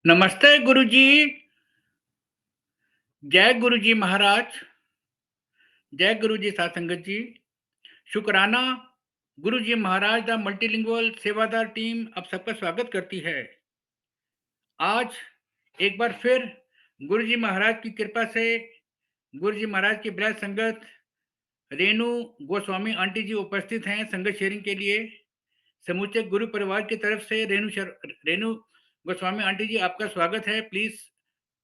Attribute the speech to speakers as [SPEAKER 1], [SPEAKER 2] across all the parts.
[SPEAKER 1] नमस्ते गुरुजी। जय गुरुजी महाराज। जय गुरुजी साथ संगत जी। शुक्राना। गुरुजी महाराज द मल्टीलिंगुअल सेवादार टीम आप सबका स्वागत करती है। आज एक बार फिर गुरुजी महाराज की कृपा से गुरुजी महाराज की ब्रज संगत रेणु गोस्वामी आंटी जी उपस्थित हैं संगत शेयरिंग के लिए। समूचे गुरु परिवार की तरफ से रेणु गोस्वामी आंटी जी आपका स्वागत है। प्लीज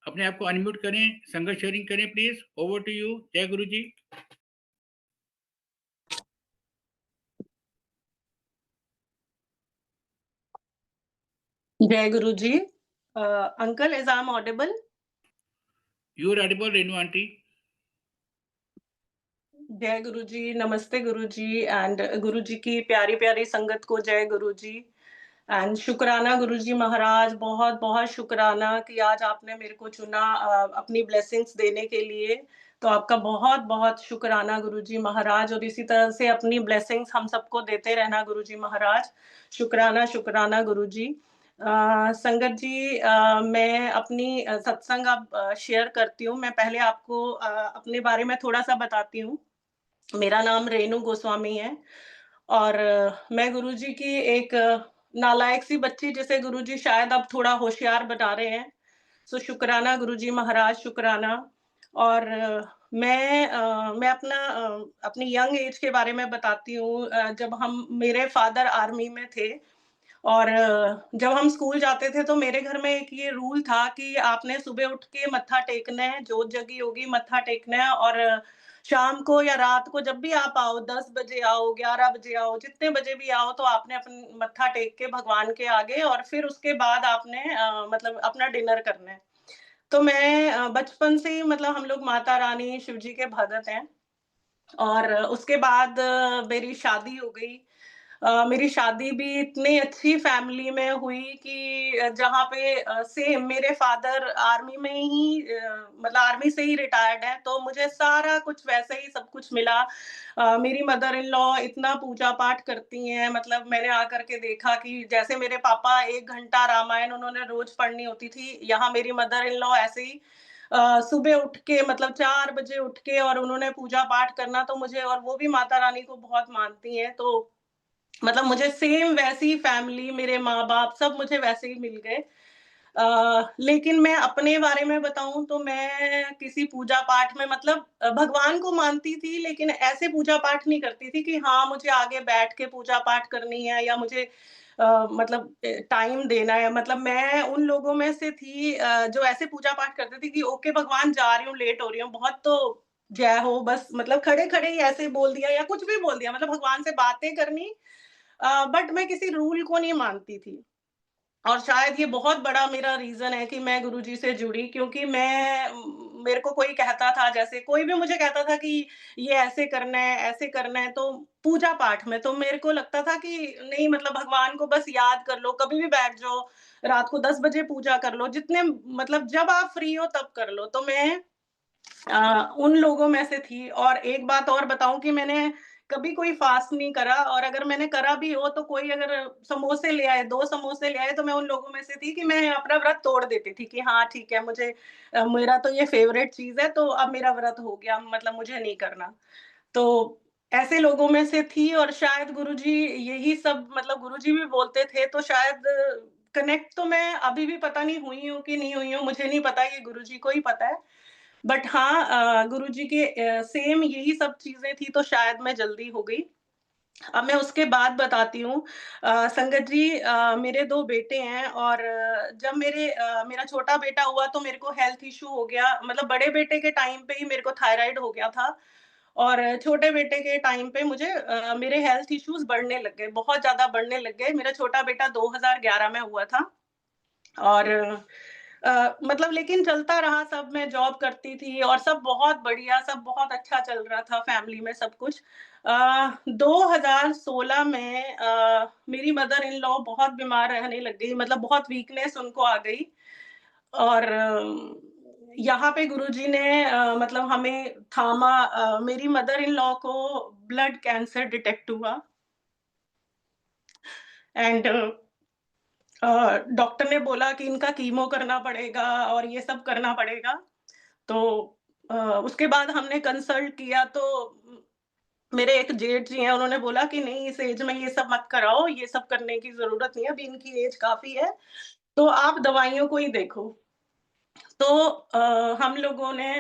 [SPEAKER 1] अपने आप को अनम्यूट करें, संगत शेयरिंग करें प्लीज। Over to you. जय गुरु जी।
[SPEAKER 2] जय गुरु ji. Uncle, is I am audible?
[SPEAKER 1] You are audible Renu aunty.
[SPEAKER 2] जय गुरु जी, नमस्ते गुरु जी। एंड गुरु जी की प्यारी प्यारी संगत को जय गुरु जी। एंड शुक्राना गुरु जी महाराज, बहुत बहुत शुक्राना कि आज आपने मेरे को चुना अपनी ब्लेसिंग्स देने के लिए। तो आपका बहुत बहुत शुक्राना गुरु जी महाराज, और इसी तरह से अपनी ब्लेसिंग्स हम सबको देते रहना गुरु जी महाराज। शुक्राना शुक्राना गुरु जी। संगत जी, मैं अपनी सत्संग अब शेयर करती हूँ। मैं पहले आपको अपने बारे में थोड़ा सा बताती हूँ। मेरा नाम रेणु गोस्वामी है और मैं गुरुजी की एक नालायक सी बच्ची, जिसे गुरुजी शायद अब थोड़ा होशियार बना रहे हैं। सो शुक्राना गुरुजी महाराज, शुक्राना। और मैं अपनी यंग एज के बारे में बताती हूँ। जब हम मेरे फादर आर्मी में थे और जब हम स्कूल जाते थे तो मेरे घर में एक ये रूल था कि आपने सुबह उठ के मत्था टेकना है, जोत जगी होगी, मत्था टेकना है। और शाम को या रात को जब भी आप आओ, 10 बजे आओ, 11 बजे आओ, जितने बजे भी आओ, तो आपने अपन मत्था टेक के भगवान के आगे, और फिर उसके बाद आपने मतलब अपना डिनर करना है। तो मैं बचपन से ही, मतलब हम लोग माता रानी शिव जी के भगत हैं। और उसके बाद मेरी शादी हो गई। मेरी शादी भी इतनी अच्छी फैमिली में हुई कि जहाँ पे सेम मेरे फादर आर्मी में ही मतलब आर्मी से ही रिटायर्ड हैं, तो मुझे सारा कुछ वैसे ही सब कुछ मिला। मेरी मदर इन लॉ इतना पूजा पाठ करती हैं, मतलब मैंने आकर के देखा कि जैसे मेरे पापा 1 घंटा रामायण उन्होंने रोज़ पढ़नी होती थी, यहाँ मेरी मदर इन लॉ ऐसे ही सुबह उठ के, मतलब 4 बजे उठ के, और उन्होंने पूजा पाठ करना। तो मुझे, और वो भी माता रानी को बहुत मानती हैं, तो मतलब मुझे सेम वैसी फैमिली, मेरे माँ-बाप सब मुझे वैसे ही मिल गए। लेकिन मैं अपने बारे में बताऊँ तो मैं किसी पूजा-पाठ में, मतलब भगवान को मानती थी, लेकिन ऐसे पूजा-पाठ नहीं करती थी कि हाँ, मुझे आगे बैठ के पूजा-पाठ करनी है या मुझे मतलब टाइम देना है। मतलब मैं उन लोगों में से थी जो ऐसे पूजा-पाठ करते थे कि ओके भगवान, जा रही हूँ, लेट हो रही हूँ, बहुत तो जय हो, बस मतलब खड़े-खड़े ही ऐसे बोल दिया या कुछ भी बोल दिया, मतलब भगवान से बातें करनी। बट मैं किसी रूल को नहीं मानती थी। और शायद ये बहुत बड़ा मेरा रीज़न है कि मैं गुरुजी से जुड़ी, क्योंकि मेरे को कोई कहता था, जैसे कोई भी मुझे कहता था कि ये ऐसे करना है, तो पूजा-पाठ में तो मेरे को लगता था कि नहीं, मतलब भगवान को बस याद कर लो, कभी भी बैठ जाओ, रात को 10 बजे पूजा कर लो, जितने, मतलब जब आप फ्री हो तब कर लो। तो मैं उन लोगों में से थी। और एक बात और बताऊँ कि मैंने कभी कोई फ़ास्ट नहीं करा, और अगर मैंने करा भी हो तो कोई अगर समोसे ले आए, 2 समोसे ले आए, तो मैं उन लोगों में से थी कि मैं अपना व्रत तोड़ देती थी कि हाँ, ठीक है, मुझे मेरा तो ये फ़ेवरेट चीज़ है, तो अब मेरा व्रत हो गया, मतलब मुझे नहीं करना। तो ऐसे लोगों में से थी, और शायद गुरुजी यही सब, मतलब गुरुजी भी बोलते थे, तो शायद कनेक्ट तो मैं अभी भी पता नहीं हुई हूँ कि नहीं हुई हूँ, मुझे नहीं पता, ये गुरुजी को ही पता है। बट हाँ, गुरुजी के सेम यही सब चीज़ें थी, तो शायद मैं जल्दी हो गई। अब मैं उसके बाद बताती हूँ। संगत जी, मेरे 2 बेटे हैं, और मेरा छोटा बेटा हुआ तो मेरे को हेल्थ इश्यू हो गया। मतलब बड़े बेटे के टाइम पे ही मेरे को थायराइड हो गया था, और छोटे बेटे के टाइम पे मुझे मेरे हेल्थ इश्यूज़ बढ़ने लग गए, बहुत ज़्यादा बढ़ने लग गए। मेरा छोटा बेटा 2011 में हुआ था। और मतलब लेकिन चलता रहा सब, मैं जॉब करती थी और सब बहुत बढ़िया, सब बहुत अच्छा चल रहा था फैमिली में सब कुछ। 2016 में मेरी मदर इन लॉ बहुत बीमार रहने लग गई, मतलब बहुत वीकनेस उनको आ गई। और यहाँ पे गुरुजी ने मतलब हमें थामा। मेरी मदर इन लॉ को ब्लड कैंसर डिटेक्ट हुआ। एंड डॉक्टर ने बोला कि इनका कीमो करना पड़ेगा और ये सब करना पड़ेगा। तो अ, उसके बाद हमने कंसल्ट किया तो मेरे एक जेठ जी हैं, उन्होंने बोला कि नहीं इस एज में ये सब मत कराओ, ये सब करने की ज़रूरत नहीं है, अभी इनकी एज काफ़ी है, तो आप दवाइयों को ही देखो। तो हम लोगों ने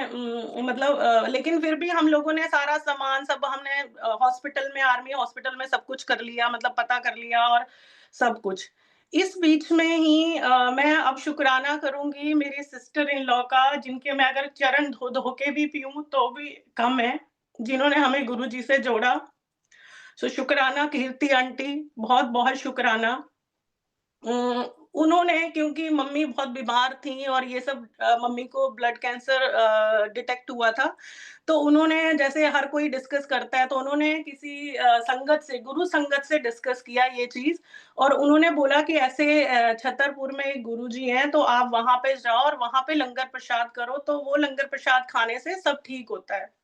[SPEAKER 2] मतलब लेकिन फिर भी हम लोगों ने सारा सामान सब हमने हॉस्पिटल में आर्मी हॉस्पिटल में सब कुछ कर लिया मतलब पता कर लिया और सब कुछ। इस बीच में ही मैं अब शुक्राना करूँगी मेरी सिस्टर इन लॉ का जिनके मैं अगर चरण धो-धो के भी पीऊँ तो भी कम है, जिन्होंने हमें गुरुजी से जोड़ा। सो शुक्राना कीर्ति आंटी, बहुत-बहुत शुक्राना। उन्होंने क्योंकि मम्मी बहुत बीमार थीं और ये सब मम्मी को ब्लड कैंसर डिटेक्ट हुआ था, तो उन्होंने जैसे हर कोई डिस्कस करता है, तो उन्होंने किसी संगत से गुरु संगत से डिस्कस किया ये चीज़ और उन्होंने बोला कि ऐसे छतरपुर में एक गुरुजी हैं, तो आप वहाँ पे जाओ और वहाँ पे लंगर प्रसाद करो, तो वो लंगर प्रसाद खाने से सब ठीक होता है।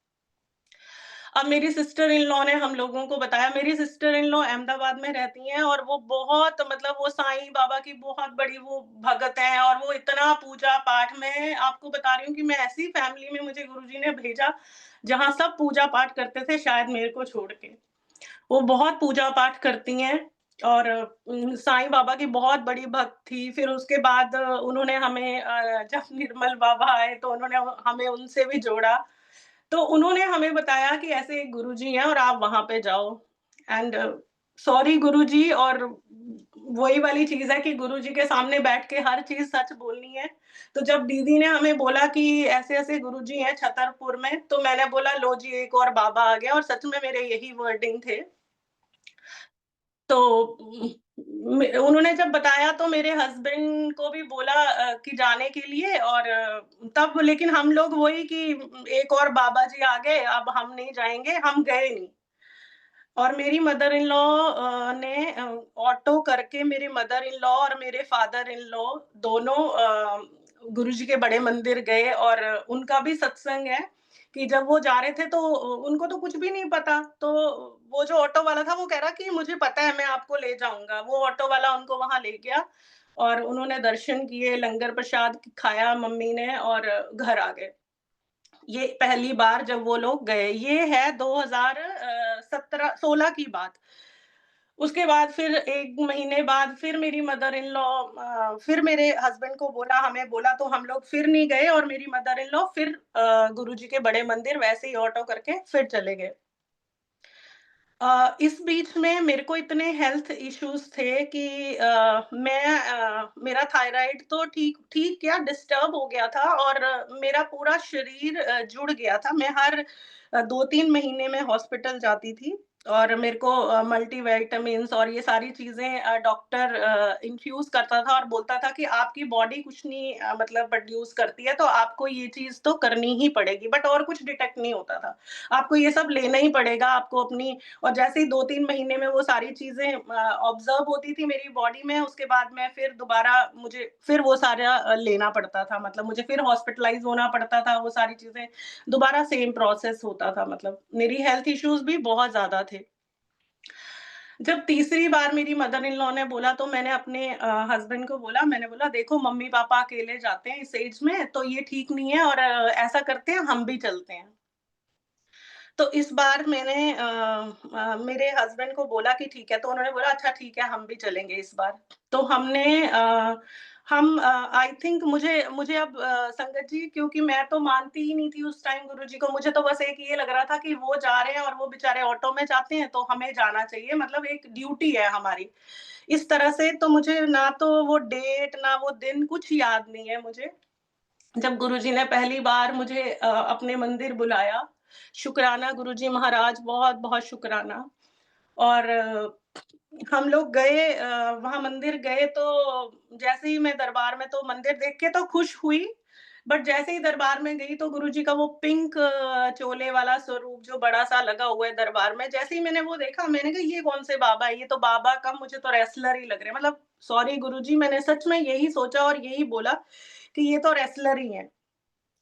[SPEAKER 2] अब मेरी सिस्टर इन लॉ ने हम लोगों को बताया मेरी सिस्टर इन लॉ अहमदाबाद में रहती हैं और वो बहुत मतलब वो साईं बाबा की बहुत बड़ी वो भगत हैं और वो इतना पूजा-पाठ मैं आपको बता रही हूँ कि मैं ऐसी फैमिली में मुझे गुरुजी ने भेजा, जहाँ सब पूजा-पाठ करते थे शायद मेरे को छोड़ के। वो बहुत पूजा-पाठ करती हैं और साईं बाबा की बहुत बड़ी भक्त थी। फिर उसके बाद उन्होंने हमें जब निर्मल बाबा आए तो उन्होंने हमें उनसे भी जोड़ा। तो उन्होंने हमें बताया कि ऐसे एक गुरुजी हैं और आप वहाँ पे जाओ एंड सॉरी गुरुजी और वही वाली चीज़ है कि गुरुजी के सामने बैठ के हर चीज़ सच बोलनी है। तो जब दीदी ने हमें बोला कि ऐसे-ऐसे गुरुजी हैं छतरपुर में, तो मैंने बोला लो जी एक और बाबा आ गया और सच में मेरे यही वर्डिंग थे। तो उन्होंने जब बताया तो मेरे हस्बैंड को भी बोला कि जाने के लिए और तब लेकिन हम लोग वही कि एक और बाबा जी आ गए, अब हम नहीं जाएँगे, हम गए नहीं। और मेरी मदर इन लॉ ने ऑटो करके मेरे मदर इन लॉ और मेरे फादर इन लॉ दोनों गुरुजी के बड़े मंदिर गए और उनका भी सत्संग है कि जब वो जा रहे थे तो उनको तो कुछ भी नहीं पता। तो वो जो ऑटो वाला था वो कह रहा कि मुझे पता है मैं आपको ले जाऊँगा। वो ऑटो वाला उनको वहाँ ले गया और उन्होंने दर्शन किए, लंगर प्रसाद खाया मम्मी ने और घर आ गए। ये पहली बार जब वो लोग गए, ये है 17 16 की बात। उसके बाद फिर 1 महीने बाद फिर मेरी मदर इन लॉ फिर मेरे हस्बैंड को बोला हमें बोला तो हम लोग फिर नहीं गए और मेरी मदर इन लॉ फिर गुरुजी के बड़े मंदिर वैसे ही ऑटो करके फिर चले गए। इस बीच में मेरे को इतने हेल्थ इश्यूज़ थे कि मेरा थायराइड तो ठीक ठीक क्या डिस्टर्ब हो गया था और मेरा पूरा शरीर जुड़ गया था। मैं हर 2-3 महीने में हॉस्पिटल जाती थी और मेरे को मल्टीविटामिन्स और ये सारी चीज़ें डॉक्टर इन्फ्यूज़ करता था और बोलता था कि आपकी बॉडी कुछ नहीं मतलब प्रोड्यूस करती है, तो आपको ये चीज़ तो करनी ही पड़ेगी, बट और कुछ डिटेक्ट नहीं होता था। आपको ये सब लेना ही पड़ेगा, आपको अपनी और जैसे ही 2-3 महीने में वो सारी चीज़ें ऑब्ज़र्व होती थी मेरी बॉडी में, उसके बाद मैं फिर दोबारा मुझे फिर वो सारा लेना पड़ता था। मतलब मुझे फिर हॉस्पिटलाइज़ होना पड़ता था, वो सारी चीज़ें दोबारा सेम प्रोसेस होता था मतलब मेरी हेल्थ इश्यूज़ भी बहुत ज़्यादा थे। जब तीसरी बार मेरी मदर इन लॉ ने बोला तो मैंने अपने हस्बैंड को बोला, मैंने बोला देखो मम्मी-पापा अकेले जाते हैं इस एज में, तो ये ठीक नहीं है और ऐसा करते हैं हम भी चलते हैं। तो इस बार मैंने मेरे हस्बैंड को बोला कि ठीक है, तो उन्होंने बोला अच्छा ठीक है, हम भी चलेंगे इस बार। तो हमने हम आई थिंक मुझे मुझे अब संगत जी क्योंकि मैं तो मानती ही नहीं थी उस टाइम गुरुजी को, मुझे तो बस एक ये लग रहा था कि वो जा रहे हैं और वो बेचारे ऑटो में जाते हैं, तो हमें जाना चाहिए मतलब एक ड्यूटी है हमारी। इस तरह से तो मुझे ना तो वो डेट, ना वो दिन कुछ याद नहीं है मुझे। जब गुरुजी ने पहली बार मुझे अपने मंदिर बुलाया, शुकराना गुरुजी महाराज बहुत-बहुत शुकराना और हम लोग गए वहाँ मंदिर गए तो जैसे ही मैं दरबार में तो मंदिर देख के तो खुश हुई, बट जैसे ही दरबार में गई तो गुरुजी का वो पिंक चोले वाला स्वरूप जो बड़ा-सा लगा हुआ है दरबार में, जैसे ही मैंने वो देखा मैंने कहा ये कौन से बाबा है? ये तो बाबा कम मुझे तो रेसलर ही लग रहे हैं। मतलब सॉरी गुरुजी मैंने सच में यही सोचा और यही बोला कि ये तो रेसलर ही हैं।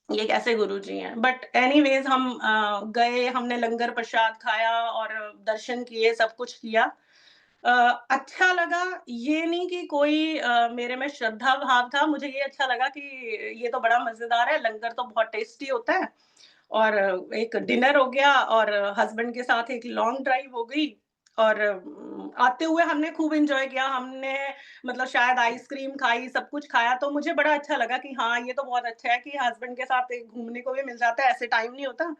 [SPEAKER 2] ये कैसे गुरुजी हैं? बट एनीवेज़ हम गए, हमने लंगर प्रसाद खाया और दर्शन किए, सब कुछ किया। अ, अच्छा लगा, ये नहीं कि कोई मेरे में श्रद्धा भाव था, मुझे ये अच्छा लगा कि ये तो बड़ा मज़ेदार है, लंगर तो बहुत टेस्टी होता है और एक डिनर हो गया और हस्बैंड के साथ एक लॉन्ग ड्राइव हो गई और आते हुए हमने खूब एन्जॉय किया। हमने मतलब शायद आइसक्रीम खाई, सब कुछ खाया, तो मुझे बड़ा अच्छा लगा कि हाँ, ये तो बहुत अच्छा है कि हस्बैंड के साथ एक घूमने को भी मिल जाता है, ऐसे टाइम नहीं होता,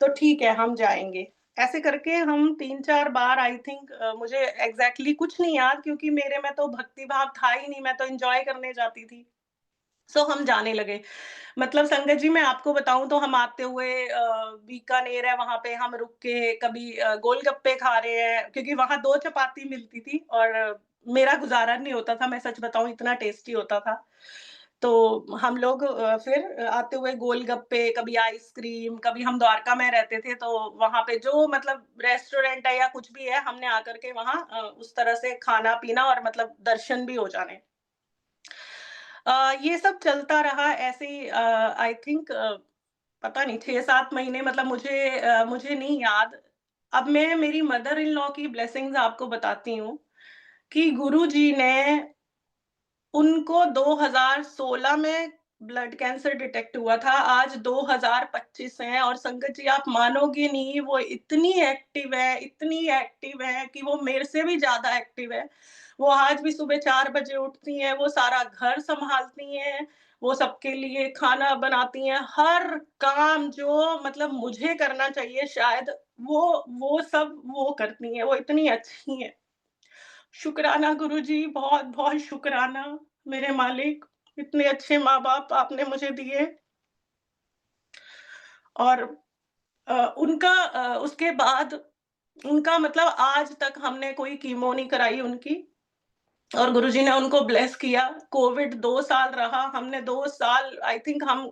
[SPEAKER 2] तो ठीक है, हम जाएँगे। ऐसे करके हम 3-4 बार आई थिंक मुझे एग्ज़ैक्टली कुछ नहीं याद क्योंकि मेरे में तो भक्ति भाव था ही नहीं, मैं तो एन्जॉय करने जाती थी। सो हम जाने लगे। मतलब संगत जी मैं आपको बताऊँ तो हम आते हुए बीकानेर है वहाँ पे हम रुक के कभी गोलगप्पे खा रहे हैं क्योंकि वहाँ 2 चपाती मिलती थी और मेरा गुज़ारा नहीं होता था, मैं सच बताऊँ इतना टेस्टी होता था। तो हम लोग फिर आते हुए गोलगप्पे, कभी आइसक्रीम, कभी हम द्वारका में रहते थे तो वहाँ पे जो मतलब रेस्टोरेंट है या कुछ भी है, हमने आकर के वहाँ उस तरह से खाना-पीना और मतलब दर्शन भी हो जाने। ये सब चलता रहा ऐसे ही आई थिंक पता नहीं 6-7 महीने मतलब मुझे नहीं याद। अब मैं मेरी मदर इन लॉ की ब्लेसिंग्स आपको बताती हूँ कि गुरुजी ने उनको 2016 में ब्लड कैंसर डिटेक्ट हुआ था, आज 2025 है और संगत जी आप मानोगे नहीं वो इतनी एक्टिव है कि वो मेरे से भी ज़्यादा एक्टिव है। वो आज भी सुबह 4 बजे उठती हैं, वो सारा घर सँभालती हैं, वो सबके लिए खाना बनाती हैं, हर काम जो मतलब मुझे करना चाहिए शायद वो सब वो करती हैं, वो इतनी अच्छी हैं। शुक्राना गुरुजी, बहुत-बहुत शुक्राना मेरे मालिक, इतने अच्छे माँ-बाप आपने मुझे दिए और उसके बाद उनका मतलब आज तक हमने कोई कीमो नहीं कराई उनकी और गुरुजी ने उनको ब्लेस किया। कोविड 2 साल रहा, हमने 2 साल आई थिंक हम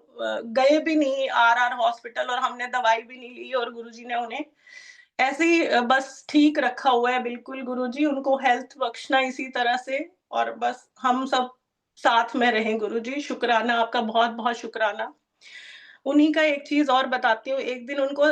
[SPEAKER 2] गए भी नहीं आरआर हॉस्पिटल और हमने दवाई भी नहीं ली और गुरुजी ने उन्हें ऐसे ही बस ठीक रखा हुआ है बिल्कुल गुरुजी, उनको हेल्थ बख्शना इसी तरह से और बस हम सब साथ में रहें गुरुजी, शुक्राना आपका बहुत-बहुत शुक्राना। उन्हीं का एक चीज़ और बताती हूँ, एक दिन उनको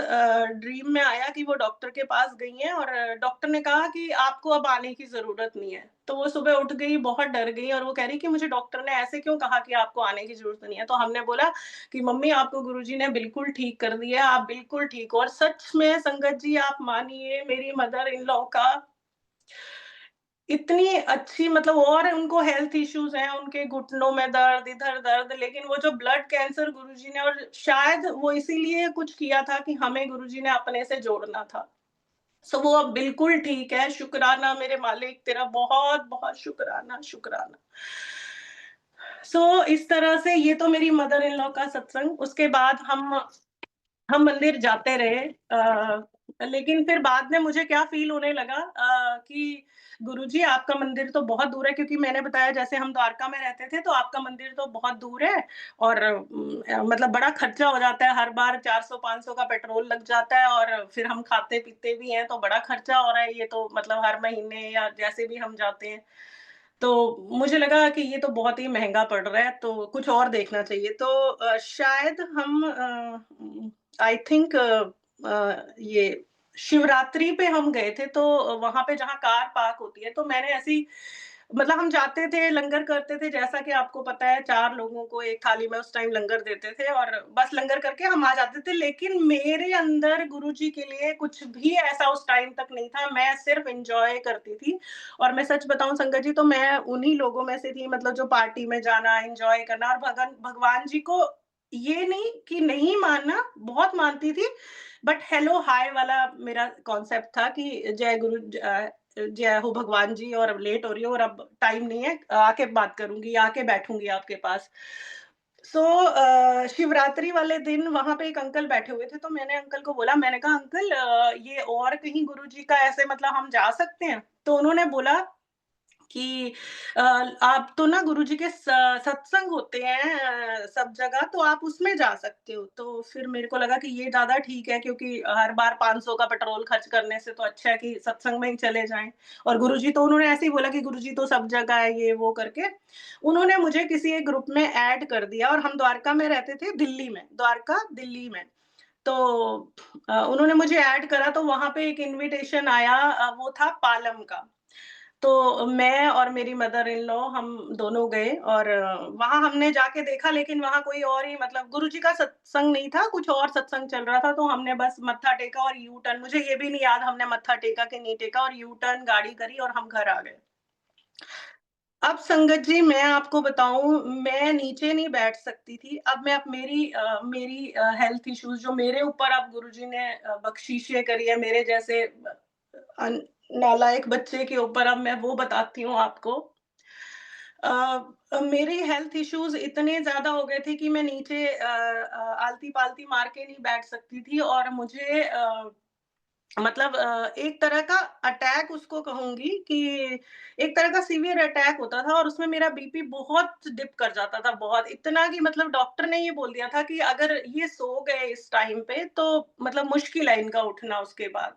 [SPEAKER 2] ड्रीम में आया कि वो डॉक्टर के पास गई हैं और डॉक्टर ने कहा कि आपको अब आने की ज़रूरत नहीं है। तो वो सुबह उठ गई, बहुत डर गई और वो कह रही कि मुझे डॉक्टर ने ऐसे क्यों कहा कि आपको आने की ज़रूरत नहीं है? तो हमने बोला कि मम्मी आपको गुरुजी ने बिल्कुल ठीक कर दिया, आप बिल्कुल ठीक हो और सच में संगत जी आप मानिए मेरी मदर इन लॉ का इतनी अच्छी मतलब और उनको हेल्थ इश्यूज़ हैं, उनके घुटनों में दर्द, इधर दर्द, लेकिन वो जो ब्लड कैंसर गुरुजी ने और शायद वो इसीलिए कुछ किया था कि हमें गुरुजी ने अपने से जोड़ना था। सो वो अब बिल्कुल ठीक है, शुक्राना मेरे मालिक तेरा बहुत-बहुत शुक्राना, शुक्राना। सो इस तरह से ये तो मेरी मदर इन लॉ का सत्संग, उसके बाद हम मंदिर जाते रहे लेकिन फिर बाद में मुझे क्या फ़ील होने लगा कि गुरुजी आपका मंदिर तो बहुत दूर है क्योंकि मैंने बताया जैसे हम द्वारका में रहते थे तो आपका मंदिर तो बहुत दूर है और मतलब बड़ा खर्चा हो जाता है हर बार 400-500 का पेट्रोल लग जाता है और फिर हम खाते-पीते भी हैं तो बड़ा खर्चा हो रहा है ये तो मतलब हर महीने या जैसे भी हम जाते हैं। तो मुझे लगा कि ये तो बहुत ही महँगा पड़ रहा है तो कुछ और देखना चाहिए। तो शायद हम आई थिंक ये शिवरात्रि पे हम गए थे तो वहाँ पे जहाँ कार पार्क होती है तो मैंने ऐसी मतलब हम जाते थे, लंगर करते थे जैसा कि आपको पता है 4 लोगों को एक थाली में उस टाइम लंगर देते थे और बस लंगर करके हम आ जाते थे। लेकिन मेरे अंदर गुरुजी के लिए कुछ भी ऐसा उस टाइम तक नहीं था, मैं सिर्फ़ एन्जॉय करती थी। और मैं सच बताऊँ संगत जी तो मैं उन्हीं लोगों में से थी मतलब जो पार्टी में जाना, एन्जॉय करना और भगवान जी को ये नहीं कि नहीं मानना, बहुत मानती थी, बट हेलो हाय वाला मेरा कॉन्सेप्ट था कि जय हो भगवान जी और अब लेट हो रही हो और अब टाइम नहीं है, आके बात करूँगी, आके बैठूँगी आपके पास। सो शिवरात्रि वाले दिन वहाँ पे एक अंकल बैठे हुए थे, तो मैंने अंकल को बोला, मैंने कहा अंकल ये और कहीं गुरुजी का ऐसे मतलब हम जा सकते हैं? तो उन्होंने बोला कि आप तो ना गुरुजी के सत्संग होते हैं सब जगह तो आप उसमें जा सकते हो। तो फिर मेरे को लगा कि ये ज़्यादा ठीक है क्योंकि हर बार 500 का पेट्रोल खर्च करने से तो अच्छा है कि सत्संग में ही चले जाएँ। और गुरुजी तो उन्होंने ऐसे ही बोला कि गुरुजी तो सब जगह है ये वो करके। उन्होंने मुझे किसी एक ग्रुप में ऐड कर दिया और हम द्वारका में रहते थे दिल्ली में, द्वारका दिल्ली में। तो उन्होंने मुझे ऐड करा तो वहाँ पे एक इन्विटेशन आया वो था पालम का। तो मैं और मेरी मदर इन लॉ हम दोनों गए और वहाँ हमने जाके देखा, लेकिन वहाँ कोई और ही मतलब गुरुजी का सत्संग नहीं था, कुछ और सत्संग चल रहा था, तो हमने बस मत्था टेका और यू टर्न, मुझे ये भी नहीं याद हमने मत्था टेका कि नहीं टेका, और यू टर्न गाड़ी करी और हम घर आ गए। अब संगत जी मैं आपको बताऊँ, मैं नीचे नहीं बैठ सकती थी। अब मैं अब मेरी हेल्थ इश्यूज़ जो मेरे ऊपर अब गुरुजी ने बख्शीशें करी है मेरे जैसे अन नालायक बच्चे के ऊपर, अब मैं वो बताती हूँ आपको। मेरे हेल्थ इश्यूज़ इतने ज़्यादा हो गए थे कि मैं नीचे आलती-पालती मार के नहीं बैठ सकती थी, और मुझे मतलब एक तरह का अटैक उसको कहूँगी कि एक तरह का सीवियर अटैक होता था, और उसमें मेरा बीपी बहुत डिप कर जाता था, बहुत। इतना कि मतलब डॉक्टर ने ये बोल दिया था कि अगर ये सो गए इस टाइम पे तो मतलब मुश्किल है इनका उठना उसके बाद।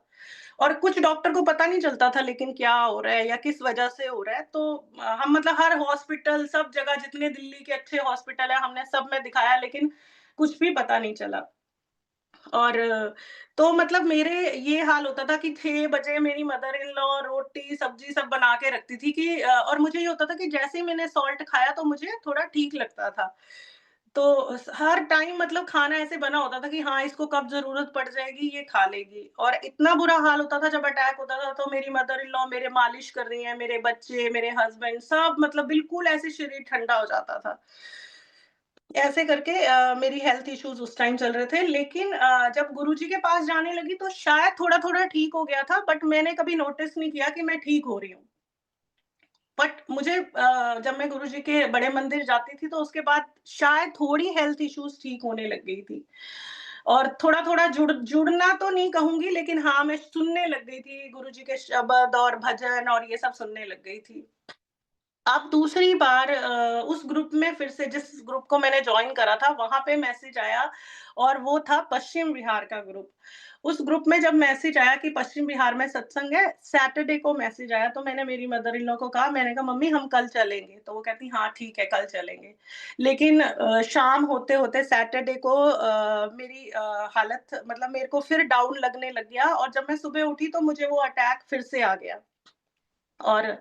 [SPEAKER 2] और कुछ डॉक्टर को पता नहीं चलता था लेकिन क्या हो रहा है या किस वजह से हो रहा है। तो हम मतलब हर हॉस्पिटल, सब जगह जितने दिल्ली के अच्छे हॉस्पिटल है हमने सब में दिखाया, लेकिन कुछ भी पता नहीं चला। और तो मतलब मेरे ये हाल होता था कि 6 बजे मेरी मदर इन लॉ रोटी, सब्ज़ी सब बना के रखती थी कि और मुझे ये होता था कि जैसे ही मैंने सॉल्ट खाया तो मुझे थोड़ा ठीक लगता था। तो हर टाइम मतलब खाना ऐसे बना होता था कि हाँ, इसको कब ज़रूरत पड़ जाएगी ये खा लेगी, और इतना बुरा हाल होता था जब अटैक होता था तो मेरी मदर इन लॉ मेरे मालिश कर रही हैं, मेरे बच्चे, मेरे हस्बैंड सब मतलब बिल्कुल ऐसे शरीर ठंडा हो जाता था। ऐसे करके मेरी हेल्थ इश्यूज़ उस टाइम चल रहे थे, लेकिन जब गुरुजी के पास जाने लगी तो शायद थोड़ा-थोड़ा ठीक हो गया था, बट मैंने कभी नोटिस नहीं किया कि मैं ठीक हो रही हूँ। बट मुझे जब मैं गुरुजी के बड़े मंदिर जाती थी तो उसके बाद शायद थोड़ी हेल्थ इश्यूज़ ठीक होने लग गई थी। और थोड़ा-थोड़ा जुड़ना तो नहीं कहूँगी, लेकिन हाँ, मैं सुनने लग गई थी गुरुजी के शब्द और भजन और ये सब सुनने लग गई थी। अब दूसरी बार उस ग्रुप में फिर से जिस ग्रुप को मैंने जॉइन करा था, वहाँ पे मैसेज आया, और वो था पश्चिम बिहार का ग्रुप। उस ग्रुप में जब मैसेज आया कि पश्चिम बिहार में सत्संग है, सैटरडे को मैसेज आया, तो मैंने मेरी मदर इन लॉ को कहा, मैंने कहा मम्मी हम कल चलेंगे, तो वो कहती हाँ ठीक है कल चलेंगे। लेकिन शाम होते-होते सैटरडे को मेरी हालत मतलब मेरे को फिर डाउन लगने लग गया, और जब मैं सुबह उठी तो मुझे वो अटैक फिर से आ गया। और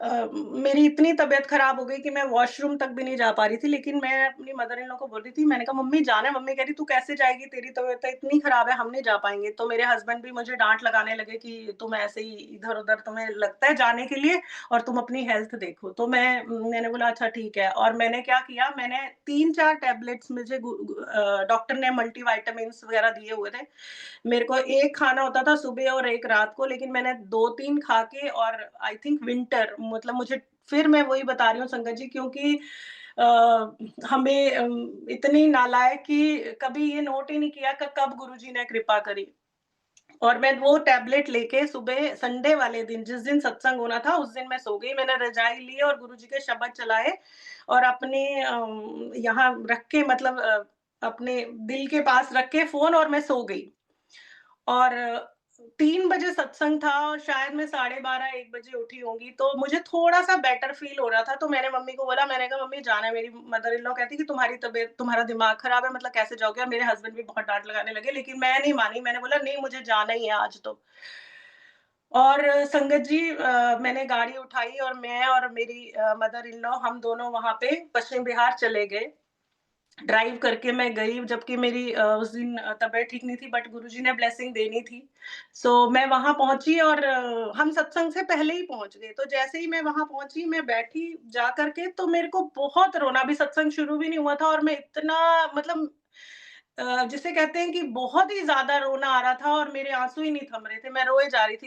[SPEAKER 2] मेरी इतनी तबीयत खराब हो गई कि मैं वॉशरूम तक भी नहीं जा पा रही थी, लेकिन मैं अपनी मदर इन लॉ को बोल रही थी, मैंने कहा मम्मी जाना है, मम्मी कह रही तू कैसे जाएगी, तेरी तबीयत तो इतनी खराब है, हम नहीं जा पाएँगे। तो मेरे हस्बैंड भी मुझे डाँट लगाने लगे कि तुम ऐसे ही इधर-उधर तुम्हें लगता है जाने के लिए, और तुम अपनी हेल्थ देखो। तो मैंने बोला अच्छा ठीक है, और मैंने क्या किया, मैंने 3-4 टैबलेट्स मुझे डॉक्टर ने मल्टीविटामिन्स वगैरह दिए हुए थे। मेरे को एक खाना होता था सुबह और एक रात को, लेकिन मैंने 2-3 खा के, और आई थिंक विंटर मतलब मुझे फिर मैं वही बता रही हूँ संगत जी, क्योंकि अ, हमें इतनी नालायकी कभी ये नोट ही नहीं किया कि कब गुरुजी ने कृपा करी। और मैं वो टैबलेट लेके सुबह संडे वाले दिन, जिस दिन सत्संग होना था, उस दिन मैं सो गई। मैंने रज़ाई ली और गुरुजी के शब्द चलाए, और अपने यहाँ रख के मतलब अपने दिल के पास रख के फ़ोन, और मैं सो गई। और 3 बजे सत्संग था और शायद मैं साढ़े 12-1 बजे उठी होंगी, तो मुझे थोड़ा-सा बेटर फ़ील हो रहा था, तो मैंने मम्मी को बोला, मैंने कहा मम्मी जाना है, मेरी मदर इन लॉ कहती कि तुम्हारी तबीयत, तुम्हारा दिमाग खराब है, मतलब कैसे जाओगे? और मेरे हस्बैंड भी बहुत डाँट लगाने लगे, लेकिन मैं नहीं मानी, मैंने बोला नहीं मुझे जाना ही है आज तो। और संगत जी मैंने गाड़ी उठाई और मैं और मेरी मदर इन लॉ हम दोनों वहाँ पे पश्चिम बिहार चले गए। ड्राइव करके मैं गई, जबकि मेरी उस दिन तबीयत ठीक नहीं थी, बट गुरुजी ने ब्लेसिंग देनी थी। सो मैं वहाँ पहुँची, और हम सत्संग से पहले ही पहुँच गए। तो जैसे ही मैं वहाँ पहुँची, मैं बैठी जा कर के, तो मेरे को बहुत रोना, अभी सत्संग शुरू भी नहीं हुआ था, और मैं इतना मतलब जिसे कहते हैं कि बहुत ही ज़्यादा रोना आ रहा था, और मेरे आँसू ही नहीं थम रहे थे। मैं रोए जा रही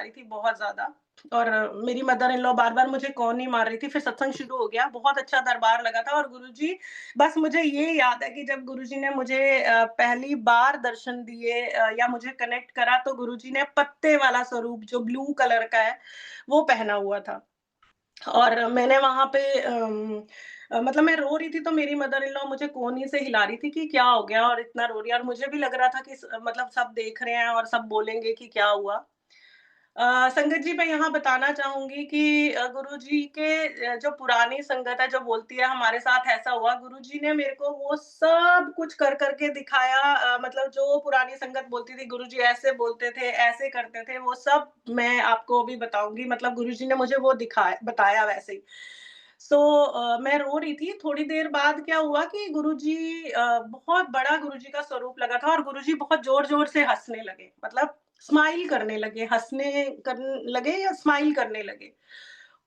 [SPEAKER 2] थी बहुत ज़्यादा। और मेरी मदर इन लॉ बार-बार मुझे कौन नहीं मार रही थी। फिर सत्संग शुरू हो गया, बहुत अच्छा दरबार लगा था, और गुरुजी, बस मुझे ये याद है कि जब गुरुजी ने मुझे पहली बार दर्शन दिए या मुझे कनेक्ट करा, तो गुरुजी ने पत्ते वाला स्वरूप जो ब्लू कलर का है, वो पहना हुआ था। और मैंने वहाँ पे मतलब मैं रो रही थी, तो मेरी मदर इन लॉ मुझे कोहनी से हिला रही थी कि क्या हो गया और इतना रो रही है, और मुझे भी लग रहा था कि मतलब सब देख रहे हैं और सब बोलेंगे कि क्या हुआ। संगत जी, मैं यहाँ बताना चाहूँगी कि गुरुजी के जो पुरानी संगत है, जो बोलती है हमारे साथ ऐसा हुआ, गुरुजी ने मेरे को वो सब कुछ कर के दिखाया। मतलब जो पुरानी संगत बोलती थी, गुरुजी ऐसे बोलते थे, ऐसे करते थे, वो सब मैं आपको अभी बताऊँगी। मतलब गुरुजी ने मुझे वो दिखाया बताया वैसे ही। मैं रो रही थी, थोड़ी देर बाद क्या हुआ कि गुरुजी बहुत बड़ा गुरुजी का स्वरूप लगा था और गुरुजी बहुत ज़ोर-ज़ोर से हँसने लगे। मतलब स्माइल करने लगे, हँसने लगे या स्माइल करने लगे।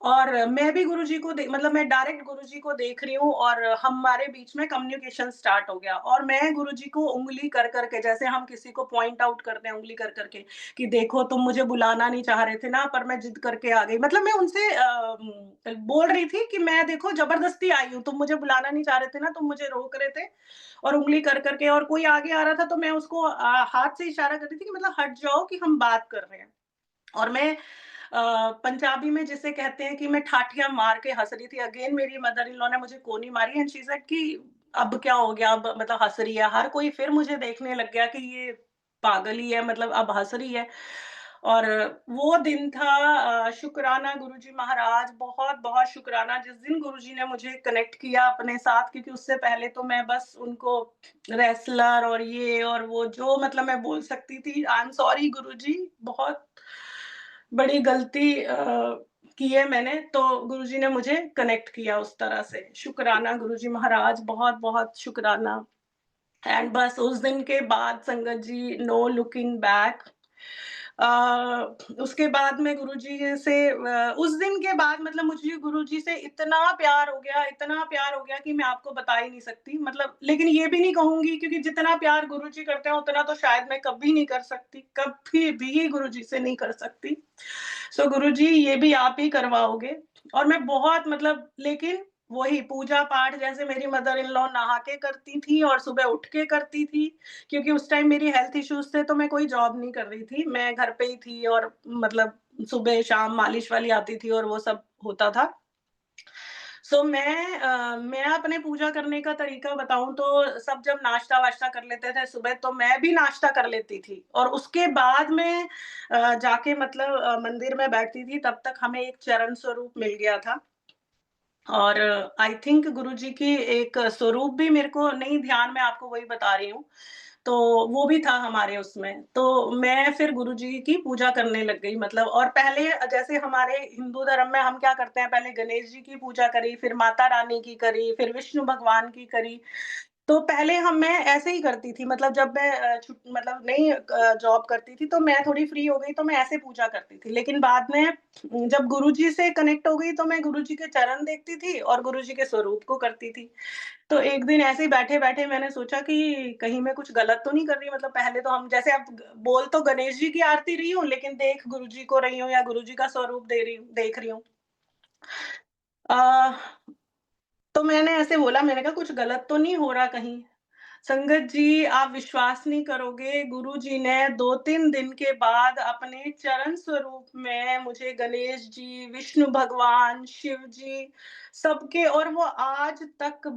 [SPEAKER 2] और मैं भी गुरुजी को मतलब मैं डायरेक्ट गुरुजी को देख रही हूँ और हमारे बीच में कम्युनिकेशन स्टार्ट हो गया और मैं गुरुजी को उँगली कर के, जैसे हम किसी को पॉइंट आउट करते हैं उँगली कर के कि देखो तुम मुझे बुलाना नहीं चाह रहे थे ना, पर मैं जिद करके आ गई। मतलब मैं उनसे बोल रही थी कि मैं देखो ज़बरदस्ती आई हूँ, तुम मुझे बुलाना नहीं चाह रहे थे ना, तुम मुझे रोक रहे थे और उँगली कर के, और कोई आगे आ रहा था तो मैं उसको हाथ से इशारा कर रही थी कि मतलब हट जाओ कि हम बात कर रहे हैं। और मैं पंजाबी में जिसे कहते हैं कि मैं ठाठियाँ मार के हँस रही थी। अगेन मेरी मदर इन लॉ ने मुझे कोनी मारी एंड शी सेड कि अब क्या हो गया? अब मतलब हँस रही है। हर कोई फिर मुझे देखने लग गया कि ये पागल ही है, मतलब अब हँस रही है। और वो दिन था, शुक्राना गुरुजी महाराज, बहुत-बहुत शुक्राना जिस दिन गुरुजी ने मुझे कनेक्ट किया अपने साथ, क्योंकि उससे पहले तो मैं बस उनको रेसलर और ये और वो जो मतलब मैं बोल सकती थी। आई एम सॉरी गुरुजी, बहुत बड़ी गलती की है मैंने, तो गुरुजी ने मुझे कनेक्ट किया उस तरह से। शुक्राना गुरुजी महाराज, बहुत-बहुत शुक्राना। एंड बस उस दिन के बाद संगत जी, नो लुकिंग बैक। उसके बाद में गुरुजी से उस दिन के बाद मतलब मुझे गुरुजी से इतना प्यार हो गया कि मैं आपको बता ही नहीं सकती। मतलब लेकिन ये भी नहीं कहूँगी, क्योंकि जितना प्यार गुरुजी करते हैं उतना तो शायद मैं कभी नहीं कर सकती, कभी भी गुरुजी से नहीं कर सकती। गुरुजी ये भी आप ही करवाओगे। और मैं बहुत मतलब, लेकिन वही पूजा-पाठ जैसे मेरी मदर इन लॉ नहा के करती थी और सुबह उठ के करती थी, क्योंकि उस टाइम मेरी हेल्थ इश्यूज़ थे, तो मैं कोई जॉब नहीं कर रही थी। मैं घर पे ही थी और मतलब सुबह-शाम मालिश वाली आती थी और वो सब होता था। मैं अपने पूजा करने का तरीका बताऊँ तो सब जब नाश्ता-वाश्ता कर लेते थे सुबह, तो मैं भी नाश्ता कर लेती थी और उसके बाद में जाके मतलब मंदिर में बैठती थी, तब तक हमें एक चरण स्वरूप मिल गया था। और आई थिंक गुरुजी की एक स्वरूप भी मेरे को नहीं ध्यान, मैं आपको वही बता रही हूँ। तो वो भी था हमारे उसमें। तो मैं फिर गुरुजी की पूजा करने लग गई, मतलब। और पहले जैसे हमारे हिंदू धर्म में हम क्या करते हैं, पहले गणेश जी की पूजा करी, फिर माता रानी की करी, फिर विष्णु भगवान की करी। तो पहले मैं ऐसे ही करती थी, मतलब जब मैं मतलब नहीं जॉब करती थी, तो मैं थोड़ी फ्री हो गई तो मैं ऐसे पूजा करती थी। लेकिन बाद में जब गुरुजी से कनेक्ट हो गई, तो मैं गुरुजी के चरण देखती थी और गुरुजी के स्वरूप को करती थी। तो एक दिन ऐसे ही बैठे-बैठे मैंने सोचा कि कहीं मैं कुछ गलत तो नहीं कर रही, मतलब पहले तो हम जैसे अब बोल तो गणेश जी की आरती रही हूँ, लेकिन देख गुरुजी को रही हूँ या गुरुजी का स्वरूप देख रही हूँ। अ, तो मैंने ऐसे बोला, मैंने कहा कुछ गलत तो नहीं हो रहा कहीं? संगत जी, आप विश्वास नहीं करोगे, गुरुजी ने 2-3 दिन के बाद अपने चरण स्वरूप में मुझे गणेश जी, विष्णु भगवान, शिव जी, सबके, और वो आज तक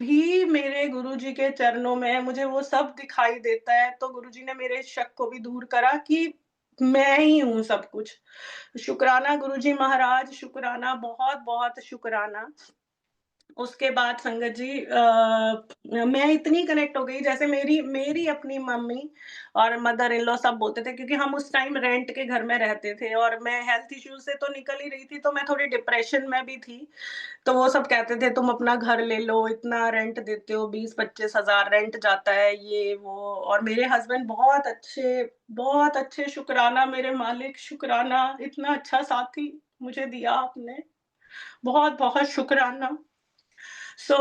[SPEAKER 2] भी मेरे गुरुजी के चरणों में मुझे वो सब दिखाई देता है। तो गुरुजी ने मेरे शक को भी दूर करा कि मैं ही हूँ सब कुछ। शुक्राना गुरुजी महाराज, शुक्राना, बहुत-बहुत शुक्राना। उसके बाद संगत जी मैं इतनी कनेक्ट हो गई, जैसे मेरी मेरी अपनी मम्मी और मदर इन लॉ सब बोलते थे, क्योंकि हम उस टाइम रेंट के घर में रहते थे और मैं हेल्थ इश्यूज से तो निकल ही रही थी, तो मैं थोड़ी डिप्रेशन में भी थी। तो वो सब कहते थे तुम अपना घर ले लो, इतना रेंट देते हो, 20-25 हजार रेंट जाता है, ये वो। और मेरे हस्बैंड बहुत अच्छे, शुक्राना मेरे मालिक, शुक्राना, इतना अच्छा साथी मुझे दिया आपने, बहुत बहुत शुक्राना। सो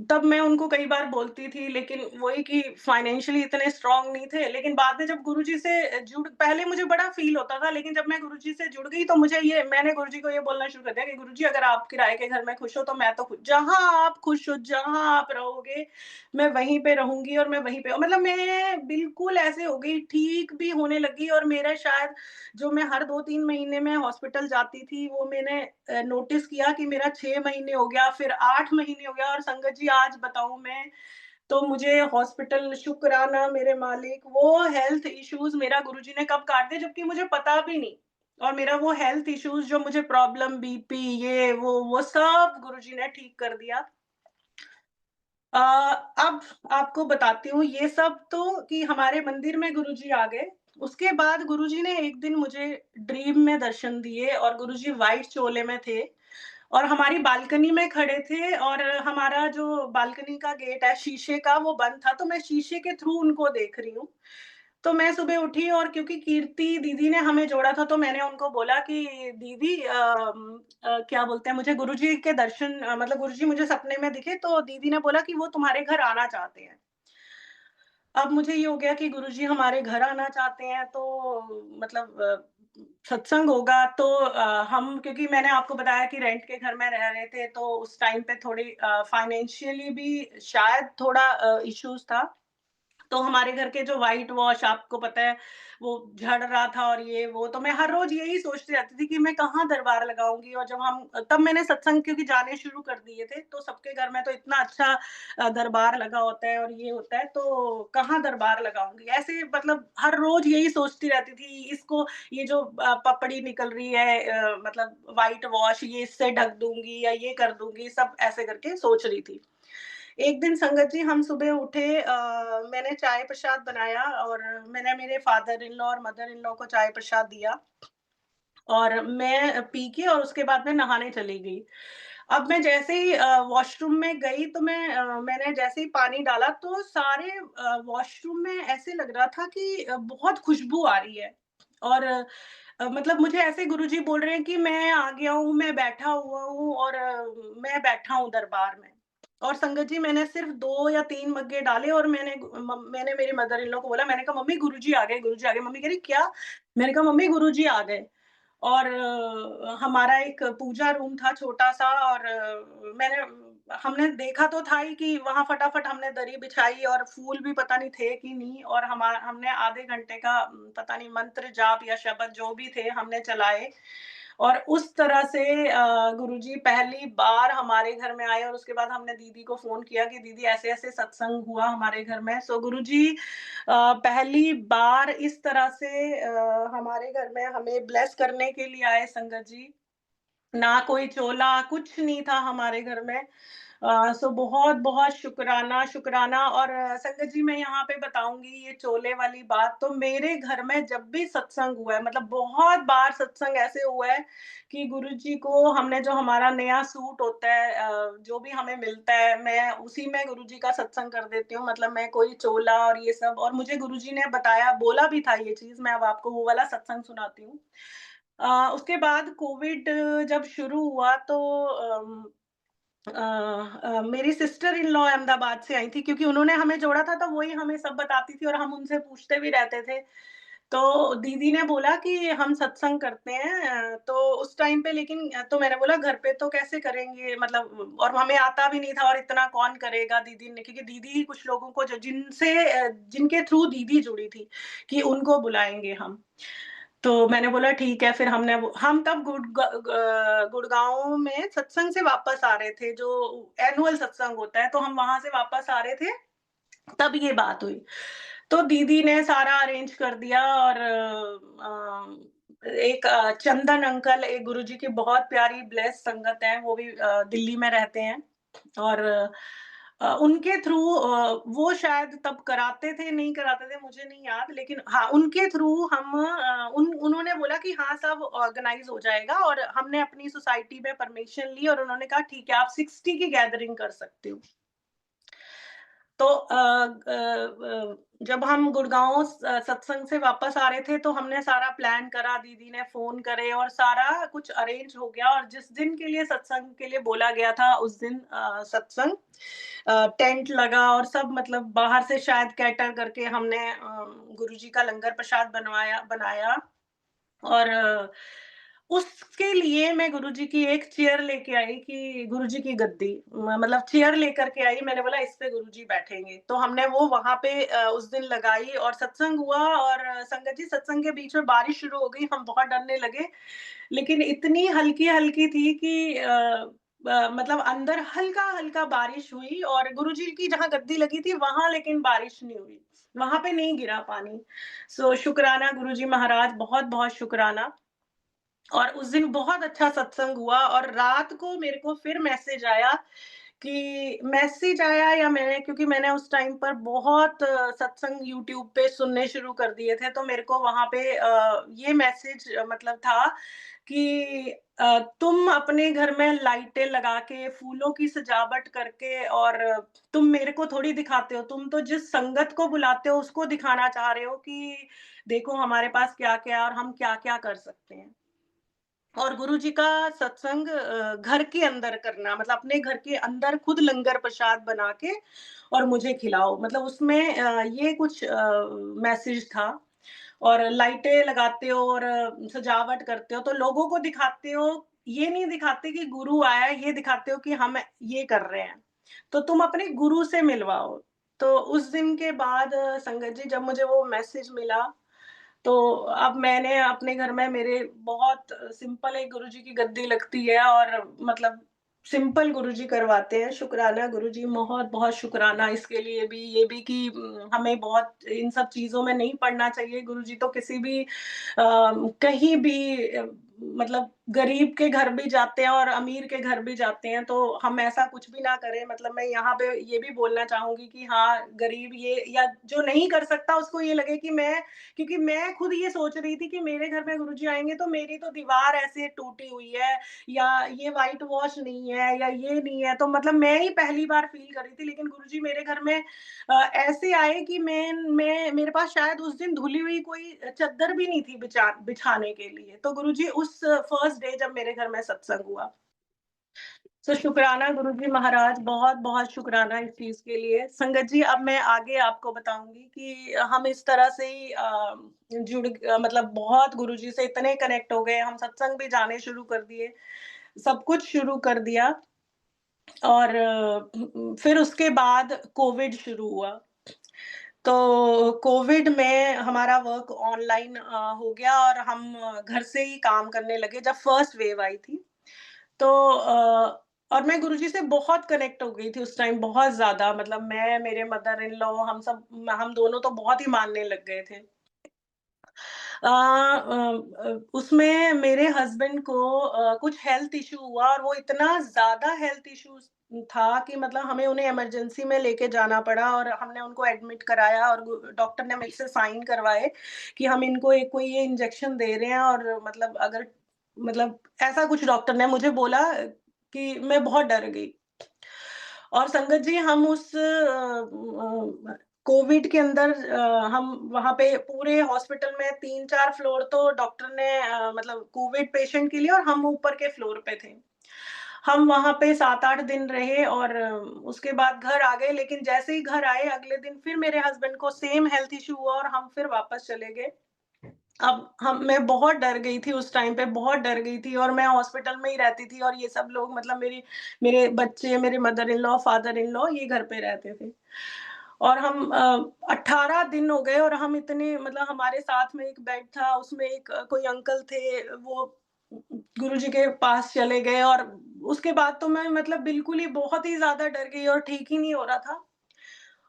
[SPEAKER 2] तब मैं उनको कई बार बोलती थी, लेकिन वही कि फाइनेंशियली इतने स्ट्रांग नहीं थे। लेकिन बाद में जब गुरुजी से जुड़ पहले मुझे बड़ा फ़ील होता था, लेकिन जब मैं गुरुजी से जुड़ गई तो मैंने गुरुजी को ये बोलना शुरू कर दिया कि गुरुजी, अगर आप किराए के घर में खुश हो तो मैं तो खुश, जहाँ आप खुश हो, जहाँ आप रहोगे, मैं वहीं पे रहूँगी और मैं वहीं पे, मतलब मैं बिल्कुल ऐसे हो गई, ठीक भी होने लगी। और मेरा शायद जो मैं हर 2-3 महीने में हॉस्पिटल जाती थी, वो मैंने नोटिस किया कि मेरा 6 महीने हो गया, फिर 8 महीने हो गया। और संगत जी आज बताऊँ मैं, तो मुझे हॉस्पिटल शुक्राना मेरे मालिक वो हेल्थ इश्यूज़ मेरा गुरुजी ने कब काट दिए जबकि मुझे पता भी नहीं। और मेरा वो हेल्थ इश्यूज़ जो मुझे प्रॉब्लम बीपी ये वो सब गुरुजी ने ठीक कर दिया। अ, अब आपको बताती हूँ ये सब तो कि हमारे मंदिर में गुरुजी आ गए। उसके बाद गुरुजी ने एक दिन मुझे ड्रीम में दर्शन दिए और गुरुजी व्हाइट चोले में थे और हमारी बालकनी में खड़े थे और हमारा जो बालकनी का गेट है शीशे का वो बंद था, तो मैं शीशे के थ्रू उनको देख रही हूँ। तो मैं सुबह उठी और क्योंकि कीर्ति दीदी ने हमें जोड़ा था तो मैंने उनको बोला कि दीदी क्या बोलते हैं मुझे गुरुजी के दर्शन मतलब गुरुजी मुझे सपने में दिखे तो दीदी ने बोला कि वो तुम्हारे घर आना चाहते हैं। अब मुझे ये हो गया कि गुरुजी हमारे घर आना चाहते हैं तो मतलब सत्संग होगा तो हम क्योंकि मैंने आपको बताया कि रेंट के घर में रह रहे थे तो उस टाइम पे थोड़ी फाइनेंशियली भी शायद थोड़ा इश्यूज़ था। तो हमारे घर के जो व्हाइट वॉश आपको पता है वो झड़ रहा था और ये वो तो मैं हर रोज यही सोचती रहती थी कि मैं कहाँ दरबार लगाऊंगी और जब हम तब मैंने सत्संग क्योंकि जाने शुरू कर दिए थे तो सबके घर में तो इतना अच्छा दरबार लगा होता है और ये होता है तो कहाँ दरबार लगाऊंगी ऐसे मतलब हर रोज यही सोचती रहती थी इसको ये जो पपड़ी निकल रही है मतलब व्हाइट वॉश ये इससे ढक दूंगी या ये कर दूंगी सब ऐसे करके सोच रही थी। एक दिन संगत जी हम सुबह उठे मैंने चाय प्रसाद बनाया और मैंने मेरे फादर इन लॉ और मदर इन लॉ को चाय प्रसाद दिया और मैं पी के और उसके बाद मैं नहाने चली गई। अब मैं जैसे ही वॉशरूम में गई तो मैंने जैसे ही पानी डाला तो सारे वॉशरूम में ऐसे लग रहा था कि बहुत खुशबू आ रही है और मतलब मुझे ऐसे गुरुजी बोल रहे हैं कि मैं आ गया हूँ, मैं बैठा हुआ हूँ और मैं बैठा हूँ दरबार में। और संगत जी मैंने सिर्फ़ 2 या 3 मग्गे डाले और मैंने मेरी मदर इन लॉ को बोला मैंने कहा मम्मी गुरुजी आ गए, गुरुजी आ गए। मम्मी कह रही क्या? मैंने कहा मम्मी गुरुजी आ गए। और हमारा एक पूजा रूम था छोटा-सा और हमने देखा तो था ही कि वहाँ फटाफट हमने दरी बिछाई और फूल भी पता नहीं थे कि नहीं और हमने आधे घंटे का पता नहीं मंत्र जाप या शब्द जो भी थे हमने चलाए और उस तरह से गुरुजी पहली बार हमारे घर में आए और उसके बाद हमने दीदी को फ़ोन किया कि दीदी ऐसे-ऐसे सत्संग हुआ हमारे घर में। सो गुरुजी पहली बार इस तरह से हमारे घर में हमें ब्लेस करने के लिए आए संगत जी। ना कोई चोला, कुछ नहीं था हमारे घर में। सो बहुत-बहुत शुकराना शुकराना और संगत जी मैं यहाँ पे बताऊँगी ये चोले वाली बात तो मेरे घर में जब भी सत्संग हुआ है मतलब बहुत बार सत्संग ऐसे हुआ है कि गुरुजी को हमने जो हमारा नया सूट होता है जो भी हमें मिलता है मैं उसी में गुरुजी का सत्संग कर देती हूँ। मतलब मैं कोई चोला और ये सब और मुझे गुरुजी ने बताया बोला भी था ये चीज़ मैं अब आपको वो वाला सत्संग सुनाती हूँ। उसके बाद कोविड जब शुरू हुआ तो मेरी सिस्टर इन लॉ अहमदाबाद से आई थी क्योंकि उन्होंने हमें जोड़ा था तो वही हमें सब बताती थी और हम उनसे पूछते भी रहते थे। तो दीदी ने बोला कि हम सत्संग करते हैं तो उस टाइम पे लेकिन तो मैंने बोला घर पे तो कैसे करेंगे मतलब और हमें आता भी नहीं था और इतना कौन करेगा दीदी ने क्योंकि दीदी ही कुछ लोगों को जो जिनके थ्रू दीदी जुड़ी थी कि उनको बुलाएँगे हम। तो मैंने बोला ठीक है, फिर हम तब गुड़गाँव में सत्संग से वापस आ रहे थे, जो एनुअल सत्संग होता है, तो हम वहाँ से वापस आ रहे थे, तब ये बात हुई। तो दीदी ने सारा अरेंज कर दिया और एक चंदन अंकल एक गुरुजी की बहुत प्यारी ब्लेस्ड संगत है, वो भी दिल्ली में रहते हैं और उनके थ्रू वो शायद तब कराते थे, नहीं कराते थे, मुझे नहीं याद लेकिन हाँ, उनके थ्रू हम उन्होंने बोला कि हाँ, सब ऑर्गनाइज़ हो जाएगा और हमने अपनी सोसाइटी में परमिशन ली और उन्होंने कहा ठीक है, आप 60 की गैदरिंग कर सकते हो। तो जब हम गुड़गाँव सत्संग से वापस आ रहे थे, तो हमने सारा प्लान करा, दीदी ने फ़ोन करे और सारा कुछ अरेंज हो गया और जिस दिन के लिए सत्संग के लिए बोला गया था, उस दिन सत्संग टेंट लगा और सब मतलब बाहर से शायद कैटर करके हमने गुरुजी का लंगर प्रसाद बनाया और उसके लिए मैं गुरुजी की एक चेयर लेके आई कि गुरुजी की गद्दी मतलब चेयर लेकर के आई मैंने बोला इस पे गुरुजी बैठेंगे तो हमने वो वहां पे उस दिन लगाई और सत्संग हुआ और संगत जी सत्संग के बीच में बारिश शुरू हो गई हम बहुत डरने लगे लेकिन इतनी हल्की हल्की थी कि मतलब अंदर हल्का-हल्का बारिश हुई और गुरुजी की जहाँ गद्दी लगी थी वहाँ लेकिन बारिश नहीं हुई। वहाँ पे नहीं गिरा पानी। सो शुकराना गुरुजी महाराज, बहुत-बहुत शुकराना। और उस दिन बहुत अच्छा सत्संग हुआ और रात को मेरे को फिर मैसेज आया या क्योंकि मैंने उस टाइम पर बहुत सत्संग यूट्यूब पे सुनने शुरू कर दिए थे, तो मेरे को वहाँ पे ये मैसेज मतलब था कि तुम अपने घर में लाइटें लगा के, फूलों की सजावट करके और तुम मेरे को थोड़ी दिखाते हो, तुम तो जिस संगत को बुलाते हो उसको दिखाना चाह रहे हो कि देखो हमारे पास क्या-क्या है और हम क्या-क्या कर सकते हैं। और गुरुजी का सत्संग घर के अंदर करना मतलब अपने घर के अंदर खुद लंगर प्रसाद बना के और मुझे खिलाओ मतलब उसमें ये कुछ मैसेज था। और लाइटें लगाते हो और सजावट करते हो तो लोगों को दिखाते हो, ये नहीं दिखाते कि गुरु आया है, ये दिखाते हो कि हम ये कर रहे हैं। तो तुम अपने गुरु से मिलवाओ। तो उस दिन के बाद संगत जी जब मुझे वो मैसेज मिला तो अब मैंने अपने घर में मेरे बहुत सिंपल एक गुरुजी की गद्दी लगती है और मतलब सिंपल गुरुजी करवाते हैं। शुक्राना गुरुजी, बहुत-बहुत शुक्राना इसके लिए भी, ये भी कि हमें बहुत इन सब चीज़ों में नहीं पड़ना चाहिए। गुरुजी तो किसी भी कहीं भी मतलब गरीब के घर भी जाते हैं और अमीर के घर भी जाते हैं, तो हम ऐसा कुछ भी ना करें। मतलब मैं यहाँ पे ये भी बोलना चाहूँगी कि हाँ, गरीब ये या जो नहीं कर सकता उसको ये लगे कि क्योंकि मैं खुद ये सोच रही थी कि मेरे घर में गुरुजी आएँगे तो मेरी तो दीवार ऐसे टूटी हुई है या ये व्हाइट वॉश नहीं है या ये नहीं है, तो मतलब मैं ही पहली बार फ़ील कर रही थी। लेकिन गुरुजी मेरे घर में ऐसे आए कि मैं मेरे पास शायद उस दिन धुली हुई कोई चद्दर भी नहीं थी बिछाने के लिए। तो गुरुजी उस फर्स्ट डे जब मेरे घर में सत्संग हुआ। तो शुक्राना गुरुजी महाराज, बहुत-बहुत शुक्राना इस चीज़ के लिए। संगत जी, अब मैं आगे आपको बताऊँगी कि हम इस तरह से ही मतलब बहुत गुरुजी से इतने कनेक्ट हो गए, हम सत्संग भी जाने शुरू कर दिए, सब कुछ शुरू कर दिया और फिर उसके बाद कोविड शुरू हुआ। तो कोविड में हमारा वर्क ऑनलाइन हो गया और हम घर से ही काम करने लगे जब फर्स्ट वेव आई थी। तो और मैं गुरुजी से बहुत कनेक्ट हो गई थी उस टाइम बहुत ज़्यादा मतलब मैं, मेरे मदर इन लॉ हम दोनों तो बहुत ही मानने लग गए थे। उसमें मेरे हस्बैंड को कुछ हेल्थ इश्यू हुआ और वो इतना ज़्यादा हेल्थ इश्यूज़ था कि मतलब हमें उन्हें इमरजेंसी में लेके जाना पड़ा और हमने उनको एडमिट कराया और डॉक्टर ने मेरे से साइन करवाए कि हम इनको एक कोई ये इंजेक्शन दे रहे हैं और मतलब अगर मतलब ऐसा कुछ डॉक्टर ने मुझे बोला कि मैं बहुत डर गई। और संगत जी हम उस कोविड के अंदर हम वहाँ पे पूरे हॉस्पिटल में 3-4 फ्लोर तो डॉक्टर ने मतलब कोविड पेशेंट के लिए और हम ऊपर के फ्लोर पे थे। हम वहाँ पे 7-8 दिन रहे और उसके बाद घर आ गए लेकिन जैसे ही घर आए अगले दिन फिर मेरे हस्बैंड को सेम हेल्थ इश्यू हुआ और हम फिर वापस चले गए। अब हम मैं बहुत डर गई थी उस टाइम पे, बहुत डर गई थी और मैं हॉस्पिटल में ही रहती थी और ये सब लोग मतलब मेरे बच्चे, मेरे mother in law, father in law ये घर पे रहते थे। और हम 18 दिन हो गए और हम इतने मतलब हमारे साथ में एक बेड था, उसमें एक कोई अंकल थे, वो गुरुजी के पास चले गए और उसके बाद तो मैं मतलब बिल्कुल ही बहुत ही ज़्यादा डर गई और ठीक ही नहीं हो रहा था।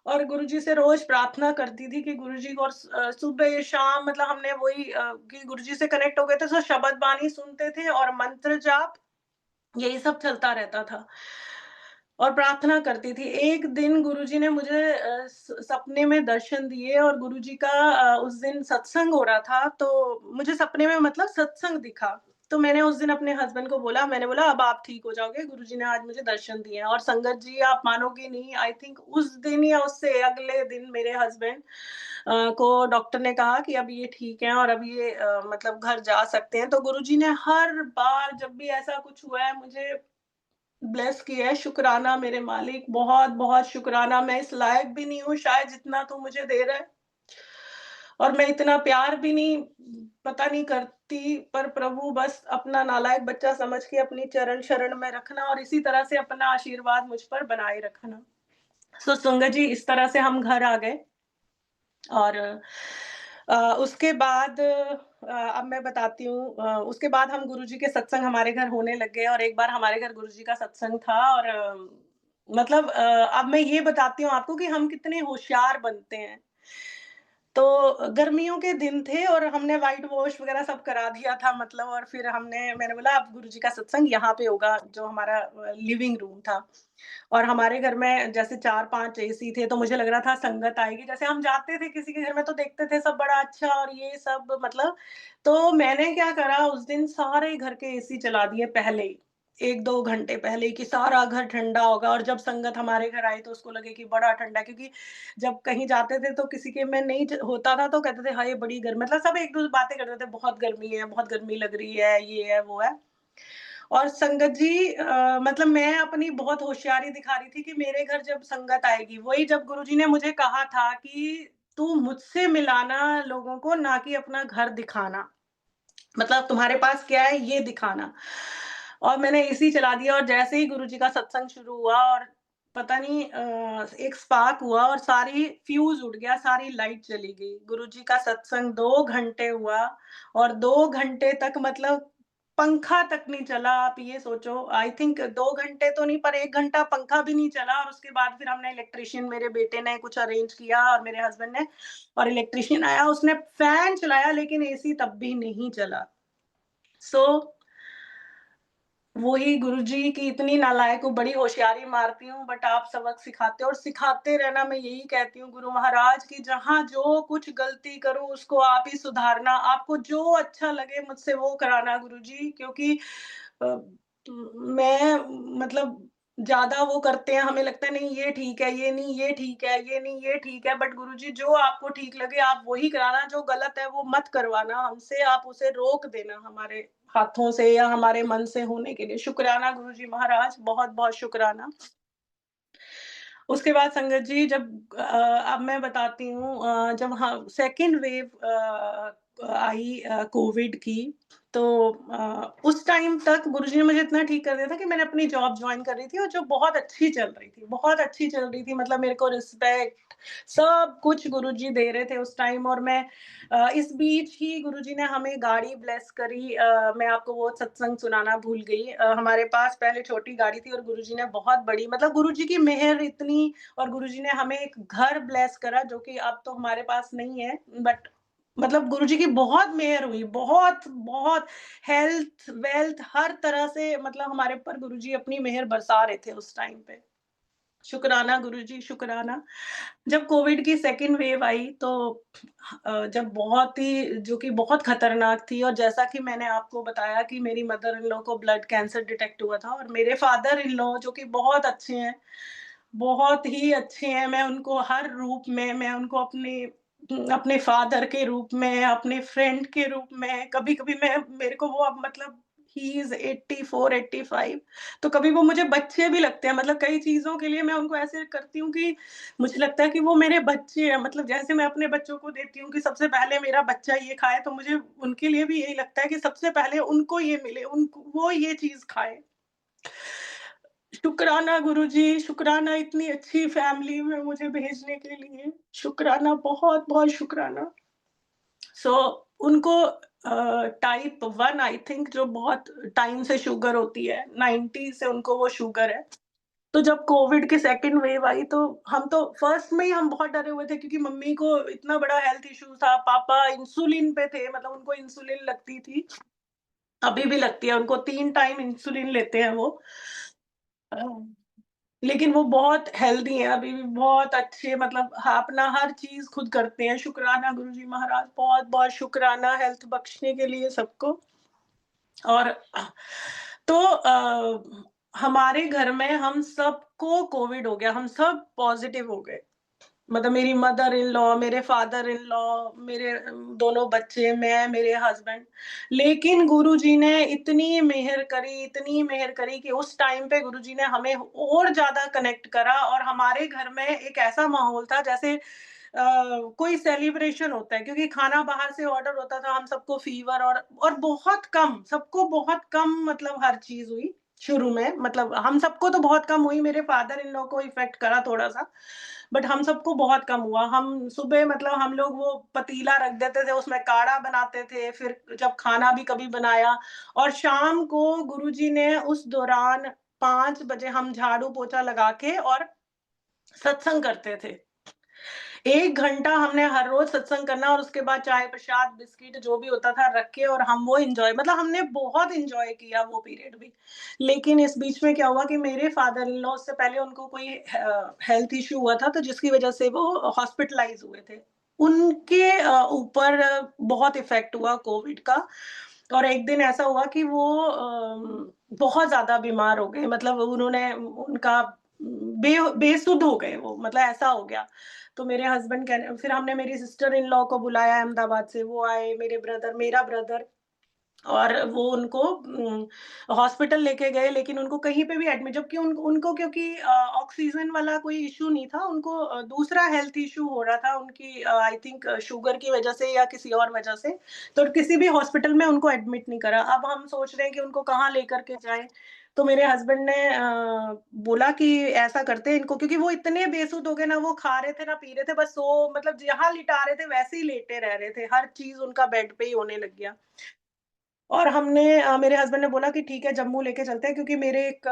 [SPEAKER 2] और गुरुजी से रोज़ प्रार्थना करती थी कि गुरुजी को और सुबह शाम मतलब हमने वही कि गुरुजी से कनेक्ट हो गए थे तो शबद बानी सुनते थे और मंत्र जाप यही सब चलता रहता था। और प्रार्थना करती थी। एक दिन गुरुजी ने मुझे सपने में दर्शन दिए और गुरुजी का उस दिन सत्संग हो रहा था, तो मुझे सपने में मतलब सत्संग दिखा। तो मैंने उस दिन अपने हस्बैंड को बोला, मैंने बोला, "अब आप ठीक हो जाओगे, गुरुजी ने आज मुझे दर्शन दिए हैं।" और संगत जी आप मानोगे नहीं, आई थिंक उस दिन या उससे अगले दिन मेरे हस्बैंड को डॉक्टर ने कहा कि अब ये ठीक हैं और अब ये मतलब घर जा सकते हैं। तो गुरुजी ने हर बार जब भी ऐसा कुछ हुआ है मुझे ब्लेस किया है, शुकराना मेरे मालिक, बहुत-बहुत शुकराना, मैं इस लायक भी नहीं हूँ शायद जितना तू मुझे दे रहा है। और मैं इतना प्यार भी नहीं पता नहीं करती, पर प्रभु बस अपना नालायक बच्चा समझ के अपनी चरण शरण में रखना और इसी तरह से अपना आशीर्वाद मुझ पर बनाए रखना। सो संगत जी इस तरह से हम घर आ गए और उसके बाद अब मैं बताती हूँ, उसके बाद हम गुरुजी के सत्संग हमारे घर होने लग गए और एक बार हमारे घर गुरुजी का सत्संग था और मतलब अब मैं ये बताती हूँ आपको कि हम कितने होशियार बनते हैं। तो गर्मियों के दिन थे और हमने व्हाइट वॉश वगैरह सब करा दिया था मतलब, और फिर मैंने बोला अब गुरुजी का सत्संग यहाँ पे होगा, जो हमारा लिविंग रूम था। और हमारे घर में जैसे 4-5 एसी थे, तो मुझे लग रहा था संगत आएगी। जैसे हम जाते थे किसी के घर में तो देखते थे सब बड़ा अच्छा और ये सब मतलब, तो मैंने क्या करा उस दिन सारे घर के एसी चला दिए पहले ही, 1-2 घंटे पहले ही, कि सारा घर ठंडा होगा और जब संगत हमारे घर आई तो उसको लगे कि बड़ा ठंडा है, क्योंकि जब कहीं जाते थे तो किसी के में नहीं होता था तो कहते थे हाय बड़ी गर्मी, मतलब सब एक दूसरे बातें करते थे, बहुत गर्मी है, बहुत गर्मी लग रही है, ये है वो है। और संगत जी मतलब मैं अपनी बहुत होशियारी दिखा रही थी कि मेरे घर जब संगत आएगी, वही जब गुरुजी ने मुझे कहा था कि तू मुझसे मिलाना लोगों को, ना कि अपना घर दिखाना। मतलब तुम्हारे पास क्या है ये दिखाना। और मैंने एसी चला दिया और जैसे ही गुरुजी का सत्संग शुरू हुआ और पता नहीं एक स्पार्क हुआ और सारी फ्यूज़ उड़ गया, सारी लाइट चली गई। गुरुजी का सत्संग 2 घंटे हुआ और 2 घंटे तक मतलब पंखा तक नहीं चला, आप ये सोचो। आई थिंक 2 घंटे तो नहीं पर 1 घंटा पंखा भी नहीं चला और उसके बाद फिर हमने इलेक्ट्रीशियन, मेरे बेटे ने कुछ अरेंज किया और मेरे हस्बैंड ने, और इलेक्ट्रीशियन आया, उसने फैन चलाया लेकिन एसी तब भी नहीं चला। सो वही गुरुजी की इतनी नालायक हूँ, बड़ी होशियारी मारती हूँ, बट आप सबक सिखाते हो और सिखाते रहना। मैं यही कहती हूँ गुरु महाराज की, जहाँ जो कुछ गलती करूँ उसको आप ही सुधारना, आपको जो अच्छा लगे मुझसे वो कराना गुरुजी, क्योंकि अ, मैं मतलब ज़्यादा वो करते हैं, हमें लगता है नहीं ये ठीक है, ये नहीं ये ठीक है, ये नहीं ये ठीक है, बट गुरुजी जो आपको ठीक लगे आप वही कराना, जो गलत है वो मत करवाना हमसे, आप उसे रोक देना हमारे हाथों से या हमारे मन से होने के लिए। शुक्राना गुरुजी महाराज, बहुत-बहुत शुक्राना। उसके बाद संगत जी जब अब मैं बताती हूँ, जब हाँ सेकंड वेव आई कोविड की, तो उस टाइम तक गुरुजी ने मुझे इतना ठीक कर दिया था कि मैंने अपनी जॉब जॉइन कर रही थी और जो बहुत अच्छी चल रही थी, बहुत अच्छी चल रही थी, मतलब मेरे को रिस्पेक्ट सब कुछ गुरुजी दे रहे थे उस टाइम। और मैं इस बीच ही गुरुजी ने हमें गाड़ी ब्लेस करी। मैं आपको वो सत्संग सुनाना भूल गई। हमारे पास पहले छोटी गाड़ी थी और गुरुजी ने बहुत बड़ी, मतलब गुरुजी की मेहर इतनी, और गुरुजी ने हमें एक घर ब्लेस करा जो कि अब तो हमारे पास नहीं है, बट मतलब गुरुजी की बहुत मेहर हुई, बहुत, बहुत हेल्थ, वेल्थ हर तरह से, मतलब हमारे ऊपर गुरुजी अपनी मेहर बरसा रहे थे उस टाइम पे। शुक्राना गुरुजी, शुक्राना। जब कोविड की सेकंड वेव आई तो जब बहुत ही, जो कि बहुत खतरनाक थी, और जैसा कि मैंने आपको बताया कि मेरी मदर इन लॉ को ब्लड कैंसर डिटेक्ट हुआ था और मेरे फादर इन लॉ जो कि बहुत अच्छे हैं, बहुत ही अच्छे हैं। मैं उनको हर रूप में, मैं उनको अपने फादर के रूप में, अपने फ्रेंड के रूप में, कभी-कभी मैं मेरे को वो अब मतलब ही इज़ 84, 85, तो कभी वो मुझे बच्चे भी लगते हैं। मतलब कई चीज़ों के लिए मैं उनको ऐसे करती हूँ कि मुझे लगता है कि वो मेरे बच्चे हैं। मतलब जैसे मैं अपने बच्चों को देती हूँ कि सबसे पहले मेरा बच्चा ये खाए, तो मुझे उनके लिए भी यही लगता है कि सबसे पहले उनको ये मिले, उनको वो ये चीज़ खाएँ। शुक्राना गुरुजी, शुक्राना इतनी अच्छी फैमिली में मुझे भेजने के लिए। शुक्राना, बहुत-बहुत शुक्राना। सो उनको टाइप 1 आई थिंक, जो बहुत टाइम से शुगर होती है, 90 से उनको वो शुगर है। तो जब कोविड की सेकंड वेव आई तो हम तो फर्स्ट में ही हम बहुत डरे हुए थे, क्योंकि मम्मी को इतना बड़ा हेल्थ इश्यू था, पापा इंसुलिन पे थे, मतलब उनको इंसुलिन लगती थी, अभी भी लगती है उनको, 3 टाइम इंसुलिन लेते हैं वो। अ, लेकिन वो बहुत हेल्दी हैं, अभी भी बहुत अच्छे, मतलब अपना हर चीज़ खुद करते हैं। शुक्राना गुरुजी महाराज, बहुत-बहुत शुक्राना हेल्थ बख्शने के लिए सबको। और तो हमारे घर में हम सबको कोविड हो गया, हम सब पॉज़िटिव हो गए। मतलब मेरी मदर इन लॉ, मेरे फादर इन लॉ, मेरे दोनों बच्चे, मैं, मेरे हस्बैंड। लेकिन गुरुजी ने इतनी मेहर करी कि उस टाइम पे गुरुजी ने हमें और ज़्यादा कनेक्ट करा और हमारे घर में एक ऐसा माहौल था जैसे कोई सेलिब्रेशन होता है, क्योंकि खाना बाहर से ऑर्डर होता था, हम सबको फ़ीवर और बहुत कम, सबको बहुत कम, मतलब हर चीज़ हुई। शुरू में, मतलब हम सबको तो बहुत कम हुई, मेरे फादर इन लॉ को इफ़ेक्ट करा थोड़ा-सा, बट हम सबको बहुत कम हुआ। हम सुबह मतलब हम लोग वो पतीला रख देते थे, उसमें काढ़ा बनाते थे, फिर जब खाना भी कभी बनाया, और शाम को गुरुजी ने उस दौरान 5 बजे हम झाड़ू-पोछा लगा के और सत्संग करते थे। 1 घंटा हमने हर रोज़ सत्संग करना, और उसके बाद चाय, प्रसाद, बिस्किट जो भी होता था रख के, और हम वो एन्जॉय, मतलब हमने बहुत एन्जॉय किया वो पीरियड भी। लेकिन इस बीच में क्या हुआ कि मेरे फादर इन लॉ, उससे पहले उनको कोई हेल्थ इश्यू हुआ था, तो जिसकी वज़ह से वो हॉस्पिटलाइज़ हुए थे। उनके ऊपर बहुत इफ़ेक्ट हुआ कोविड का, और एक दिन ऐसा हुआ कि वो बहुत ज़्यादा बीमार हो गए, मतलब उन्होंने उनका बेसुध हो गए वो, मतलब ऐसा हो गया। तो मेरे हस्बैंड कहने, फिर हमने मेरी सिस्टर इन लॉ को बुलाया अहमदाबाद से, वो आए, मेरा ब्रदर, और वो उनको हॉस्पिटल लेके गए, लेकिन उनको कहीं पे भी एडमिट, जबकि उनको क्योंकि ऑक्सीजन वाला कोई इश्यू नहीं था, उनको दूसरा हेल्थ इश्यू हो रहा था, उनकी आई थिंक शुगर की वजह से या किसी और वजह से, तो किसी भी हॉस्पिटल में उनको एडमिट नहीं करा। अब हम सोच रहे हैं कि उनको कहाँ लेकर के जाएँ, तो मेरे हस्बैंड ने बोला कि ऐसा करते हैं इनको, क्योंकि वो इतने बेसुध हो गए, ना वो खा रहे थे, ना पी रहे थे, बस सो, मतलब जहाँ लिटा रहे थे वैसे ही लेटे रह रहे थे, हर चीज़ उनका बेड पे ही होने लग गया। और हमने मेरे हस्बैंड ने बोला कि ठीक है, जम्मू लेके चलते हैं, क्योंकि मेरे एक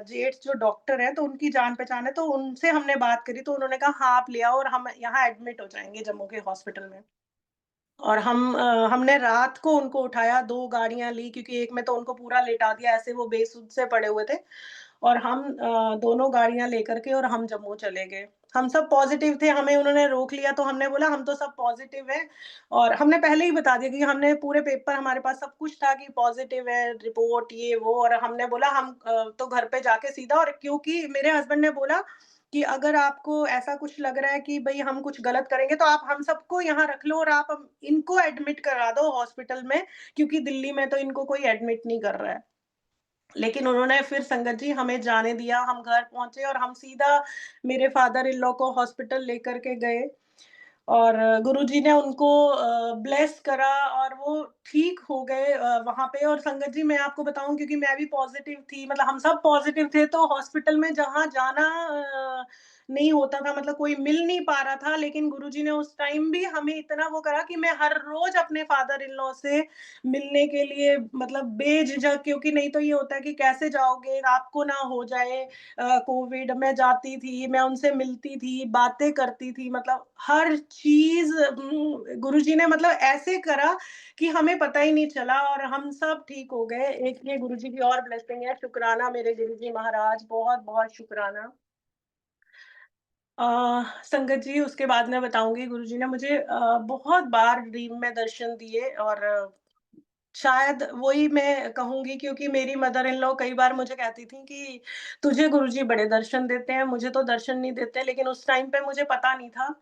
[SPEAKER 2] जेठ जो डॉक्टर हैं, तो उनकी जान-पहचान है, तो उनसे हमने बात करी, तो उन्होंने कहा हाँ, आप ले आओ, और हम यहाँ एडमिट हो जाएँगे जम्मू के हॉस्पिटल में। और हमने रात को उनको उठाया, 2 गाड़ियाँ ली, क्योंकि एक में तो उनको पूरा लेटा दिया, ऐसे वो बेसुध से पड़े हुए थे, और हम दोनों गाड़ियाँ लेकर के और हम जम्मू चले गए। हम सब पॉज़िटिव थे, हमें उन्होंने रोक लिया, तो हमने बोला हम तो सब पॉज़िटिव हैं, और हमने पहले ही बता दिया, क्योंकि हमने पूरे पेपर, हमारे पास सब कुछ था कि पॉज़िटिव है, रिपोर्ट ये वो, और हमने बोला हम तो घर पे जाके सीधा, और क्योंकि मेरे हस्बैंड ने बोला कि अगर आपको ऐसा कुछ लग रहा है कि भई हम कुछ गलत करेंगे, तो आप हम सबको यहाँ रख लो, और आप इनको एडमिट करा दो हॉस्पिटल में, क्योंकि दिल्ली में तो इनको कोई एडमिट नहीं कर रहा है। लेकिन उन्होंने फिर संगत जी हमें जाने दिया, हम घर पहुँचे, और हम सीधा मेरे फादर इन लॉ को हॉस्पिटल लेकर के गए, और गुरुजी ने उनको ब्लेस करा, और वो ठीक हो गए वहाँ पे। और संगत जी मैं आपको बताऊँ, क्योंकि मैं भी पॉज़िटिव थी, मतलब हम सब पॉज़िटिव थे, तो हॉस्पिटल में जहाँ जाना नहीं होता था, मतलब कोई मिल नहीं पा रहा था, लेकिन गुरुजी ने उस टाइम भी हमें इतना वो करा कि मैं हर रोज़ अपने फादर इन लॉ से मिलने के लिए, मतलब बेझिझक, क्योंकि नहीं तो ये होता है कि कैसे जाओगे, आपको ना हो जाए कोविड। मैं जाती थी, मैं उनसे मिलती थी, बातें करती थी, मतलब हर चीज़ गुरुजी ने मतलब ऐसे करा कि हमें पता ही नहीं चला, और हम सब ठीक हो गए। एक ये गुरुजी की और ब्लेसिंग है, शुकराना मेरे गुरुजी महाराज, बहुत-बहुत शुकराना। संगत जी, उसके बाद मैं बताऊँगी, गुरुजी ने मुझे बहुत बार ड्रीम में दर्शन दिए, और शायद वही मैं कहूँगी, क्योंकि मेरी मदर इन लॉ कई बार मुझे कहती थी कि तुझे गुरुजी बड़े दर्शन देते हैं, मुझे तो दर्शन नहीं देते, लेकिन उस टाइम पे मुझे पता नहीं था।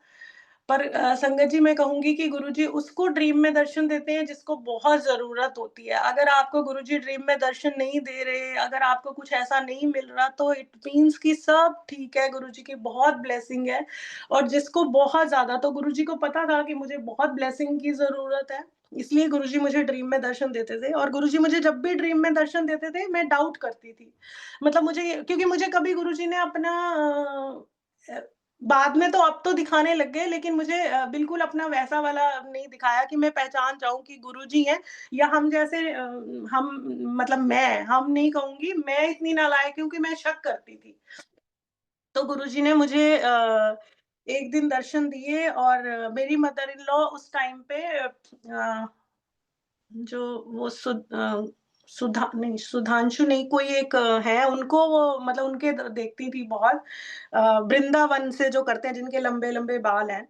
[SPEAKER 2] पर संगत जी, मैं कहूँगी कि गुरुजी उसको ड्रीम में दर्शन देते हैं जिसको बहुत ज़रूरत होती है। अगर आपको गुरुजी ड्रीम में दर्शन नहीं दे रहे, अगर आपको कुछ ऐसा नहीं मिल रहा, तो इट मीन्स कि सब ठीक है, गुरुजी की बहुत ब्लेसिंग है। और जिसको बहुत ज़्यादा, तो गुरुजी को पता था कि मुझे बहुत ब्लेसिंग की ज़रूरत है, इसलिए गुरुजी मुझे ड्रीम में दर्शन देते थे। और गुरुजी मुझे जब भी ड्रीम में दर्शन देते थे, मैं डाउट करती थी। मतलब मुझे, क्योंकि मुझे कभी गुरुजी ने अपना अ, बाद में तो अब तो दिखाने लग गए, लेकिन मुझे बिल्कुल अपना वैसा वाला नहीं दिखाया कि मैं पहचान जाऊँ कि गुरुजी हैं, या हम जैसे हम, मतलब हम नहीं कहूँगी, मैं इतनी नालायक हूँ कि मैं शक करती थी। तो गुरुजी ने मुझे एक दिन दर्शन दिए, और मेरी मदर इन लॉ उस टाइम पे जो वो सुधांशु नहीं, कोई एक है, उनको वो मतलब उनके देखती थी बहुत, वृंदावन से जो करते हैं, जिनके लंबे-लंबे बाल हैं,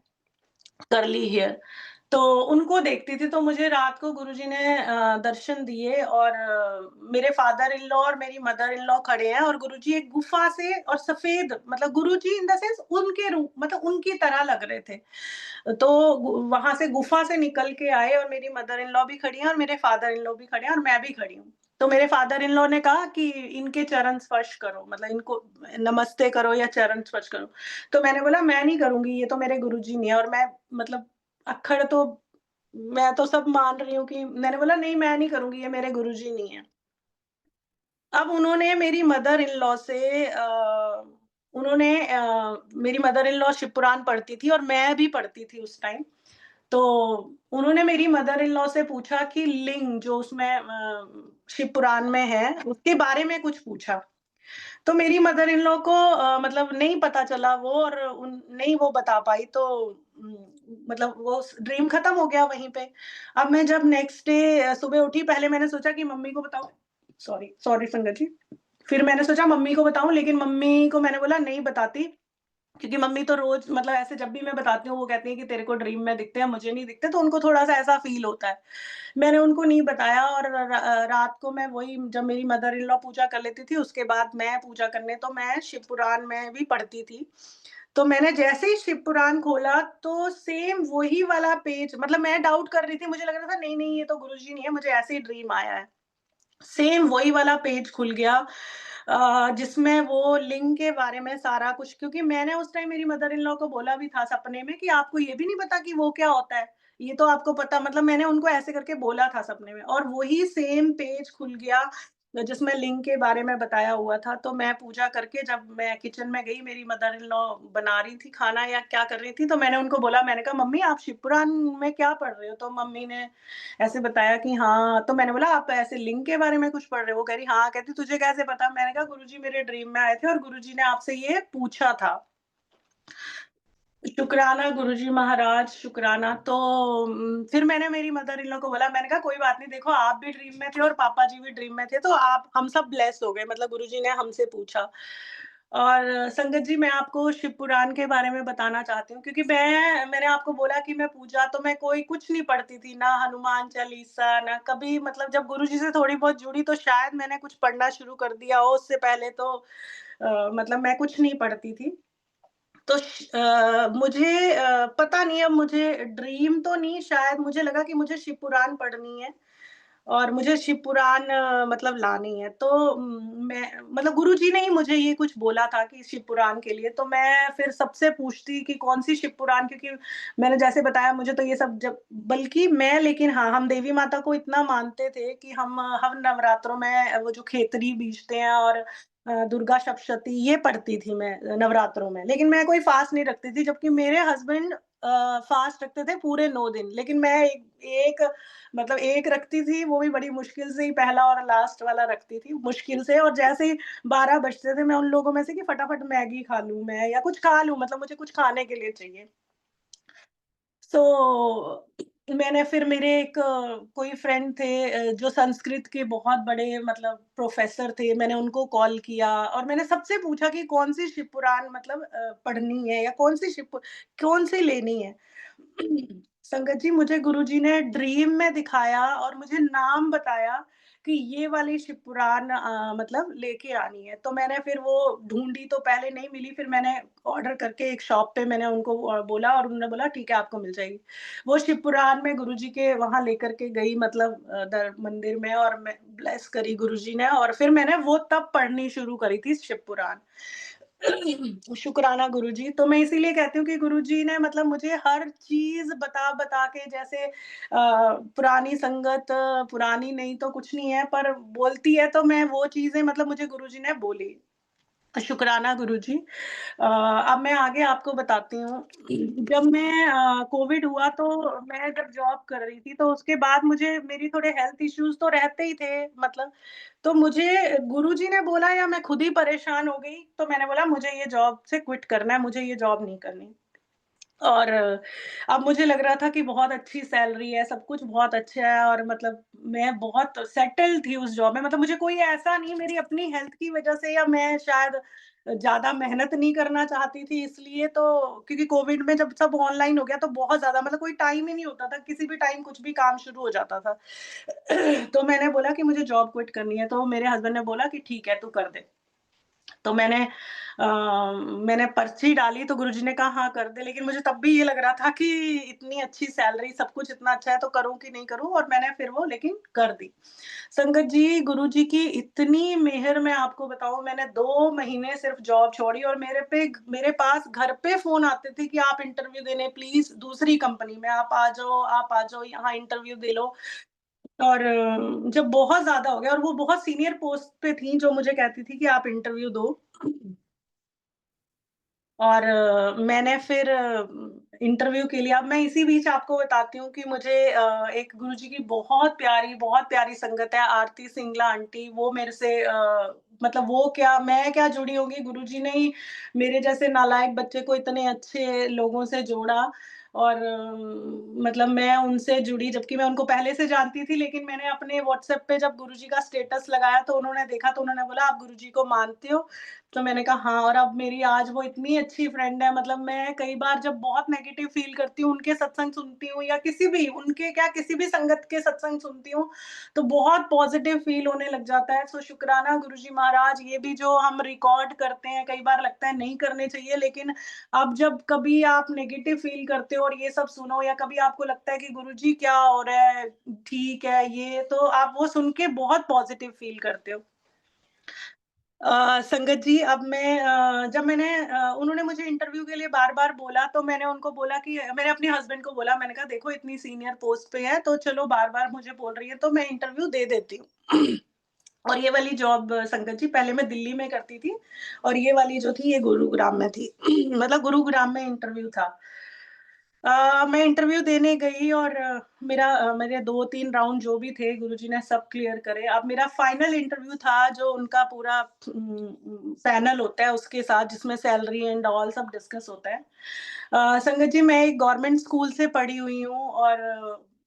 [SPEAKER 2] कर्ली हेयर, तो उनको देखती थी। तो मुझे रात को गुरुजी ने दर्शन दिए, और मेरे फादर इन लॉ और मेरी मदर इन लॉ खड़े हैं, और गुरुजी एक गुफा से, और सफ़ेद, मतलब गुरुजी इन द सेंस उनके रूप, मतलब उनकी तरह लग रहे थे। तो वहां से गुफा से निकल के आए, और मेरी मदर इन लॉ भी खड़ी हैं, और मेरे फादर इन लॉ भी खड़े हैं, और मैं भी खड़ी हूँ। तो मेरे फादर इन लॉ ने कहा कि इनके चरण स्पर्श करो, मतलब इनको नमस्ते करो या चरण स्पर्श करो। तो मैंने बोला मैं नहीं करूंगी, ये तो मेरे गुरुजी नहीं है, और मैं मतलब अक्खड़ तो मैं तो सब मान रही हूँ कि, मैंने बोला नहीं, मैं नहीं करूंगी, ये मेरे गुरुजी नहीं है। अब उन्होंने मेरी मदर इन लॉ से उन्होंने मेरी मदर इन लॉ शिवपुराण पढ़ती थी और मैं भी पढ़ती थी उस टाइम। तो उन्होंने मेरी मदर इन लॉ से पूछा कि लिंग जो उसमें शिवपुराण में है, उसके बारे में कुछ पूछा। तो मेरी मदर इन लॉ को मतलब नहीं पता चला वो और उन नहीं वो बता पाई तो उम, मतलब वो स ड्रीम खत्म हो गया वहीं पे। अब मैं जब नेक्स्ट डे सुबह उठी पहले मैंने सोचा कि मम्मी को बताऊँ सॉरी, सॉरी संगत जी। फिर मैंने सोचा मम्मी को बताऊँ लेकिन मम्मी को मैंने बोला नहीं बताती क्योंकि मम्मी तो रोज़ मतलब ऐसे जब भी मैं बताती हूँ वो कहती हैं कि तेरे को ड्रीम में दिखते हैं, मुझे नहीं दिखते तो उनको थोड़ा-सा ऐसा फ़ील होता है। मैंने उनको नहीं बताया और रात को मैं वही जब मेरी मदर इन लॉ पूजा कर लेती थी उसके बाद मैं पूजा करने तो मैं शिव पुराण में भी पढ़ती थी। तो मैंने जैसे ही शिव पुराण खोला तो सेम वही वाला पेज मतलब मैं डाउट कर रही थी, मुझे लग रहा था नहीं-नहीं ये तो गुरुजी नहीं है, मुझे ऐसे ही ड्रीम आया है। सेम वही वाला पेज खुल गया जिसमें वो लिंग के बारे में सारा कुछ क्योंकि मैंने उस टाइम मेरी मदर इन लॉ को बोला भी था सपने में कि आपको ये भी नहीं पता कि वो क्या होता है? ये तो आपको पता मतलब मैंने उनको ऐसे करके बोला था सपने में और वही सेम पेज खुल गया जिसमें लिंग के बारे में बताया हुआ था। तो मैं पूजा करके जब मैं किचन में गई, मेरी मदर इन लॉ बना रही थी खाना या क्या कर रही थी, तो मैंने उनको बोला मैंने कहा, "मम्मी आप शिवपुराण में क्या पढ़ रहे हो?" तो मम्मी ने ऐसे बताया कि हाँ, तो मैंने बोला आप ऐसे लिंग के बारे में कुछ पढ़ रहे हो? वो कह रही हाँ, कहती तुझे कैसे पता? मैंने कहा गुरुजी मेरे ड्रीम में आए थे और गुरुजी ने आपसे ये पूछा था। शुक्राना गुरुजी महाराज, शुक्राना। तो फिर मैंने मेरी मदर इन लॉ को बोला मैंने कहा कोई बात नहीं देखो आप भी ड्रीम में थे और पापा जी भी ड्रीम में थे, तो आप हम सब ब्लेस हो गए मतलब गुरुजी ने हमसे पूछा। और संगत जी मैं आपको शिव पुराण के बारे में बताना चाहती हूँ क्योंकि मैंने आपको बोला कि मैं पूजा तो मैं कोई कुछ नहीं पढ़ती थी, ना हनुमान चालीसा, ना कभी मतलब जब गुरुजी से थोड़ी बहुत जुड़ी तो शायद मैंने कुछ पढ़ना शुरू कर दिया हो, उससे पहले तो मतलब मैं कुछ नहीं पढ़ती थी। तो मुझे पता नहीं अब मुझे ड्रीम तो नहीं शायद मुझे लगा कि मुझे शिव पुराण पढ़नी है और मुझे शिव पुराण मतलब लानी है। तो मैं मतलब गुरुजी ने ही मुझे ये कुछ बोला था कि शिव पुराण के लिए, तो मैं फिर सबसे पूछती कि कौन-सी शिव पुराण क्योंकि मैंने जैसे बताया मुझे तो ये सब जब बल्कि मैं लेकिन हाँ, हम देवी माता को इतना मानते थे कि हम नवरात्रों में वो जो खेतरी बीजते हैं और दुर्गा सप्तशती ये पढ़ती थी मैं नवरात्रों में। लेकिन मैं कोई फ़ास्ट नहीं रखती थी जबकि मेरे हस्बैंड फ़ास्ट रखते थे पूरे 9 दिन। लेकिन मैं एक मतलब एक रखती थी, वो भी बड़ी मुश्किल से ही पहला और लास्ट वाला रखती थी, मुश्किल से और जैसे ही 12 बजते थे, मैं उन लोगों में से कि फटाफट मैगी खा लूँ मैं या कुछ खा लूँ मतलब मुझे कुछ खाने के लिए चाहिए। सो मैंने फिर मेरे एक कोई फ्रेंड थे जो संस्कृत के बहुत बड़े मतलब प्रोफ़ेसर थे, मैंने उनको कॉल किया और मैंने सबसे पूछा कि कौन-सी शिव पुराण मतलब पढ़नी है या कौन-सी लेनी है? संगत जी मुझे गुरुजी ने ड्रीम में दिखाया और मुझे नाम बताया कि ये वाली शिव पुराण मतलब लेके आनी है। तो मैंने फिर वो ढूँढी तो पहले नहीं मिली, फिर मैंने ऑर्डर करके एक शॉप पे मैंने उनको बोला और उन्होंने बोला ठीक है आपको मिल जाएगी। वो शिव पुराण मैं गुरुजी के वहाँ लेकर के गई मतलब दर मंदिर में और मैं ब्लेस करी गुरुजी ने और फिर मैंने वो तब पढ़नी शुरू करी थी शिव पुराण। शुक्राना गुरुजी, तो मैं इसीलिए कहती हूँ कि गुरुजी ने मतलब मुझे हर चीज़ बता-बता के जैसे पुरानी संगत पुरानी नहीं तो कुछ नहीं है, पर बोलती है तो मैं वो चीज़ें मतलब मुझे गुरुजी ने बोली। शुक्राना गुरुजी। अब मैं आगे आपको बताती हूँ। जब मैं कोविड हुआ तो मैं जब जॉब कर रही थी तो उसके बाद मुझे मेरी थोड़े हेल्थ इश्यूज़ तो रहते ही थे मतलब तो मुझे गुरुजी ने बोला या मैं खुद ही परेशान हो गई, तो मैंने बोला मुझे ये जॉब से क्विट करना है, मुझे ये जॉब नहीं करनी। और अब मुझे लग रहा था कि बहुत अच्छी सैलरी है, सब कुछ बहुत अच्छा है और मतलब मैं बहुत सेटल थी उस जॉब में। मतलब मुझे कोई ऐसा नहीं मेरी अपनी हेल्थ की वज़ह से या मैं शायद ज़्यादा मेहनत नहीं करना चाहती थी इसलिए तो क्योंकि कोविड में जब सब ऑनलाइन हो गया तो बहुत ज़्यादा मतलब कोई टाइम ही नहीं होता था, किसी भी टाइम कुछ भी काम शुरू हो जाता था। तो मैंने बोला कि मुझे जॉब क्विट करनी है, तो मेरे हस्बैंड ने बोला कि ठीक है, तू कर दे। तो मैंने पर्ची डाली तो गुरुजी ने कहा हाँ कर दे, लेकिन मुझे तब भी ये लग रहा था कि इतनी अच्छी सैलरी सब कुछ इतना अच्छा है तो करूँ कि नहीं करूँ और मैंने फिर वो लेकिन कर दी। संगत जी, गुरुजी की इतनी मेहर मैं आपको बताऊँ मैंने 2 महीने सिर्फ़ जॉब छोड़ी और मेरे पास घर पे फ़ोन आते थे कि आप इंटरव्यू देने प्लीज़ दूसरी कंपनी में आप आ जाओ, यहाँ इंटरव्यू दे लो। और जब बहुत ज़्यादा हो गया और वो बहुत सीनियर पोस्ट पे थी, जो मुझे कहती थी कि आप इंटरव्यू दो। और मैंने फिर इंटरव्यू के लिए, अब मैं इसी बीच आपको बताती हूँ कि मुझे एक गुरुजी की बहुत प्यारी संगत है, आरती सिंगला आंटी, वो मेरे से मतलब वो क्या, मैं क्या जुड़ी होंगी, गुरुजी ने ही मेरे जैसे नालायक बच्चे को इतने अच्छे लोगों से जोड़ा। और मतलब मैं उनसे जुड़ी, जबकि मैं उनको पहले से जानती थी, लेकिन मैंने अपने व्हाट्सएप पे जब गुरुजी का स्टेटस लगाया तो उन्होंने देखा, तो उन्होंने बोला, "आप गुरुजी को मानते हो?" तो मैंने कहा हाँ, और अब मेरी आज वो इतनी अच्छी फ्रेंड है, मतलब मैं कई बार जब बहुत नेगेटिव फ़ील करती हूँ, उनके सत्संग सुनती हूँ या किसी भी उनके क्या किसी भी संगत के सत्संग सुनती हूँ, तो बहुत पॉज़िटिव फ़ील होने लग जाता है। सो शुक्राना गुरुजी महाराज, ये भी जो हम रिकॉर्ड करते हैं, कई बार लगता है नहीं करने चाहिए, लेकिन अब जब कभी आप नेगेटिव फ़ील करते हो और ये सब सुनो, या कभी आपको लगता है कि गुरुजी क्या हो रहा है, ठीक है ये, तो आप वो सुन के बहुत पॉज़िटिव फ़ील करते हो। संगत जी, अब मैं जब मैंने उन्होंने मुझे इंटरव्यू के लिए बार-बार बोला, तो मैंने उनको बोला कि मैंने अपने हस्बैंड को बोला, मैंने कहा देखो इतनी सीनियर पोस्ट पे है, तो चलो बार-बार मुझे बोल रही है, तो मैं इंटरव्यू दे देती हूँ। और ये वाली जॉब, संगत जी, पहले मैं दिल्ली में करती थी और ये वाली जो थी ये गुरुग्राम में थी। मतलब गुरुग्राम में इंटरव्यू था। मैं इंटरव्यू देने गई और मेरे 2-3 राउंड जो भी थे, गुरुजी ने सब क्लियर करे। अब मेरा फाइनल इंटरव्यू था, जो उनका पूरा पैनल होता है उसके साथ, जिसमें सैलरी एंड ऑल सब डिस्कस होता है। संगत जी, मैं एक गवर्नमेंट स्कूल से पढ़ी हुई हूँ और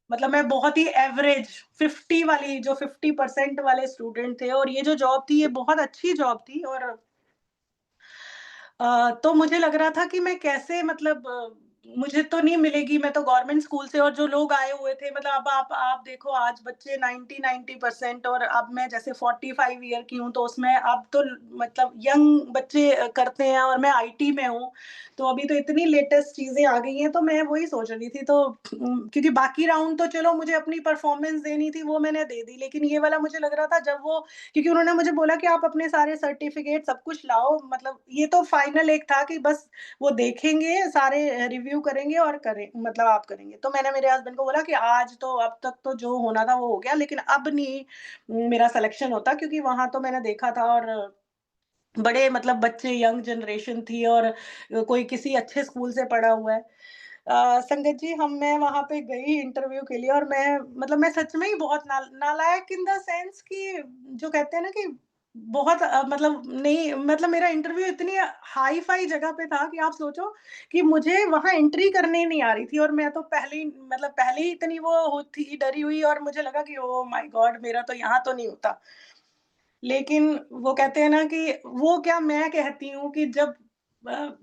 [SPEAKER 2] मतलब मैं बहुत ही एवरेज 50 वाली, जो 50% वाले स्टूडेंट थे, और ये जो जॉब थी ये बहुत अच्छी जॉब थी। और तो मुझे लग रहा था कि मैं कैसे, मतलब मुझे तो नहीं मिलेगी, मैं तो गवर्नमेंट स्कूल से, और जो लोग आए हुए थे, मतलब अब आप देखो, आज बच्चे 90% और अब मैं जैसे 45 ईयर की हूँ, तो उसमें अब तो मतलब यंग बच्चे करते हैं, और मैं आईटी में हूँ, तो अभी तो इतनी लेटेस्ट चीज़ें आ गई हैं, तो मैं वही सोच रही थी। तो क्योंकि बाकी राउंड तो चलो मुझे अपनी परफॉर्मेंस देनी थी, वो मैंने दे दी, लेकिन ये वाला मुझे लग रहा था, जब वो, क्योंकि उन्होंने मुझे बोला कि आप अपने सारे सर्टिफ़िकेट सब कुछ लाओ, मतलब ये तो फाइनल एक था कि बस वो देखेंगे, सारे रिव्यू करेंगे और करें, मतलब आप करेंगे। तो मैंने मेरे हस्बैंड को बोला कि आज तो, अब तक तो जो होना था वो हो गया, लेकिन अब नहीं मेरा सिलेक्शन होता, क्योंकि वहाँ तो मैंने देखा था, और बड़े मतलब बच्चे, यंग जनरेशन थी, और कोई किसी अच्छे स्कूल से पढ़ा हुआ है। संगत जी, मैं वहाँ पे गई इंटरव्यू के लिए, और मैं मतलब मैं सच में ही बहुत नालायक इन द सेंस कि, जो कहते हैं ना कि बहुत मतलब नहीं, मतलब मेरा इंटरव्यू इतनी हाई-फाई जगह पे था कि आप सोचो कि मुझे वहाँ एंट्री करने ही नहीं आ रही थी, और मैं तो पहले ही इतनी वो थी, डरी हुई, और मुझे लगा कि ओह माय गॉड! मेरा तो यहाँ तो नहीं होता। लेकिन वो कहते हैं ना कि, वो क्या, मैं कहती हूँ कि जब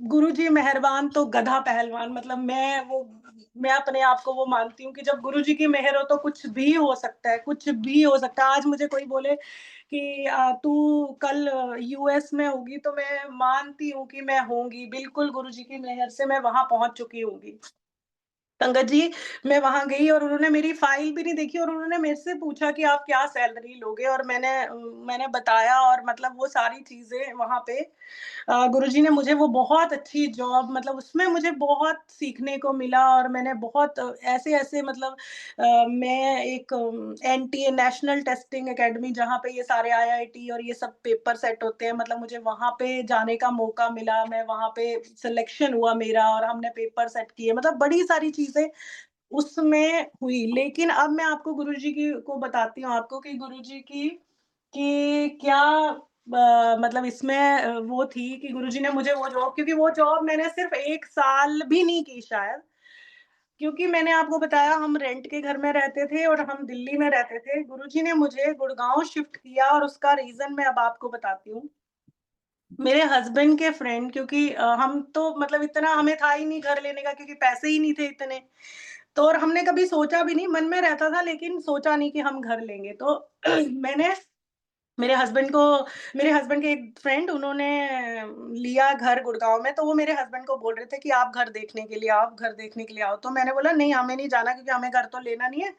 [SPEAKER 2] गुरुजी मेहरबान तो गधा पहलवान, मतलब मैं अपने आप को वो मानती हूँ कि जब गुरुजी की मेहर हो तो कुछ भी हो सकता है, कुछ भी हो सकता है। आज मुझे कोई बोले कि तू कल यूएस में होगी, तो मैं मानती हूँ कि मैं होंगी, बिल्कुल गुरुजी की मेहर से मैं वहाँ पहुँच चुकी होंगी। संगत जी, मैं वहाँ गई और उन्होंने मेरी फ़ाइल भी नहीं देखी, और उन्होंने मेरे से पूछा कि आप क्या सैलरी लोगे, और मैंने बताया, और मतलब वो सारी चीज़ें वहाँ पे गुरुजी ने मुझे वो बहुत अच्छी जॉब, मतलब उसमें मुझे बहुत सीखने को मिला, और मैंने बहुत ऐसे-ऐसे, मतलब मैं एक एनटीए, नेशनल टेस्टिंग एकेडमी, जहाँ पे ये सारे आईआईटी और ये सब पेपर सेट होते हैं, मतलब मुझे वहाँ पे जाने का मौका मिला, मैं वहाँ पे सिलेक्शन हुआ मेरा, और हमने पेपर सेट किए, मतलब बड़ी सारी चीज़ें उसमें हुई। लेकिन अब मैं आपको गुरुजी की को बताती हूँ आपको कि गुरुजी की कि क्या मतलब इसमें वो थी कि गुरुजी ने मुझे वो जॉब, क्योंकि वो जॉब मैंने सिर्फ़ 1 साल भी नहीं की शायद, क्योंकि मैंने आपको बताया हम रेंट के घर में रहते थे और हम दिल्ली में रहते थे। गुरुजी ने मुझे गुड़गाँव शिफ्ट किया, और उसका रीज़न मैं अब आपको बताती हूँ। मेरे हस्बैंड के फ्रेंड, क्योंकि हम तो मतलब इतना हमें था ही नहीं घर लेने का, क्योंकि पैसे ही नहीं थे इतने। तो और हमने कभी सोचा भी नहीं, मन में रहता था, लेकिन सोचा नहीं कि हम घर लेंगे। तो मैंने मेरे हस्बैंड को मेरे हस्बैंड के एक फ्रेंड, उन्होंने लिया घर गुड़गाँव में, तो वो मेरे हस्बैंड को बोल रहे थे कि आप घर देखने के लिए आओ, घर देखने के लिए आओ। तो मैंने बोला नहीं, हमें नहीं जाना, क्योंकि हमें घर तो लेना नहीं है,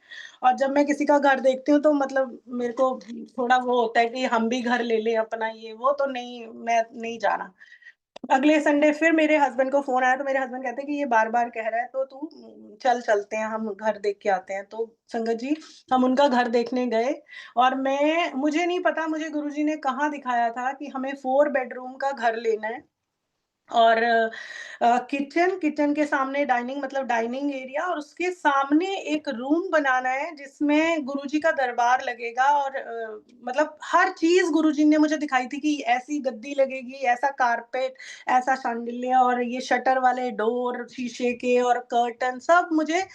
[SPEAKER 2] और जब मैं किसी का घर देखती हूँ तो मतलब मेरे को थोड़ा वो होता है कि हम भी घर ले लें अपना, ये वो, तो नहीं, मैं नहीं जाना। अगले संडे फिर मेरे हस्बैंड को फ़ोन आया, तो मेरे हस्बैंड कहते हैं कि ये बार-बार कह रहा है तो तू चल चलते हैं, हम घर देख के आते हैं। तो संगत जी, हम उनका घर देखने गए और मुझे नहीं पता मुझे गुरुजी ने कहाँ दिखाया था कि हमें 4 बेडरूम का घर लेना है। और किचन के सामने डाइनिंग मतलब डाइनिंग एरिया और उसके सामने एक रूम बनाना है जिसमें गुरुजी का दरबार लगेगा और मतलब हर चीज़ गुरुजी ने मुझे दिखाई थी कि ऐसी गद्दी लगेगी, ऐसा कारपेट, ऐसा शांडिलिया और ये शटर वाले डोर शीशे के और कर्टन सब मुझे।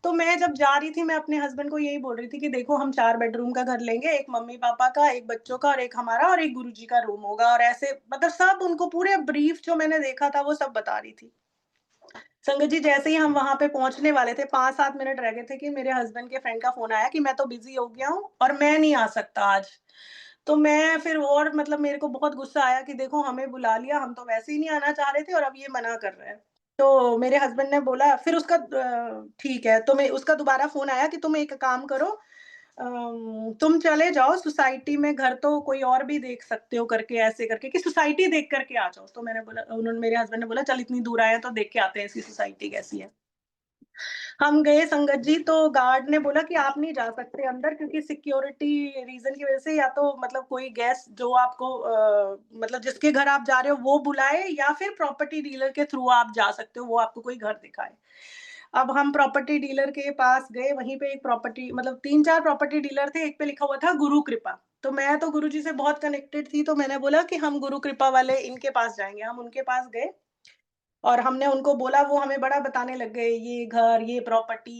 [SPEAKER 2] तो मैं जब जा रही थी, मैं अपने हस्बैंड को यही बोल रही थी कि देखो हम 4 बेडरूम का घर लेंगे, 1 मम्मी-पापा का, 1 बच्चों का और 1 हमारा और 1 गुरुजी का रूम होगा और ऐसे मतलब सब उनको पूरे ब्रीफ जो मैंने देखा था वो सब बता रही थी। संगत जी जैसे ही हम वहाँ पे पहुँचने वाले थे, 5-7 मिनट रह गए थे कि मेरे हस्बैंड के फ्रेंड का फ़ोन आया कि मैं तो बिज़ी हो गया हूँ और मैं नहीं आ सकता आज। तो मैं फिर और मतलब मेरे को बहुत गुस्सा आया कि देखो हमें बुला लिया, हम तो वैसे ही नहीं आना चाह रहे थे और अब ये मना कर रहा है। तो मेरे हस्बैंड ने बोला फिर उसका ठीक है, तो मैं उसका दोबारा फ़ोन आया कि तुम एक काम करो, तुम चले जाओ सोसाइटी में घर तो कोई और भी देख सकते हो करके ऐसे करके कि सोसाइटी देख कर के आ जाओ। तो मैंने बोला उन्होंने मेरे हस्बैंड ने बोला चल इतनी दूर आए हैं तो देख के आते हैं ऐसी सोसाइटी कैसी है। हम गए संगत जी तो गार्ड ने बोला कि आप नहीं जा सकते अंदर क्योंकि सिक्योरिटी रीज़न की वज़ह से या तो मतलब कोई गेस्ट जो आपको मतलब जिसके घर आप जा रहे हो वो बुलाए या फिर प्रॉपर्टी डीलर के थ्रू आप जा सकते हो, वो आपको कोई घर दिखाए। अब हम प्रॉपर्टी डीलर के पास गए, वहीं पे एक प्रॉपर्टी मतलब 3-4 प्रॉपर्टी डीलर थे, एक पे लिखा हुआ था गुरु कृपा। तो मैं तो गुरुजी से बहुत कनेक्टेड थी, तो मैंने बोला कि हम गुरु कृपा वाले इनके पास जाएँगे। हम उनके पास गए और हमने उनको बोला, वो हमें बड़ा बताने लग गए, ये घर, ये प्रॉपर्टी,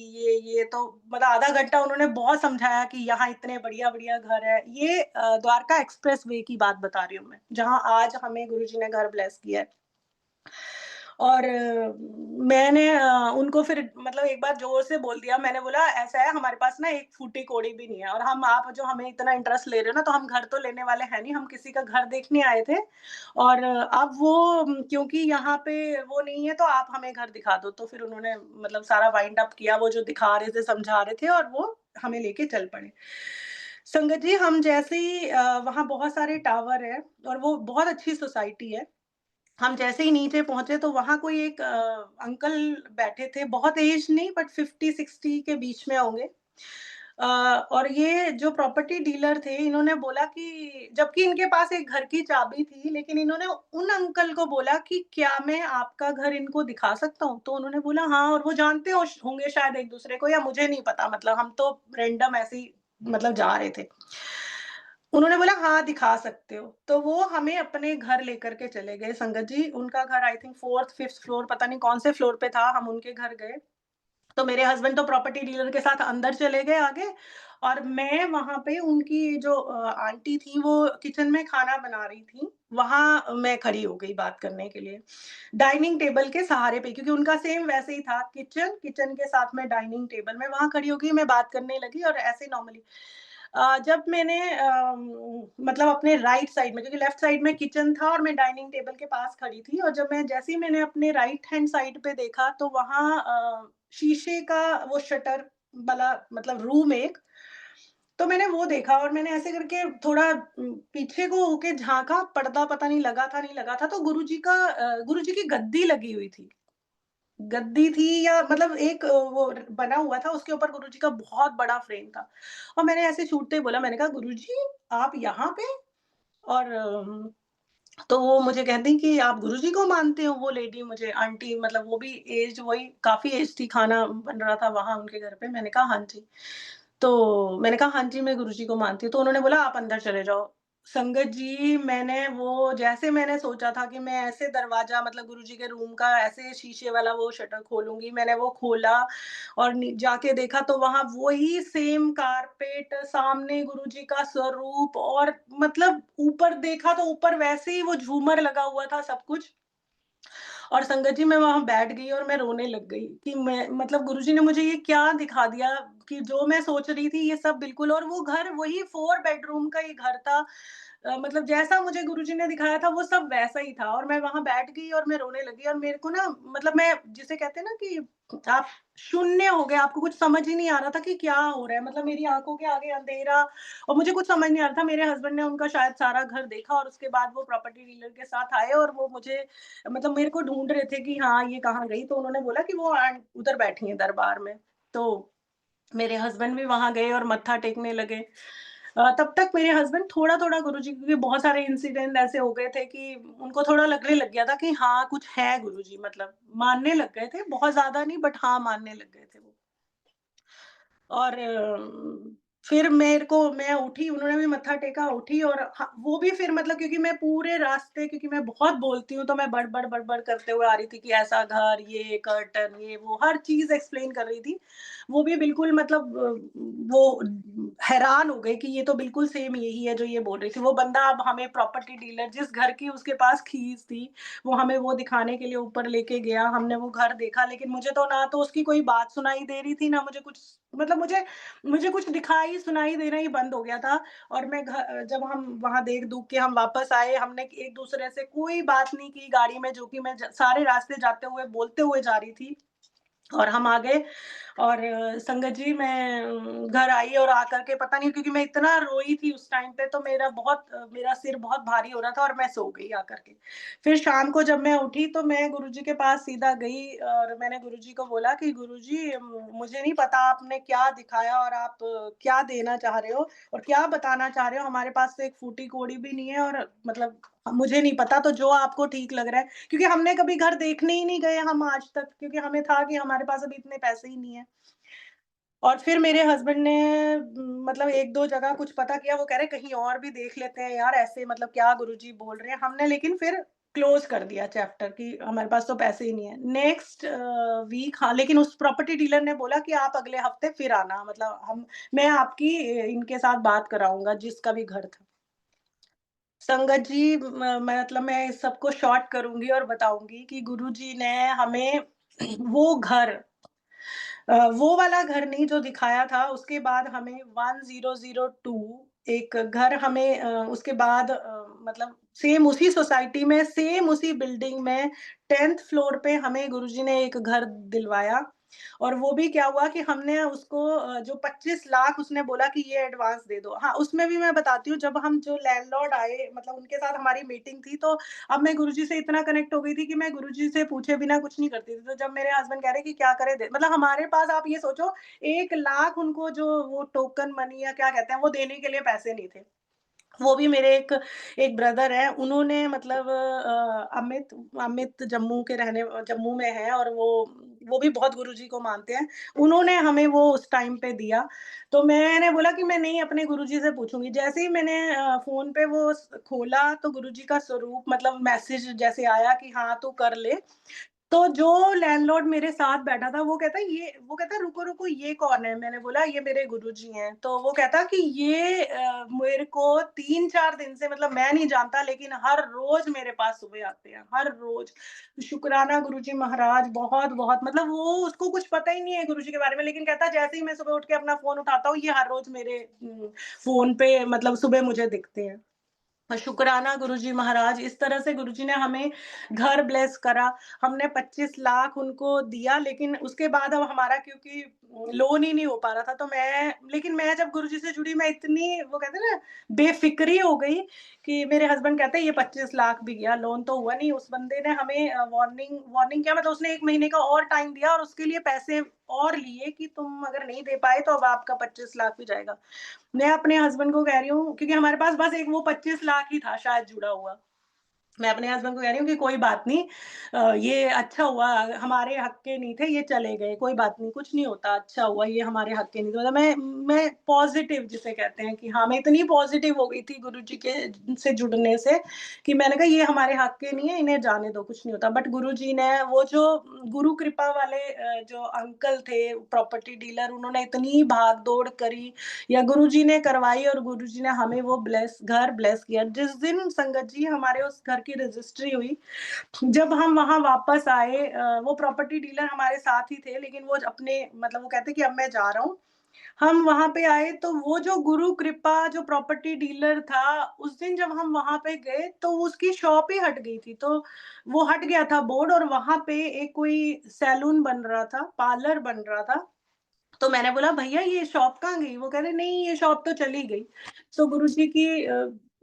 [SPEAKER 2] ये तो मतलब आधा घंटा उन्होंने बहुत समझाया कि यहाँ इतने बढ़िया-बढ़िया घर हैं। ये द्वारका एक्सप्रेसवे की बात बता रही हूँ मैं, जहाँ आज हमें गुरुजी ने घर ब्लेस किया है। और मैंने उनको फिर मतलब एक बार ज़ोर से बोल दिया, मैंने बोला ऐसा है हमारे पास ना एक फूटी कौड़ी भी नहीं है और हम आप जो हमें इतना इंटरेस्ट ले रहे हो ना, तो हम घर तो लेने वाले हैं नहीं, हम किसी का घर देखने आए थे और अब वो क्योंकि यहाँ पे वो नहीं है तो आप हमें घर दिखा दो। तो फिर उन्होंने मतलब सारा वाइंड अप किया, वो जो दिखा रहे थे, समझा रहे थे और वो हमें लेके चल पड़े। संगत जी हम जैसे ही वहाँ बहुत सारे टावर हैं और वो बहुत अच्छी सोसाइटी है। हम जैसे ही नीचे पहुँचे तो वहाँ कोई एक अंकल बैठे थे, बहुत एज नहीं बट 50-60 के बीच में होंगे। और ये जो प्रॉपर्टी डीलर थे इन्होंने बोला कि जबकि इनके पास एक घर की चाबी थी, लेकिन इन्होंने उन अंकल को बोला कि क्या मैं आपका घर इनको दिखा सकता हूँ? तो उन्होंने बोला हाँ और वो जानते होंगे शायद एक-दूसरे को या मुझे नहीं पता मतलब हम तो रैंडम ऐसे ही मतलब जा रहे थे। उन्होंने बोला हाँ, दिखा सकते हो। तो वो हमें अपने घर लेकर के चले गए संगत जी। उनका घर I think 4th, 5th floor पता नहीं कौन से फ्लोर पे था, हम उनके घर गए। तो मेरे हस्बैंड तो प्रॉपर्टी डीलर के साथ अंदर चले गए आगे और मैं वहाँ पे उनकी जो आंटी थी वो किचन में खाना बना रही थी, वहाँ मैं खड़ी हो गई बात करने के लिए। डाइनिंग टेबल के सहारे पे क्योंकि उनका सेम वैसे ही था किचन के साथ में डाइनिंग टेबल, मैं वहाँ खड़ी हो गई, मैं बात करने लगी और ऐसे नॉर्मली जब मैंने मतलब अपने राइट साइड में क्योंकि लेफ्ट साइड में किचन था और मैं डाइनिंग टेबल के पास खड़ी थी और जब मैं जैसे ही मैंने अपने राइट हैंड साइड पे देखा तो वहाँ शीशे का वो शटर वाला मतलब रूम एक, तो मैंने वो देखा और मैंने ऐसे करके थोड़ा पीछे को होके झाँका, पर्दा पता नहीं लगा था, नहीं लगा था, तो गुरुजी की गद्दी लगी हुई थी। गद्दी थी या मतलब एक वो बना हुआ था, उसके ऊपर गुरुजी का बहुत बड़ा फ्रेम था और मैंने ऐसे छूटते ही बोला, मैंने कहा, "गुरुजी, आप यहाँ पे?" और तो वो मुझे कहती कि आप गुरुजी को मानते हो? वो लेडी मुझे आंटी मतलब वो भी एज्ड वही काफ़ी एज थी, खाना बन रहा था वहाँ उनके घर पे। मैंने कहा, "हाँ जी।" तो मैंने कहा, "हाँ जी, मैं गुरुजी को मानती हूँ।" तो उन्होंने बोला, "आप अंदर चले जाओ।" संगत जी मैंने वो जैसे मैंने सोचा था कि मैं ऐसे दरवाज़ा मतलब गुरुजी के रूम का ऐसे शीशे वाला वो शटर खोलूँगी, मैंने वो खोला और नी जाके देखा तो वहाँ वही सेम कारपेट, सामने गुरुजी का स्वरूप और मतलब ऊपर देखा तो ऊपर वैसे ही वो झूमर लगा हुआ था सब कुछ। और संगत जी मैं वहाँ बैठ गई और मैं रोने लग गई कि मैं मतलब गुरुजी ने मुझे ये क्या दिखा दिया कि जो मैं सोच रही थी ये सब बिल्कुल और वो घर वही 4 बेडरूम का ये घर था। मतलब जैसा मुझे गुरुजी ने दिखाया था वो सब वैसा ही था, और मैं वहाँ बैठ गई और मैं रोने लगी, और मेरे को ना मतलब मैं जिसे कहते हैं ना कि आप शून्य हो गए, आपको कुछ समझ ही नहीं आ रहा था कि क्या हो रहा है। मतलब मेरी आँखों के आगे अंधेरा, और मुझे कुछ समझ नहीं आ रहा था। मेरे हस्बैंड ने उनका शायद सारा घर देखा, और उसके बाद वो प्रॉपर्टी डीलर के साथ आए, और वो मुझे मतलब मेरे को ढूँढ रहे थे कि हाँ, ये कहाँ गई? तो उन्होंने बोला कि वो उधर बैठी हैं दरबार में। तो मेरे हस्बैंड भी वहाँ गए और मत्था टेकने लगे। तब तक मेरे हस्बैंड थोड़ा-थोड़ा गुरुजी, क्योंकि बहुत सारे इंसिडेंट ऐसे हो गए थे कि उनको थोड़ा लगने लग गया था कि हाँ, कुछ है गुरुजी, मतलब मानने लग गए थे। बहुत ज़्यादा नहीं, बट हाँ, मानने लग गए थे वो। और फिर मैं उठी, उन्होंने भी मत्था टेका, उठी, और वो भी फिर मतलब क्योंकि मैं पूरे रास्ते, क्योंकि मैं बहुत बोलती हूँ, तो मैं बड़-बड़, बड़-बड़ करते हुए आ रही थी कि ऐसा घर, ये कर्टन, ये वो, हर चीज़ एक्सप्लेन कर रही थी। वो भी बिल्कुल मतलब वो हैरान हो गए कि ये तो बिल्कुल सेम यही है जो ये बोल रही थी। वो बंदा अब हमें प्रॉपर्टी डीलर जिस घर की उसके पास कीज़ थी, वो हमें वो दिखाने के लिए ऊपर लेके गया। हमने वो घर देखा, लेकिन मुझे तो ना तो उसकी कोई बात सुनाई दे रही थी, ना मुझे कुछ, मतलब मुझे कुछ दिखाई सुनाई देना ही बंद हो गया था। और जब हम वहाँ देख-दूख के हम वापस आए, हमने एक-दूसरे से कोई बात नहीं की गाड़ी में, जो कि मैं सारे रास्ते जाते हुए बोलते हुए जा रही थी। और हम आ गए, और संगत जी मैं घर आई, और आकर के पता नहीं, क्योंकि मैं इतना रोई थी उस टाइम पे, तो मेरा सिर बहुत भारी हो रहा था, और मैं सो गई आकर के। फिर शाम को जब मैं उठी, तो मैं गुरुजी के पास सीधा गई, और मैंने गुरुजी को बोला कि गुरुजी, मुझे नहीं पता आपने क्या दिखाया, और आप क्या देना चाह रहे हो और क्या बताना चाह रहे हो। हमारे पास तो एक फूटी कौड़ी भी नहीं है, और मतलब मुझे नहीं पता, तो जो आपको ठीक लग रहा है, क्योंकि हमने कभी घर देखने ही नहीं गए हम आज तक, क्योंकि हमें था कि हमारे पास अभी इतने पैसे ही नहीं है। और फिर मेरे हस्बैंड ने मतलब 1-2 जगह कुछ पता किया, वो कह रहे कहीं और भी देख लेते हैं यार, ऐसे मतलब क्या गुरुजी बोल रहे हैं। हमने लेकिन फिर क्लोज़ कर दिया चैप्टर कि हमारे पास तो पैसे ही नहीं है। नेक्स्ट वीक, हाँ, लेकिन उस प्रॉपर्टी डीलर ने बोला कि आप अगले हफ्ते फिर आना, मतलब मैं आपकी इनके साथ बात कराऊँगा जिसका भी घर था। संगत जी, मतलब मैं इस सबको शॉर्ट करूँगी और बताऊँगी कि गुरुजी ने हमें वो घर, वो वाला घर नहीं जो दिखाया था, उसके बाद हमें 1002 एक घर हमें उसके बाद मतलब सेम उसी सोसाइटी में, सेम उसी बिल्डिंग में 10th फ्लोर पे हमें गुरुजी ने एक घर दिलवाया। और वो भी क्या हुआ कि हमने उसको जो 25 लाख उसने बोला कि ये एडवांस दे दो। हाँ, उसमें भी मैं बताती हूँ, जब हम जो लैंडलॉर्ड आए, मतलब उनके साथ हमारी मीटिंग थी, तो अब मैं गुरुजी से इतना कनेक्ट हो गई थी कि मैं गुरुजी से पूछे बिना कुछ नहीं करती थी। तो जब मेरे हस्बैंड कह रहे कि क्या करें, दे, मतलब हमारे पास आप ये सोचो 1 लाख उनको जो वो टोकन मनी या क्या कहते हैं, वो देने के लिए पैसे नहीं थे। वो भी मेरे एक एक ब्रदर हैं, उन्होंने मतलब अमित अमित जम्मू में हैं, और वो भी बहुत गुरुजी को मानते हैं। उन्होंने हमें वो उस टाइम पे दिया। तो मैंने बोला कि मैं नहीं, अपने गुरुजी से पूछूँगी। जैसे ही मैंने फ़ोन पे वो खोला, तो गुरुजी का स्वरूप, मतलब मैसेज जैसे आया कि हाँ, तू कर ले। तो जो लैंडलॉर्ड मेरे साथ बैठा था, वो कहता है, "रुको, रुको, ये कौन है?" मैंने बोला, "ये मेरे गुरुजी हैं।" तो वो कहता कि ये मेरे को 3-4 दिन से, मतलब मैं नहीं जानता, लेकिन हर रोज़ मेरे पास सुबह आते हैं, हर रोज़। शुक्राना गुरुजी महाराज, बहुत-बहुत, मतलब वो उसको कुछ पता ही नहीं है गुरुजी के बारे में, लेकिन कहता है जैसे ही मैं सुबह उठ के अपना फ़ोन उठाता हूँ, ये हर रोज़ मेरे फ़ोन पे मतलब सुबह मुझे दिखते हैं। शुक्राना गुरुजी महाराज, इस तरह से गुरुजी ने हमें घर ब्लेस करा। हमने 25 लाख उनको दिया, लेकिन उसके बाद अब हमारा क्योंकि लोन ही नहीं हो पा रहा था, तो लेकिन मैं जब गुरुजी से जुड़ी, मैं इतनी, वो कहते हैं ना, बेफ़िक्री हो गई कि मेरे हस्बैंड कहते हैं ये 25 लाख भी गया, लोन तो हुआ नहीं। उस बंदे ने हमें वार्निंग वार्निंग क्या, मतलब उसने 1 महीने का और टाइम दिया, और उसके लिए पैसे और लिए कि तुम अगर नहीं दे पाए तो अब आपका 25 लाख भी जाएगा। मैं अपने हस्बैंड को कह रही हूँ, क्योंकि हमारे पास बस एक वो 25 लाख ही था शायद जुड़ा हुआ। मैं अपने हस्बैंड को कह रही हूँ कि कोई बात नहीं, ये अच्छा हुआ, हमारे हक के नहीं थे, ये चले गए, कोई बात नहीं, कुछ नहीं होता, अच्छा हुआ, ये हमारे हक के नहीं थे। मतलब मैं पॉज़िटिव जिसे कहते हैं कि हाँ, मैं इतनी पॉज़िटिव हो गई थी गुरुजी के से जुड़ने से कि मैंने कहा ये हमारे हक के नहीं है, इन्हें जाने दो, कुछ नहीं होता। बट गुरुजी ने वो जो गुरु कृपा वाले जो अंकल थे प्रॉपर्टी डीलर, उन्होंने इतनी भाग-दौड़ करी, या गुरुजी ने करवाई, और गुरुजी ने हमें वो घर ब्लेस किया। जिस दिन संगत जी हमारे उस घर की रजिस्ट्री हुई, जब हम वहाँ वापस आए, वो प्रॉपर्टी डीलर हमारे साथ ही थे, लेकिन वो अपने, मतलब वो कहते कि अब मैं जा रहा हूँ। हम वहाँ पे आए तो वो जो गुरु कृपा जो प्रॉपर्टी डीलर था, उस दिन जब हम वहाँ पे गए तो उसकी शॉप ही हट गई थी। तो वो हट गया था बोर्ड और वहाँ पे एक कोई सैलून बन रहा था, पार्लर बन रहा था। तो मैंने बोला भैया ये शॉप कहाँ गई? वो कह रहे नहीं ये शॉप तो चली गई। तो गुरुजी की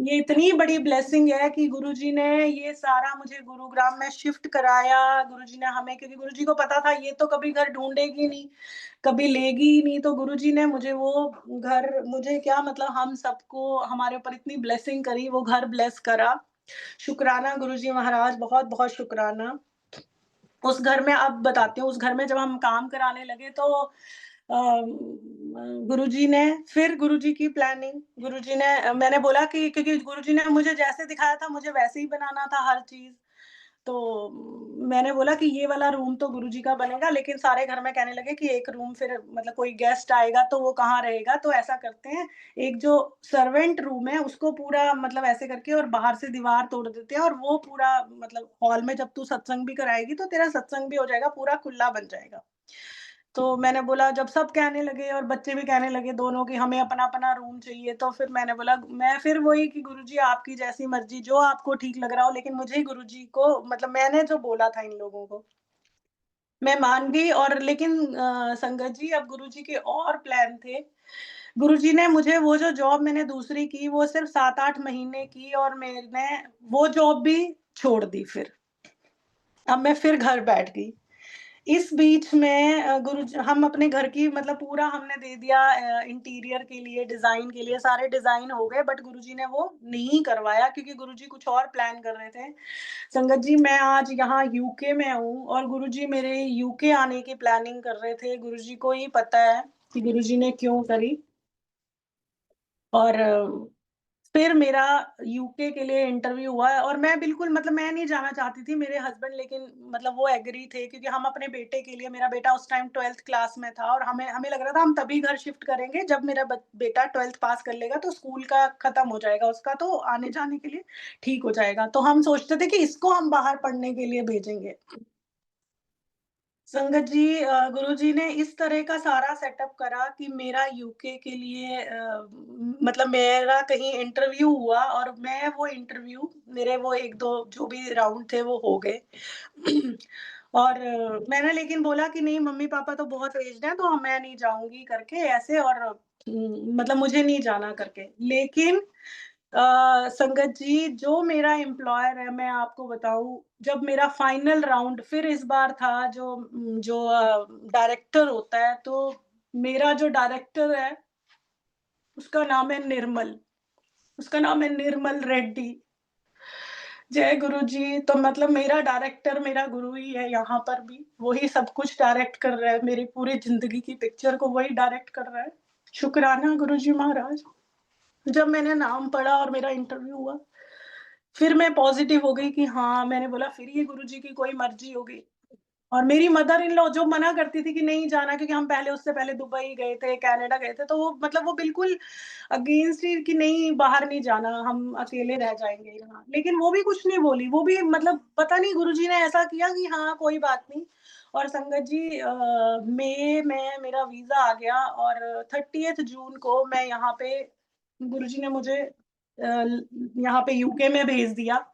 [SPEAKER 2] ये इतनी बड़ी ब्लेसिंग है कि गुरुजी ने ये सारा मुझे गुरुग्राम में शिफ्ट कराया। गुरुजी ने हमें क्योंकि गुरुजी को पता था ये तो कभी घर ढूँढेगी नहीं, कभी लेगी ही नहीं, तो गुरुजी ने मुझे वो घर मुझे क्या मतलब हम सबको हमारे ऊपर इतनी ब्लेसिंग करी, वो घर ब्लेस करा। शुक्राना गुरुजी महाराज बहुत-बहुत शुक्राना। उस घर में अब बताती हूँ, उस घर में जब हम काम कराने लगे तो गुरुजी ने फिर गुरुजी की प्लानिंग गुरुजी ने मैंने बोला कि क्योंकि गुरुजी ने मुझे जैसे दिखाया था मुझे वैसे ही बनाना था हर चीज़। तो मैंने बोला कि ये वाला रूम तो गुरुजी का बनेगा लेकिन सारे घर में कहने लगे कि एक रूम फिर मतलब कोई गेस्ट आएगा तो वो कहाँ रहेगा? तो ऐसा करते हैं, एक जो सर्वेंट रूम है उसको पूरा मतलब ऐसे करके और बाहर से दीवार तोड़ देते हैं और वो पूरा मतलब हॉल में जब तू सत्संग भी कराएगी तो तेरा सत्संग भी हो जाएगा, पूरा खुला बन जाएगा। तो मैंने बोला जब सब कहने लगे और बच्चे भी कहने लगे दोनों कि हमें अपना-अपना रूम चाहिए, तो फिर मैंने बोला मैं फिर वही कि गुरुजी आपकी जैसी मर्ज़ी, जो आपको ठीक लग रहा हो, लेकिन मुझे गुरुजी को मतलब मैंने जो बोला था इन लोगों को, मैं मान गई और लेकिन संगत जी अब गुरुजी के और प्लान थे। गुरुजी ने मुझे वो जो जॉब मैंने दूसरी की, वो सिर्फ़ 7-8 महीने की और मैंने वो जॉब भी छोड़ दी फिर। अब मैं फिर घर बैठ गई। इस बीच में गुरुज हम अपने घर की मतलब पूरा हमने दे दिया इंटीरियर के लिए, डिज़ाइन के लिए सारे डिज़ाइन हो गए बट गुरुजी ने वो नहीं करवाया क्योंकि गुरुजी कुछ और प्लान कर रहे थे। संगत जी मैं आज यहाँ यूके में हूँ और गुरुजी मेरे यूके आने की प्लानिंग कर रहे थे। गुरुजी को ही पता है कि गुरुजी ने क्यों करी और फिर मेरा यूके के लिए इंटरव्यू हुआ है और मैं बिल्कुल मतलब मैं नहीं जाना चाहती थी, मेरे हस्बैंड लेकिन मतलब वो एग्री थे क्योंकि हम अपने बेटे के लिए मेरा बेटा उस टाइम 12th क्लास में था और हमें हमें लग रहा था हम तभी घर शिफ्ट करेंगे जब मेरा बेटा 12th पास कर लेगा तो स्कूल का खत्म हो जाएगा उसका तो आने-जाने के लिए ठीक हो जाएगा। तो हम सोचते थे कि इसको हम बाहर पढ़ने के लिए भेजेंगे। संगत जी गुरुजी ने इस तरह का सारा सेटअप करा कि मेरा यूके के लिए मतलब मेरा कहीं इंटरव्यू हुआ और मैं वो इंटरव्यू मेरे वो 1-2 जो भी राउंड थे वो हो गए। और मैंने लेकिन बोला कि नहीं मम्मी-पापा तो बहुत एज्ड हैं तो मैं नहीं जाऊँगी करके ऐसे और मतलब मुझे नहीं जाना करके। लेकिन संगत जी जो मेरा एम्प्लॉयर है मैं आपको बताऊँ जब मेरा फाइनल राउंड फिर इस बार था जो डायरेक्टर होता है तो मेरा जो डायरेक्टर है उसका नाम है निर्मल, उसका नाम है निर्मल रेड्डी। जय गुरु जी, तो मतलब मेरा डायरेक्टर मेरा गुरु ही है यहाँ पर भी, वही सब कुछ डायरेक्ट कर रहा है, मेरी पूरी ज़िंदगी की पिक्चर को वही डायरेक्ट कर रहा है। शुकराना गुरु जी महाराज। जब मैंने नाम पढ़ा और मेरा इंटरव्यू हुआ, फिर मैं पॉज़िटिव हो गई कि हाँ, मैंने बोला फिर ये गुरु जी की कोई मर्ज़ी होगी। और मेरी मदर इन लॉ जो मना करती थी कि नहीं जाना क्योंकि हम पहले उससे पहले दुबई गए थे, कनाडा गए थे, तो वो मतलब वो बिल्कुल अगेंस्ट ही कि नहीं बाहर नहीं जाना, हम अकेले रह जाएँगे यहाँ। लेकिन वो भी कुछ नहीं बोली, वो भी मतलब पता नहीं गुरुजी ने ऐसा किया कि हाँ, कोई बात नहीं। और संगत जी मई में मेरा वीज़ा आ गया और 30th जून को मैं यहाँ पे गुरुजी ने मुझे यहाँ पे यूके में भेज दिया।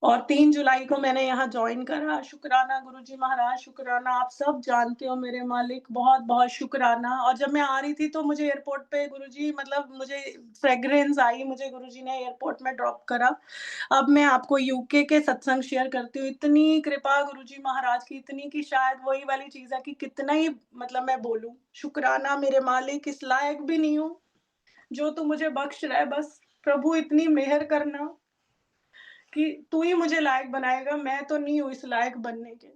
[SPEAKER 2] और 3 जुलाई को मैंने यहाँ जॉइन करा, शुकराना गुरुजी महाराज, शुकराना आप सब जानते हो मेरे मालिक, बहुत-बहुत शुकराना और जब मैं आ रही थी तो मुझे एयरपोर्ट पे गुरुजी मतलब मुझे फ्रेग्रेंस आई, मुझे गुरुजी ने एयरपोर्ट में ड्रॉप करा। अब मैं आपको यूके के सत्संग शेयर करती हूँ, इतनी कृपा गुरुजी महाराज की इतनी कि शायद वही वाली चीज़ है कि कितना ही मतलब मैं बोलूँ। शुकराना मेरे मालिक इस लायक भी नहीं हूँ, जो तू मुझे बख्श रहा है बस, प्रभु इतनी मेहर करना कि तू ही मुझे लायक बनाएगा, मैं तो नहीं हूँ इस लायक बनने के।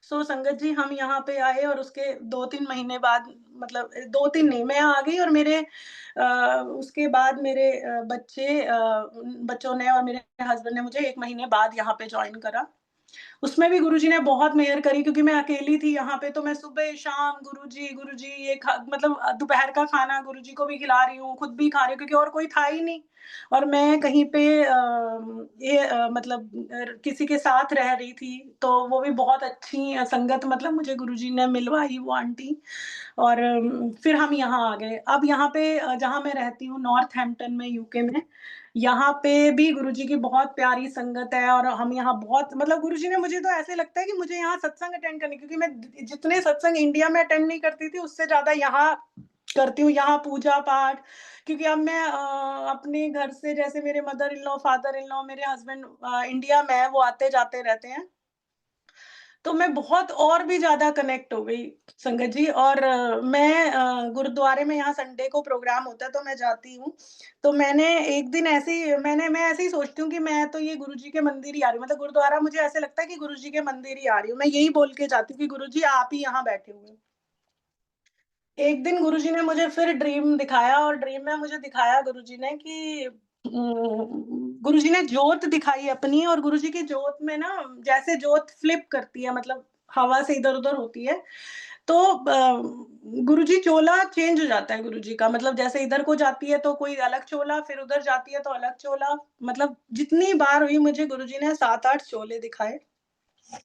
[SPEAKER 2] संगत जी हम यहाँ पे आए और उसके 2-3 महीने बाद मतलब 2-3 नहीं मैं आ गई और मेरे उसके बाद मेरे बच्चों ने और मेरे हस्बैंड ने मुझे 1 महीने बाद यहाँ पे जॉइन करा। उसमें भी गुरुजी ने बहुत मेहर करी क्योंकि मैं अकेली थी यहाँ पे, तो मैं सुबह-शाम गुरुजी ये खा मतलब दोपहर का खाना गुरुजी को भी खिला रही हूँ, खुद भी खा रही हूँ क्योंकि और कोई था ही नहीं। और मैं कहीं पे मतलब किसी के साथ रह रही थी, तो वो भी बहुत अच्छी संगत मतलब मुझे गुरुजी ने मिलवाई वो आंटी। और फिर हम यहाँ आ गए। अब यहाँ पे जहाँ मैं रहती हूँ नॉर्थहैम्पटन में यूके में, यहाँ पे भी गुरुजी की बहुत प्यारी संगत है और हम यहाँ बहुत मतलब गुरुजी ने मुझे तो ऐसे लगता है कि मुझे यहाँ सत्संग अटेंड करने क्योंकि मैं जितने सत्संग इंडिया में अटेंड नहीं करती थी, उससे ज़्यादा यहाँ करती हूँ। यहाँ पूजा-पाठ क्योंकि अब मैं अपने घर से जैसे मेरे mother in law, father in law, मेरे हस्बैंड इंडिया में हैं, वो आते-जाते रहते हैं। तो मैं बहुत और भी ज़्यादा कनेक्ट हो गई संगत जी। और मैं गुरुद्वारे में यहाँ संडे को प्रोग्राम होता है तो मैं जाती हूँ। तो मैंने एक दिन ऐसे ही मैं ऐसे ही सोचती हूँ कि मैं तो ये गुरुजी के मंदिर ही आ रही हूँ। मतलब गुरुद्वारा मुझे ऐसे लगता है कि गुरुजी के मंदिर ही आ रही हूँ। मैं यही बोल के जाती हूँ कि गुरुजी आप ही यहाँ बैठे हुए हैं। एक दिन गुरुजी ने मुझे फिर ड्रीम दिखाया और ड्रीम में मुझे दिखाया गुरुजी ने कि गुरुजी ने जोत दिखाई अपनी और गुरुजी की जोत में ना जैसे जोत फ्लिप करती है मतलब हवा से इधर-उधर होती है, तो गुरुजी चोला चेंज हो जाता है गुरुजी का मतलब जैसे इधर को जाती है तो कोई अलग चोला, फिर उधर जाती है तो अलग चोला। मतलब जितनी बार हुई मुझे गुरुजी ने 7-8 चोले दिखाए।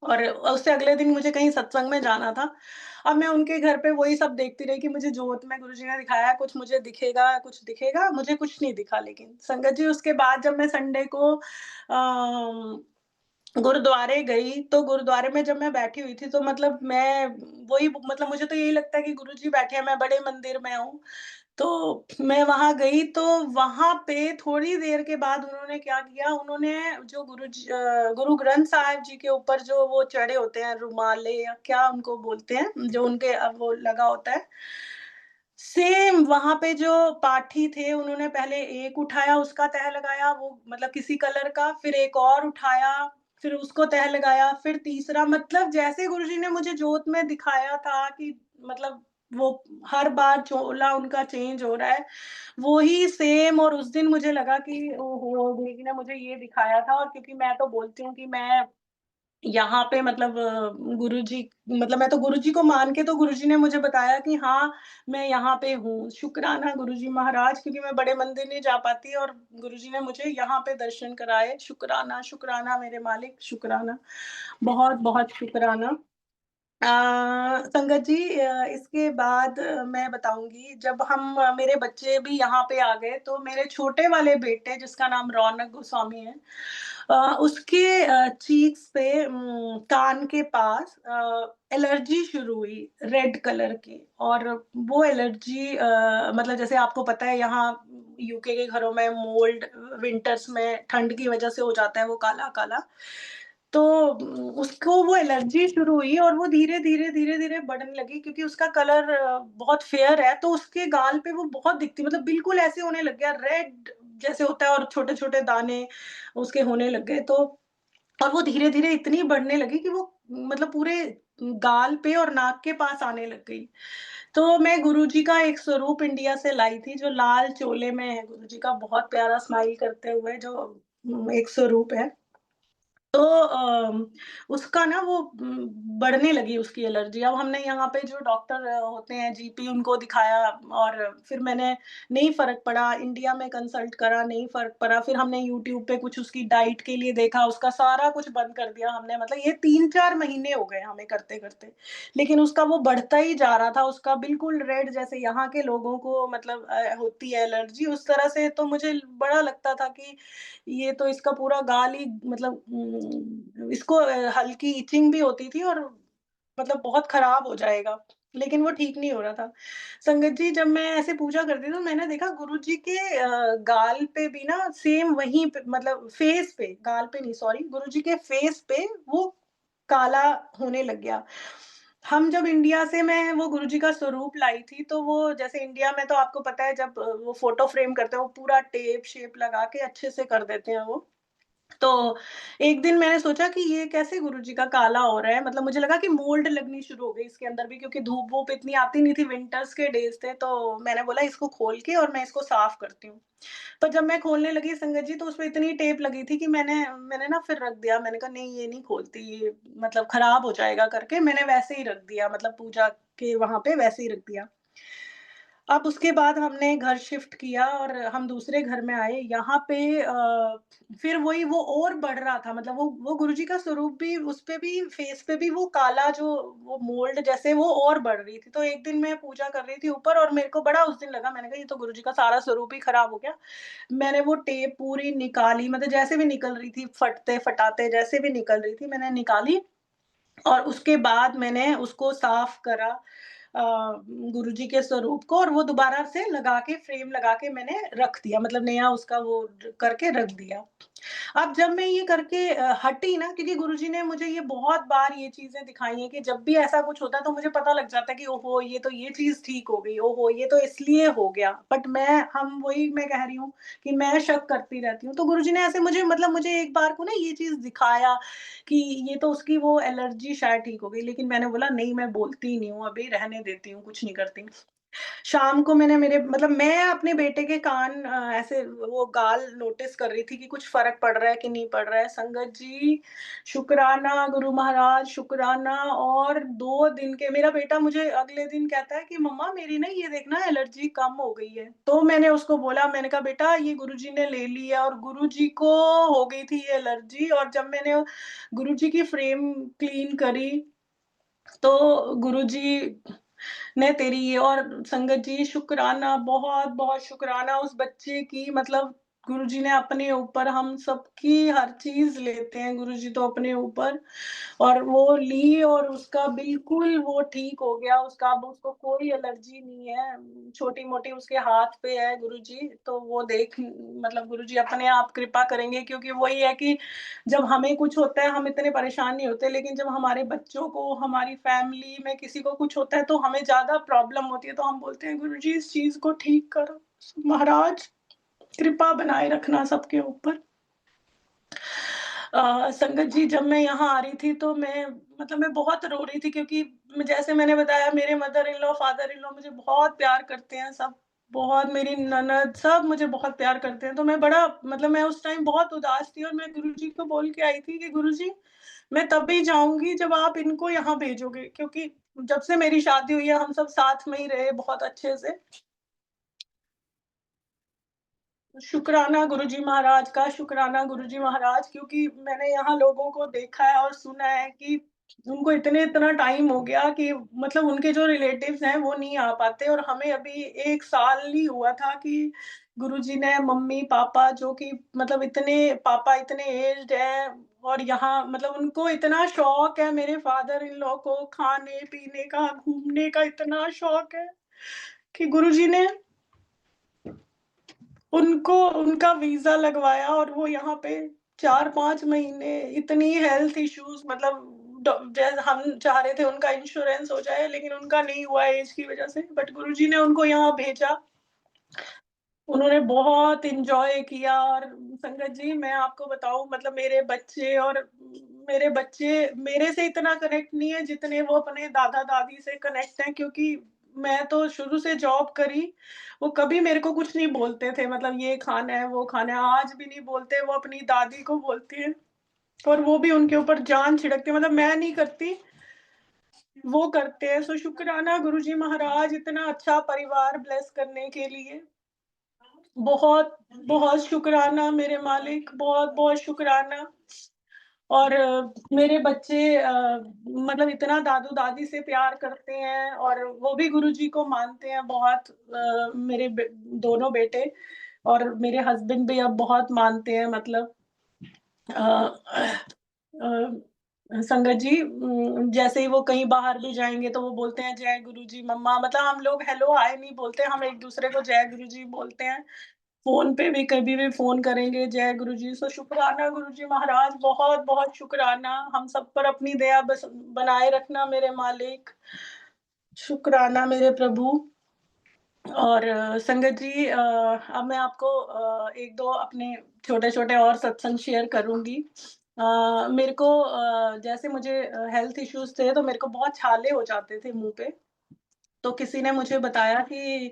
[SPEAKER 2] और उससे अगले दिन मुझे कहीं सत्संग में जाना था। अब मैं उनके घर पे वही सब देखती रही कि मुझे जोत में गुरुजी ने दिखाया, कुछ दिखेगा, मुझे कुछ नहीं दिखा लेकिन। संगत जी उसके बाद जब मैं संडे को गुरुद्वारे गई, तो गुरुद्वारे में जब मैं बैठी हुई थी तो मतलब मैं वही मतलब मुझे तो यही लगता है कि गुरुजी बैठे हैं, मैं बड़े मंदिर में हूँ। तो मैं वहाँ गई तो वहाँ पे थोड़ी देर के बाद उन्होंने क्या किया, उन्होंने जो गुरु ग्रंथ साहिब जी के ऊपर जो वो चढ़े होते हैं रुमाले या क्या उनको बोलते हैं, जो उनके वो लगा होता है। सेम वहाँ पे जो पाठी थे उन्होंने पहले एक उठाया उसका तह लगाया वो मतलब किसी कलर का, फिर एक और उठाया, फिर उसको तह लगाया, फिर तीसरा मतलब जैसे गुरुजी ने मुझे जोत में दिखाया था कि मतलब वो हर बार चोला उनका चेंज हो रहा है, वो ही सेम। और उस दिन मुझे लगा कि ओहो! गुरुजी ने मुझे ये दिखाया था और क्योंकि मैं तो बोलती हूँ कि मैं यहाँ पे मतलब गुरुजी मतलब मैं तो गुरुजी को मान के तो गुरुजी ने मुझे बताया कि हाँ, मैं यहाँ पे हूँ। शुक्राना गुरुजी महाराज क्योंकि मैं बड़े मंदिर नहीं जा पाती और गुरुजी ने मुझे यहाँ पे दर्शन कराए। शुक्राना, शुक्राना मेरे मालिक, शुक्राना। बहुत-बहुत शुक्राना। संगत जी इसके बाद मैं बताऊँगी जब हम मेरे बच्चे भी यहाँ पे आ गए तो मेरे छोटे वाले बेटे जिसका नाम रौनक गोस्वामी है उसके चीक्स पे कान के पास एलर्जी शुरू हुई रेड कलर की। और वो एलर्जी मतलब जैसे आपको पता है यहाँ यूके के घरों में मोल्ड विंटर्स में ठंड की वजह से हो जाता है वो काला-काला। तो उसको वो एलर्जी शुरू हुई और वो धीरे-धीरे बढ़ने लगी क्योंकि उसका कलर बहुत फेयर है, तो उसके गाल पे वो बहुत दिखती मतलब बिल्कुल ऐसे होने लग गया रेड जैसे होता है और छोटे-छोटे दाने उसके होने लग गए। तो और वो धीरे-धीरे इतनी बढ़ने लगी कि वो मतलब पूरे गाल पे और नाक के पास आने लग गई। तो मैं गुरुजी का एक स्वरूप इंडिया से लाई थी जो लाल चोले में है गुरुजी का बहुत प्यारा स्माइल करते हुए जो एक स्वरूप है। तो उसका ना वो बढ़ने लगी उसकी एलर्जी। अब हमने यहाँ पे जो डॉक्टर होते हैं जीपी उनको दिखाया और फिर मैंने नहीं फ़र्क पड़ा, इंडिया में कंसल्ट करा नहीं फ़र्क पड़ा, फिर हमने यूट्यूब पे कुछ उसकी डाइट के लिए देखा, उसका सारा कुछ बंद कर दिया हमने मतलब ये 3-4 महीने हो गए हमें करते-करते। लेकिन उसका वो बढ़ता ही जा रहा था, उसका बिल्कुल रेड जैसे यहाँ के लोगों को मतलब होती है एलर्जी उस तरह से तो मुझे बड़ा लगता था कि ये तो इसका पूरा गाल ही मतलब इसको हल्की इचिंग भी होती थी और मतलब बहुत खराब हो जाएगा, लेकिन वो ठीक नहीं हो रहा था। संगत जी जब मैं ऐसे पूजा करती थी तो मैंने देखा गुरुजी के गाल पे भी ना सेम वहीं पे मतलब फेस पे, गाल पे नहीं सॉरी गुरुजी के फेस पे वो काला होने लग गया। हम जब इंडिया से मैं वो गुरुजी का स्वरूप लाई थी, तो वो जैसे इंडिया में तो आपको पता है जब वो फ़ोटो फ्रेम करते हैं, वो पूरा टेप शेप लगा के अच्छे से कर देते हैं वो। तो एक दिन मैंने सोचा कि ये कैसे गुरुजी का काला हो रहा है, मतलब मुझे लगा कि मोल्ड लगनी शुरू हो गई इसके अंदर भी, क्योंकि धूप-वूप इतनी आती नहीं थी, विंटर्स के डेज़ थे, तो मैंने बोला इसको खोल के और मैं इसको साफ करती हूँ। पर जब मैं खोलने लगी संगत जी, तो उसपे इतनी टेप लगी थी कि मैंने मैंने ना फिर रख दिया। मैंने कहा नहीं ये नहीं खोलती, ये मतलब खराब हो जाएगा करके मैंने वैसे ही रख दिया, मतलब पूजा के वहाँ पे वैसे ही रख दिया। अब उसके बाद हमने घर शिफ्ट किया और हम दूसरे घर में आए। यहाँ पे फिर वही वो और बढ़ रहा था, मतलब वो गुरुजी का स्वरूप भी, उसपे भी, फेस पे भी वो काला जो वो मोल्ड जैसे वो और बढ़ रही थी। तो एक दिन मैं पूजा कर रही थी ऊपर और मेरे को बड़ा उस दिन लगा, मैंने कहा ये तो गुरुजी का सारा स्वरूप ही खराब हो गया। मैंने वो टेप पूरी निकाली, मतलब जैसे भी निकल रही थी, फटते-फटाते जैसे भी निकल रही थी, मैंने निकाली और उसके बाद मैंने उसको साफ करा, गुरुजी के स्वरूप को, और वो दोबारा से लगा के, फ्रेम लगा के मैंने रख दिया, मतलब नया उसका वो करके रख दिया। अब जब मैं ये करके हटी ना, क्योंकि गुरुजी ने मुझे ये बहुत बार ये चीज़ें दिखाई हैं कि जब भी ऐसा कुछ होता है तो मुझे पता लग जाता है कि ओहो! ये तो ये चीज़ ठीक हो गई, ओहो! ये तो इसलिए हो गया। बट मैं कह रही हूँ कि मैं शक करती रहती हूँ। तो गुरुजी ने ऐसे मुझे, मतलब मुझे एक बार को ना ये चीज़ दिखाया कि ये तो उसकी वो एलर्जी शायद ठीक हो गई, लेकिन मैंने बोला नहीं, मैं बोलती ही नहीं हूँ, अभी रहने देती हूँ, कुछ नहीं करती। शाम को मैंने मेरे, मतलब मैं अपने बेटे के कान ऐसे वो गाल नोटिस कर रही थी कि कुछ फ़र्क पड़ रहा है कि नहीं पड़ रहा है। संगत जी, शुक्राना गुरु महाराज, शुक्राना। और 2 दिन के, मेरा बेटा मुझे अगले दिन कहता है कि मम्मा मेरी ना ये देखना एलर्जी कम हो गई है। तो मैंने उसको बोला, मैंने कहा बेटा ये गुरुजी ने ले ली है, और गुरुजी को हो गई थी ये एलर्जी, और जब मैंने गुरुजी की फ्रेम क्लीन करी, तो गुरुजी ने तेरी ये, और संगत जी शुक्राना, बहुत-बहुत शुक्राना उस बच्चे की, मतलब गुरुजी ने अपने ऊपर, हम सबकी हर चीज़ लेते हैं गुरुजी तो अपने ऊपर, और वो ली और उसका बिल्कुल वो ठीक हो गया, उसका अब उसको कोई एलर्जी नहीं है। छोटी-मोटी उसके हाथ पे है गुरुजी, तो वो देख, मतलब गुरुजी अपने आप कृपा करेंगे, क्योंकि वही है कि जब हमें कुछ होता है हम इतने परेशान नहीं होते, लेकिन जब हमारे बच्चों को, हमारी फैमिली में किसी को कुछ होता है तो हमें ज़्यादा प्रॉब्लम होती है, तो हम बोलते हैं गुरुजी इस चीज़ को ठीक करो। महाराज कृपा बनाए रखना सबके ऊपर। संगत जी, जब मैं यहाँ आ रही थी तो मैं बहुत रो रही थी, क्योंकि जैसे मैंने बताया मेरे mother in law, father in law मुझे बहुत प्यार करते हैं सब, बहुत, मेरी ननद सब मुझे बहुत प्यार करते हैं। तो मैं उस टाइम बहुत उदास थी और मैं गुरुजी को बोल के आई थी कि गुरुजी मैं तभी जाऊँगी जब आप इनको यहाँ भेजोगे, क्योंकि जब से मेरी शादी हुई है हम सब साथ में ही रहे बहुत अच्छे से। शुक्राना गुरुजी महाराज का, शुक्राना गुरुजी महाराज, क्योंकि मैंने यहाँ लोगों को देखा है और सुना है कि उनको इतना टाइम हो गया कि, मतलब उनके जो रिलेटिव्स हैं वो नहीं आ पाते, और हमें अभी 1 साल ही हुआ था कि गुरुजी ने मम्मी-पापा, जो कि मतलब इतने, पापा इतने एज्ड हैं, और यहाँ मतलब उनको इतना शौक है, मेरे फादर इन लॉ को खाने-पीने का, घूमने का इतना शौक है कि गुरुजी ने उनको उनका वीज़ा लगवाया, और वो यहाँ पे 4-5 महीने, इतनी हेल्थ इश्यूज़, मतलब जैसे हम चाह रहे थे उनका इंश्योरेंस हो जाए, लेकिन उनका नहीं हुआ एज की वज़ह से, बट गुरुजी ने उनको यहाँ भेजा। उन्होंने बहुत एन्जॉय किया, और संगत जी मैं आपको बताऊँ, मतलब मेरे बच्चे मेरे से इतना कनेक्ट नहीं है जितने वो अपने दादा-दादी से कनेक्ट हैं, क्योंकि मैं तो शुरू से जॉब करी, वो कभी मेरे को कुछ नहीं बोलते थे, मतलब ये खाना है, वो खाना है, आज भी नहीं बोलते, वो अपनी दादी को बोलती हैं, और वो भी उनके ऊपर जान छिड़कती है, मतलब मैं नहीं करती, वो करते हैं। सो शुक्राना गुरुजी महाराज इतना अच्छा परिवार ब्लेस करने के लिए। बहुत, बहुत शुकराना मेरे मालिक, बहुत-बहुत शुकराना। और मेरे बच्चे मतलब इतना दादू-दादी से प्यार करते हैं, और वो भी गुरुजी को मानते हैं बहुत, मेरे दोनों बेटे, और मेरे हस्बैंड भी अब बहुत मानते हैं, मतलब अ संगत जी, जैसे ही वो कहीं बाहर भी जाएँगे तो वो बोलते हैं जय गुरुजी मम्मा, मतलब हम लोग हेलो हाय नहीं बोलते, हम एक-दूसरे को जय गुरुजी बोलते हैं। फ़ोन पे भी कभी भी फ़ोन करेंगे जय गुरुजी। सो शुकराना गुरुजी महाराज, बहुत-बहुत शुकराना। हम सब पर अपनी दया बस बनाए रखना मेरे मालिक। शुकराना मेरे प्रभु। और संगत जी, अब मैं आपको 1-2 अपने छोटे-छोटे और सत्संग शेयर करूँगी। मेरे को जैसे मुझे हेल्थ इश्यूज़ थे, तो मेरे को बहुत छाले हो जाते थे मुँह पे। तो किसी ने मुझे बताया कि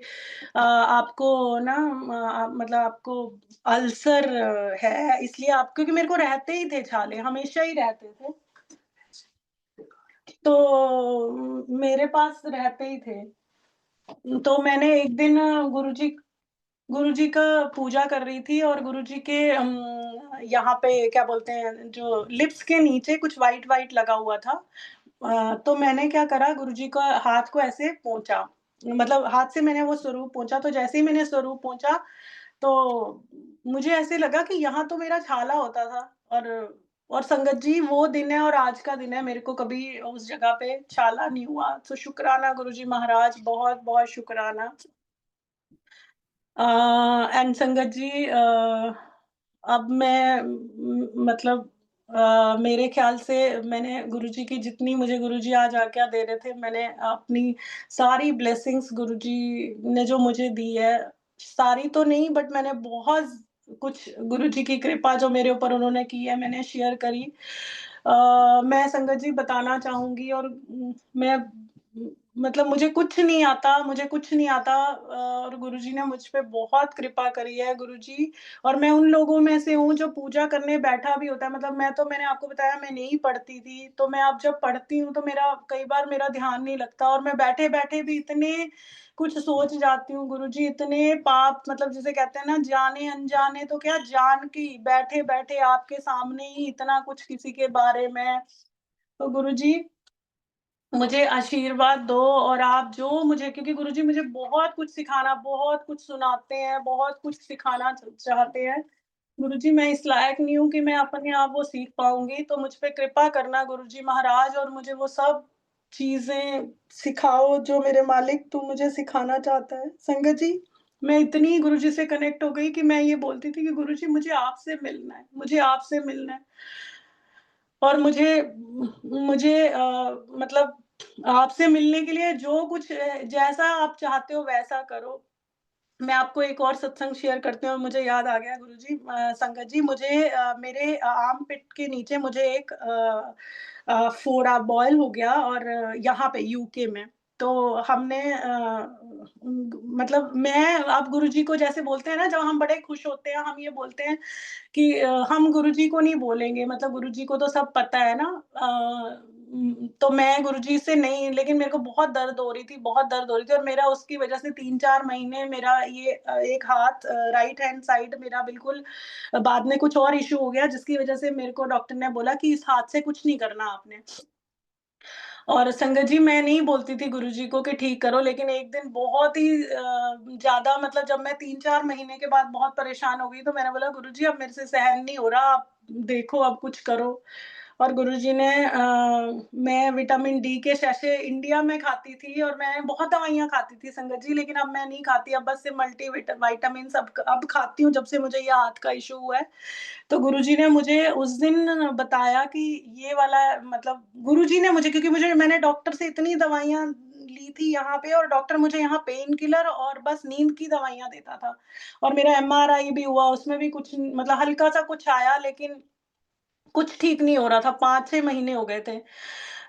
[SPEAKER 2] आपको ना मतलब आपको अल्सर है, इसलिए आप, क्योंकि मेरे को रहते ही थे छाले, हमेशा ही रहते थे। तो मेरे पास रहते ही थे। तो मैंने एक दिन गुरुजी का पूजा कर रही थी, और गुरुजी के यहाँ पे क्या बोलते हैं, जो लिप्स के नीचे कुछ व्हाइट-व्हाइट लगा हुआ था। तो मैंने क्या करा, गुरुजी का हाथ को ऐसे पोंछा, मतलब हाथ से मैंने वो स्वरूप पोंछा, तो जैसे ही मैंने स्वरूप पोंछा, तो मुझे ऐसे लगा कि यहाँ तो मेरा छाला होता था। और संगत जी, वो दिन है और आज का दिन है, मेरे को कभी उस जगह पे छाला नहीं हुआ। तो शुक्राना गुरुजी महाराज, बहुत-बहुत शुक्राना। एंड संगत जी, अब मैं मतलब मेरे ख़्याल से मैंने गुरुजी की, जितनी मुझे गुरुजी आज आज्ञा दे रहे थे, मैंने अपनी सारी ब्लेसिंग्स गुरुजी ने जो मुझे दी है, सारी तो नहीं बट मैंने बहुत कुछ गुरुजी की कृपा जो मेरे ऊपर उन्होंने की है, मैंने शेयर करी। मैं संगत जी बताना चाहूँगी, और मैं मतलब मुझे कुछ नहीं आता, और गुरुजी ने मुझ पे बहुत कृपा करी है गुरुजी। और मैं उन लोगों में से हूँ जो पूजा करने बैठा भी होता है, मतलब मैंने आपको बताया, मैं नहीं पढ़ती थी, तो मैं अब जब पढ़ती हूँ तो मेरा कई बार मेरा ध्यान नहीं लगता, और मैं बैठे-बैठे भी इतने कुछ सोच जाती हूँ गुरुजी, इतने पाप, मतलब जिसे कहते हैं ना, जाने-अनजाने तो क्या, जान के ही बैठे-बैठे आपके सामने ही इतना कुछ किसी के बारे में। तो गुरुजी, मुझे आशीर्वाद दो, और आप जो मुझे, क्योंकि गुरुजी मुझे बहुत कुछ सिखाना, बहुत कुछ सुनाते हैं, बहुत कुछ सिखाना चाहते हैं। गुरुजी, मैं इस लायक नहीं हूँ कि मैं अपने आप वो सीख पाऊँगी, तो मुझ पे कृपा करना गुरुजी महाराज, और मुझे वो सब चीज़ें सिखाओ जो मेरे मालिक तू मुझे सिखाना चाहता है। संगत जी, मैं इतनी गुरुजी से कनेक्ट हो गई कि मैं ये बोलती थी कि गुरुजी, मुझे आपसे मिलना है, मुझे आपसे मिलना है। और मुझे मतलब आपसे मिलने के लिए जो कुछ जैसा आप चाहते हो वैसा करो। मैं आपको एक और सत्संग शेयर करती हूँ, मुझे याद आ गया गुरुजी, संगत जी, मुझे मेरे आर्म पिट के नीचे मुझे एक फोड़ा बॉयल हो गया, और यहाँ पे यूके में। तो हमने मतलब मैं, आप गुरुजी को जैसे बोलते हैं ना, जब हम बड़े खुश होते हैं, हम ये बोलते हैं कि हम गुरुजी को नहीं बोलेंगे, मतलब गुरुजी को तो सब पता है ना। तो मैं गुरुजी से नहीं, लेकिन मेरे को बहुत दर्द हो रही थी, बहुत दर्द हो रही थी, और मेरा उसकी वज़ह से 3-4 महीने मेरा ये एक हाथ, राइट हैंड साइड मेरा बिल्कुल, बाद में कुछ और इश्यू हो गया, जिसकी वज़ह से मेरे को डॉक्टर ने बोला कि इस हाथ से कुछ नहीं करना आपने। और संगत जी, मैं नहीं बोलती थी गुरुजी को कि ठीक करो, लेकिन एक दिन बहुत ही ज़्यादा, मतलब जब मैं 3-4 महीने के बाद बहुत परेशान हो गई, तो मैंने बोला, गुरुजी, अब मेरे से सहन नहीं हो रहा, आप देखो, अब कुछ करो। और गुरुजी ने मैं विटामिन डी के सैशे इंडिया में खाती थी, और मैं बहुत दवाइयाँ खाती थी संगत जी, लेकिन अब मैं नहीं खाती, अब बस से विटामिन्स अब खाती हूँ, जब से मुझे ये हाथ का इश्यू हुआ है। तो गुरुजी ने मुझे उस दिन बताया कि ये वाला, मतलब गुरुजी ने मुझे, क्योंकि मुझे, मैंने डॉक्टर से इतनी दवाइयाँ ली थी यहाँ पे, और डॉक्टर मुझे यहाँ पेन किलर और बस नींद की दवाइयाँ देता था। और मेरा एमआरआई भी हुआ, उसमें भी कुछ, मतलब हल्का-सा कुछ आया, लेकिन कुछ ठीक नहीं हो रहा था, 5-6 महीने हो गए थे।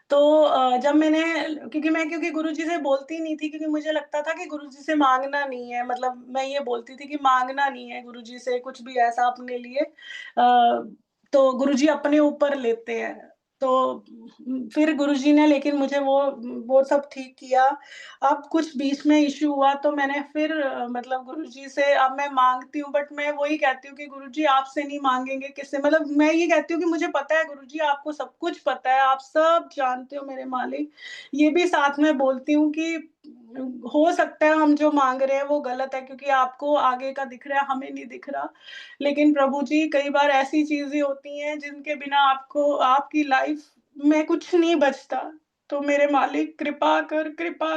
[SPEAKER 2] तो जब मैंने, क्योंकि गुरुजी से बोलती नहीं थी, क्योंकि मुझे लगता था कि गुरुजी से माँगना नहीं है, मतलब मैं ये बोलती थी कि माँगना नहीं है गुरुजी से कुछ भी ऐसा अपने लिए। तो गुरुजी अपने ऊपर लेते हैं। तो फिर गुरुजी ने, लेकिन मुझे वो सब ठीक किया। अब कुछ बीच में इश्यू हुआ, तो मैंने फिर मतलब गुरुजी से अब मैं माँगती हूँ, बट मैं वही कहती हूँ कि गुरुजी, आपसे नहीं माँगेंगे किससे? मतलब मैं ये कहती हूँ कि मुझे पता है गुरुजी, आपको सब कुछ पता है, आप सब जानते हो मेरे मालिक। ये भी साथ में बोलती हूँ कि हो सकता है हम जो माँग रहे हैं वो गलत है, क्योंकि आपको आगे का दिख रहा है, हमें नहीं दिख रहा। लेकिन प्रभु जी, कई बार ऐसी चीज़ें होती हैं जिनके बिना आपको, आपकी लाइफ़ में कुछ नहीं बचता। तो मेरे मालिक, कृपा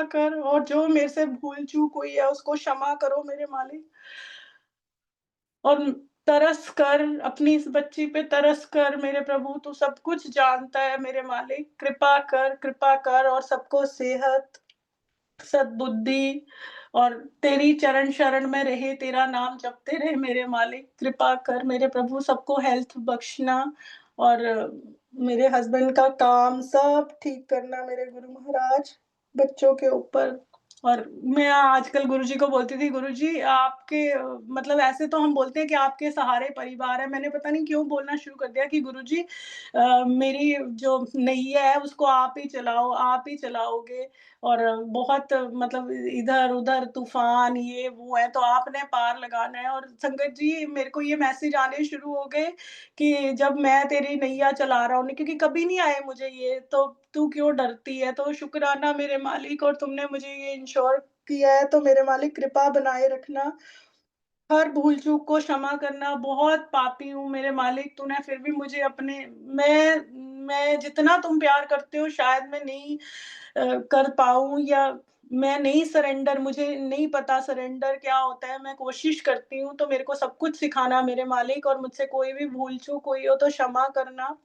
[SPEAKER 2] कर, और जो मेरे से भूल-चूक हुई है उसको क्षमा करो मेरे मालिक। और तरस कर, अपनी इस बच्ची पे तरस कर मेरे प्रभु, तू सब कुछ जानता है मेरे मालिक। कृपा कर, और सबको सेहत, सद्बुद्धि और तेरी चरण शरण में रहे, तेरा नाम जपते रहे मेरे मालिक। कृपा कर मेरे प्रभु, सबको हेल्थ बख्शना और मेरे हस्बैंड का काम सब ठीक करना मेरे गुरु महाराज, बच्चों के ऊपर। और मैं आजकल गुरुजी को बोलती थी, गुरुजी आपके मतलब ऐसे तो हम बोलते हैं कि आपके सहारे परिवार है। मैंने पता नहीं क्यों बोलना शुरू कर दिया कि गुरुजी मेरी जो नैया है उसको आप ही चलाओ, आप ही चलाओगे। और बहुत मतलब इधर-उधर तूफ़ान ये वो है तो आपने पार लगाना है। और संगत जी मेरे को ये मैसेज आने शुरू हो गए कि जब मैं तेरी नैया चला रहा हूँ, क्योंकि कभी नहीं आए मुझे ये, तो तू क्यों डरती है? तो शुक्राना मेरे मालिक, और तुमने मुझे ये इंश्योर किया है तो मेरे मालिक कृपा बनाए रखना। हर भूल-चूक को क्षमा करना, बहुत पापी हूँ मेरे मालिक, तूने फिर भी मुझे अपने मैं जितना तुम प्यार करते हो शायद मैं नहीं कर पाऊँ, या मैं नहीं सरेंडर, मुझे नहीं पता सरेंडर क्या होता है। मैं कोशिश करती हूँ, तो मेरे को सब कुछ सिखाना मेरे मालिक, और मुझसे कोई भी भूल-चूक हुई हो तो क्षमा करना।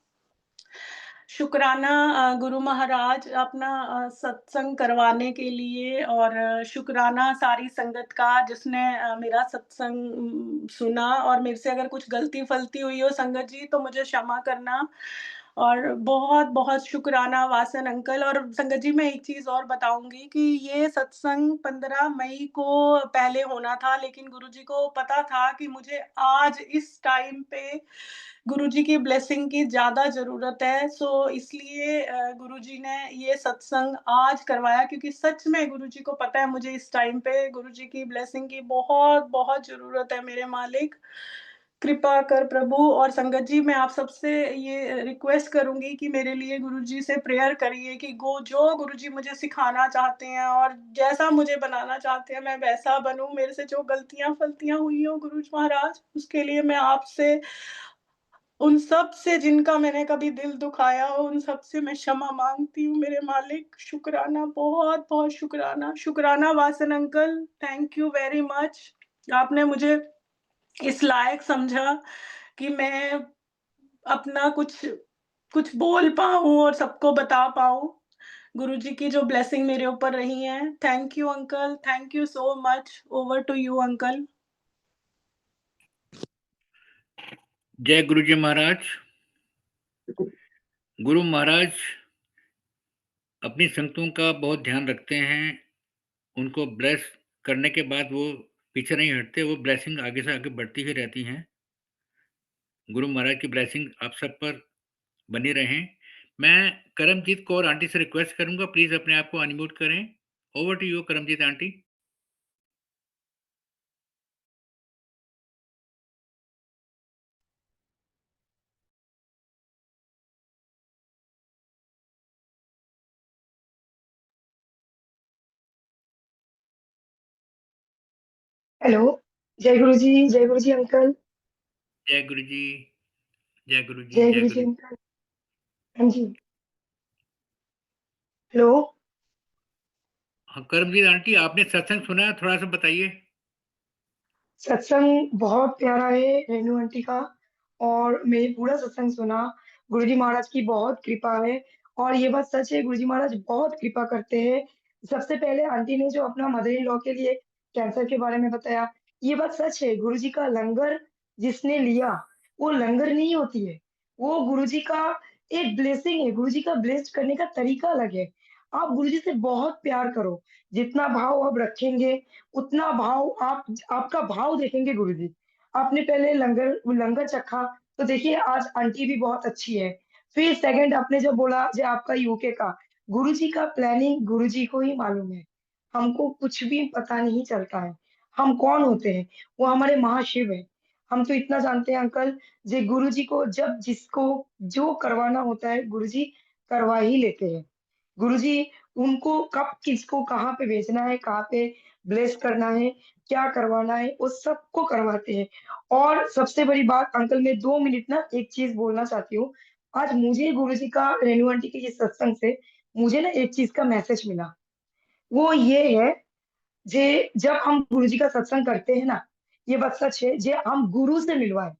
[SPEAKER 2] शुक्राना गुरु महाराज अपना सत्संग करवाने के लिए, और शुक्राना सारी संगत का जिसने मेरा सत्संग सुना। और मेरे से अगर कुछ गलती-फलती हुई हो संगत जी तो मुझे क्षमा करना। और बहुत-बहुत शुक्राना वासन अंकल। और संगत जी मैं एक चीज़ और बताऊँगी कि ये सत्संग 15 मई को पहले होना था, लेकिन गुरुजी को पता था कि मुझे आज इस टाइम पे गुरुजी की ब्लेसिंग की ज़्यादा ज़रूरत है। सो इसलिए गुरुजी ने ये सत्संग आज करवाया, क्योंकि सच में गुरुजी को पता है मुझे इस टाइम पे गुरुजी की ब्लेसिंग की बहुत-बहुत ज़रूरत है मेरे मालिक। कृपा कर प्रभु। और संगत जी मैं आप सबसे ये रिक्वेस्ट करूँगी कि मेरे लिए गुरुजी से प्रेयर करिए कि गो जो गुरुजी मुझे सिखाना चाहते हैं और जैसा मुझे बनाना चाहते हैं मैं वैसा बनूँ। मेरे से जो गलतियाँ-फलतियाँ हुई हो गुरु महाराज उसके लिए मैं आपसे, उन सब से जिनका मैंने कभी दिल दुखाया हो, उन सब से मैं क्षमा माँगती हूँ मेरे मालिक। शुक्राना, बहुत-बहुत शुक्राना। शुक्राना Vasan uncle, thank you very much. आपने मुझे इस लायक समझा कि मैं अपना कुछ कुछ बोल पाऊँ और सबको बता पाऊँ। गुरुजी की जो ब्लेसिंग मेरे ऊपर रही है। Thank you uncle, thank you so much. Over to you uncle.
[SPEAKER 1] जय गुरु जी महाराज। गुरु महाराज अपनी संगतों का बहुत ध्यान रखते हैं, उनको ब्लेस करने के बाद वो पीछे नहीं हटते, वो ब्लेसिंग आगे से आगे बढ़ती ही रहती हैं। गुरु महाराज की ब्लेसिंग आप सब पर बनी रहें। मैं करमजीत कौर आंटी से रिक्वेस्ट करूँगा, प्लीज़ अपने आप को अनम्यूट करें। Over to you Karamjit aunty.
[SPEAKER 3] Hello. जय गुरु जी अंकल।
[SPEAKER 1] जय गुरु जी, जय गुरु जी,
[SPEAKER 3] जय
[SPEAKER 1] जय
[SPEAKER 3] गुरु जी
[SPEAKER 1] गुरु जी।
[SPEAKER 3] अंकल। हाँ जी। हेलो।
[SPEAKER 1] हाँ, करमजीत आंटी आपने सत्संग सुना है, थोड़ा-सा बताइए?
[SPEAKER 3] सत्संग बहुत प्यारा है रेनू आंटी का, और मैं पूरा सत्संग सुना। गुरुजी महाराज की बहुत कृपा है, और ये बात सच है, गुरुजी महाराज बहुत कृपा करते हैं। सबसे पहले आंटी ने जो अपना मदर इन लॉ के लिए कैंसर के बारे में बताया, ये बात सच है। गुरुजी का लंगर जिसने लिया, वो लंगर नहीं होती है, वो गुरुजी का एक ब्लेसिंग है। गुरुजी का ब्लेस्ड करने का तरीका अलग है। आप गुरुजी से बहुत प्यार करो, जितना भाव आप रखेंगे उतना भाव आपका भाव देखेंगे गुरुजी। आपने पहले लंगर लंगर चखा, तो देखिए आज आंटी भी बहुत अच्छी है। फिर सेकंड आपने जब बोला जो आपका यूके का, गुरुजी का प्लानिंग गुरुजी को ही मालूम है। हमको कुछ भी पता नहीं चलता है। हम कौन होते हैं? वो हमारे महाशिव है। हम तो इतना जानते हैं अंकल, जे गुरुजी को जब जिसको जो करवाना होता है गुरुजी करवा ही लेते हैं। गुरुजी उनको कब किसको कहाँ पे भेजना है, कहाँ पे ब्लेस करना है, क्या करवाना है, वो सबको करवाते हैं। और सबसे बड़ी बात अंकल, मैं 2 मिनट ना एक चीज़ बोलना चाहती हूँ। आज मुझे गुरुजी का रेणु आंटी के ये सत्संग से मुझे ना एक चीज़ का मैसेज मिला। वो ये है, जे जब हम गुरुजी का सत्संग करते हैं ना, ये बात सच है, जे हम गुरु से मिलवाएँ।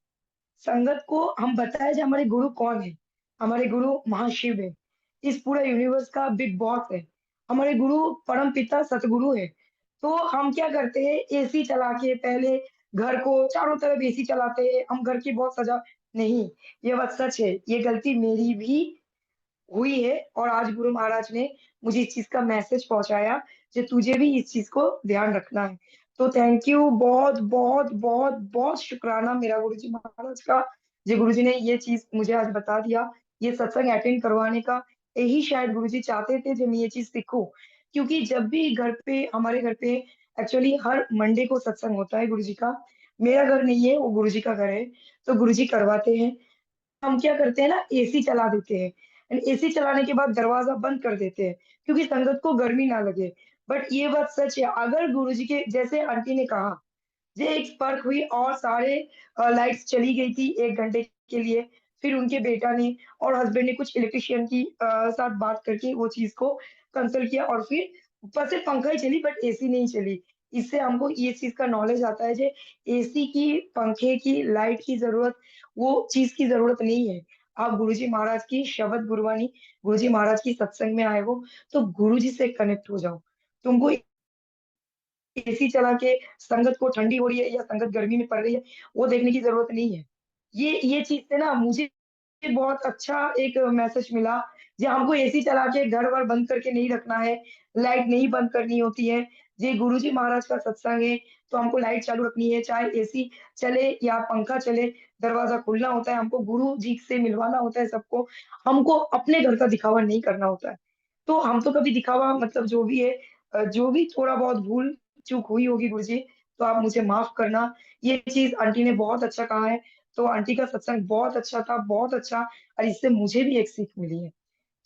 [SPEAKER 3] संगत को हम बताएं कि हमारे गुरु कौन है। हमारे गुरु महाशिव है, इस पूरे यूनिवर्स का बिग बॉस है। हमारे गुरु परम पिता सतगुरु है। तो हम क्या करते हैं एसी चला के पहले घर को चारों तरफ एसी चलाते हैं, हम घर की बहुत सजा नहीं, ये बात सच है, ये गलती मेरी भी हुई है और आज गुरु महाराज ने मुझे इस चीज़ का मैसेज पहुँचाया कि तुझे भी इस चीज़ को ध्यान रखना है। तो थैंक यू बहुत, बहुत, बहुत, बहुत शुकराना मेरा गुरुजी महाराज का, जो गुरुजी ने ये चीज़ मुझे आज बता दिया, ये सत्संग अटेंड करवाने का यही शायद गुरुजी चाहते थे जो मैं ये चीज़ सीखूँ। क्योंकि जब भी घर पे हमारे घर पे एक्चुअली हर मंडे को सत्संग होता है गुरुजी का। मेरा घर नहीं है, वो गुरुजी का घर है, तो गुरुजी करवाते हैं। हम क्या करते हैं ना एसी चला देते हैं एंड एसी चलाने के बाद दरवाज़ा बंद कर देते हैं, क्योंकि संगत को गर्मी ना लगे। बट ये बात सच है, अगर गुरुजी के जैसे आंटी ने कहा, ये एक स्पर्क हुई और सारे लाइट्स चली गई थी 1 घंटे के लिए। फिर उनके बेटा ने और हस्बैंड ने कुछ इलेक्ट्रीशियन की साथ बात करके वो चीज़ को कंसल्ट किया और फिर ऊपर से पंखा ही चली बट एसी नहीं चली। इससे हमको ये चीज़ का नॉलेज आता है जे एसी की, पंखे की, लाइट की ज़रूरत वो चीज़ की ज़रूरत नहीं है। आप गुरुजी महाराज की शब्द गुरबानी, गुरुजी महाराज की सत्संग में आए हो, तो गुरुजी से कनेक्ट हो जाओ। तुमको एसी चला के संगत को ठंडी हो रही है या संगत गर्मी में पड़ रही है, वो देखने की ज़रूरत नहीं है। ये चीज़ से ना मुझे बहुत अच्छा एक मैसेज मिला, जी हमको एसी चला के घर-वर बंद करके नहीं रखना है, लाइट नहीं बंद करनी होती है। ये गुरुजी महाराज का सत्संग है, तो हमको लाइट चालू रखनी है, चाहे एसी चले या पंखा चले, दरवाज़ा खुलना होता है, हमको गुरु जी से मिलवाना होता है सबको। हमको अपने घर का दिखावा नहीं करना होता है। तो हम तो कभी दिखावा मतलब जो भी है जो भी थोड़ा बहुत भूल-चूक हुई होगी गुरुजी, तो आप मुझे माफ़ करना। ये चीज़ आंटी ने बहुत अच्छा कहा है, तो आंटी का सत्संग बहुत अच्छा था, बहुत अच्छा और इससे मुझे भी एक सीख मिली है।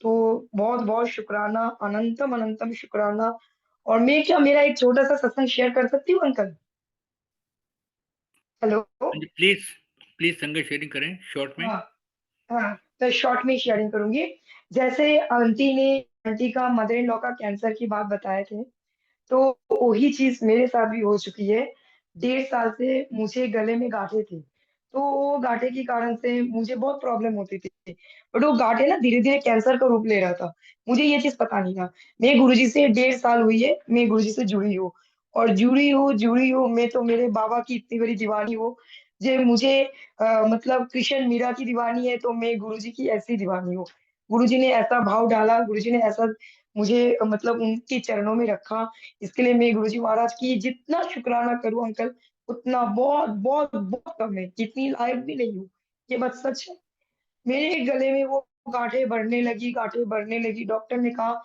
[SPEAKER 3] तो बहुत-बहुत शुकराना, अनंतम अनंतम शुकराना और मैं क्या मेरा एक छोटा-सा सत्संग शेयर कर सकती हूँ अंकल? हेलो?
[SPEAKER 1] हाँ जी, प्लीज़, प्लीज़ संगत शेयरिंग करें शॉर्ट में।
[SPEAKER 3] हाँ, हाँ, तो शॉर्ट में शेयरिंग करूँगी। जैसे आंटी का मदर इन लॉ का कैंसर की बात बताए थे, तो वही चीज़ मेरे साथ भी हो चुकी है। 1.5 साल से मुझे गले में गाँठें थी, तो वो गाँठें के कारण से मुझे बहुत प्रॉब्लम होती थी। बट वो गाँठें ना धीरे-धीरे कैंसर का रूप ले रहा था। मुझे ये चीज़ पता नहीं था। मैं गुरुजी से 1.5 साल हुई है, मैं गुरुजी से जुड़ी हूँ और जुड़ी हूँ, मैं तो मेरे बाबा की इतनी बड़ी दीवानी हूँ, जे मुझे मतलब कृष्ण मीरा की दीवानी है, तो मैं गुरुजी की ऐसी दीवानी हूँ। गुरुजी ने ऐसा भाव डाला, गुरुजी ने ऐसा मुझे मतलब उनके चरणों में रखा, इसके लिए मैं गुरुजी महाराज की जितना शुकराना करूँ अंकल, उतना बहुत, बहुत, बहुत कम है, इतनी लायक भी नहीं हूँ। ये बात सच है। मेरे गले में वो गाँठें बढ़ने लगी, डॉक्टर ने कहा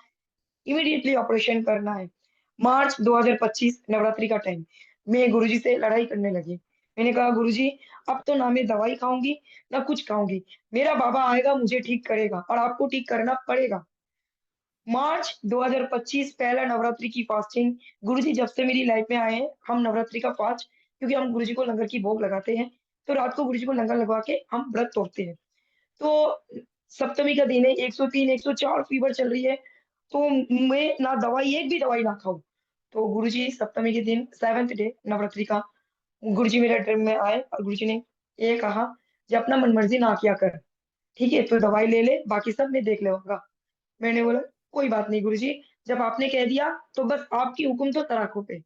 [SPEAKER 3] इमीडिएटली ऑपरेशन करना है। मार्च 2025 नवरात्रि का टाइम, मैं गुरुजी से लड़ाई करने लगी। मैंने कहा गुरुजी अब तो ना मैं दवाई खाऊँगी, ना कुछ खाऊँगी। मेरा बाबा आएगा मुझे ठीक करेगा और आपको ठीक करना पड़ेगा। मार्च 2025 पहला नवरात्रि की फास्टिंग गुरुजी जब से मेरी लाइफ में आए हैं, हम नवरात्रि का फास्ट क्योंकि हम गुरुजी को लंगर की भोग लगाते हैं, तो रात को गुरुजी को लंगर लगवा के हम व्रत तोड़ते हैं। तो सप्तमी का दिन है 103, 104 फीवर चल रही है, तो मैं ना दवाई एक भी दवाई ना खाऊँ। तो गुरुजी सप्तमी के दिन 7th डे नवरात्रि का गुरुजी मेरे ड्रीम में आए और गुरुजी ने ये कहा कि अपना मनमर्जी ना किया कर, ठीक है? तो दवाई ले ले, बाकी सब मैं देख लूँगा। मैंने बोला, "कोई बात नहीं गुरुजी, जब आपने कह दिया तो बस आपकी हुक्म तो तराको पे।"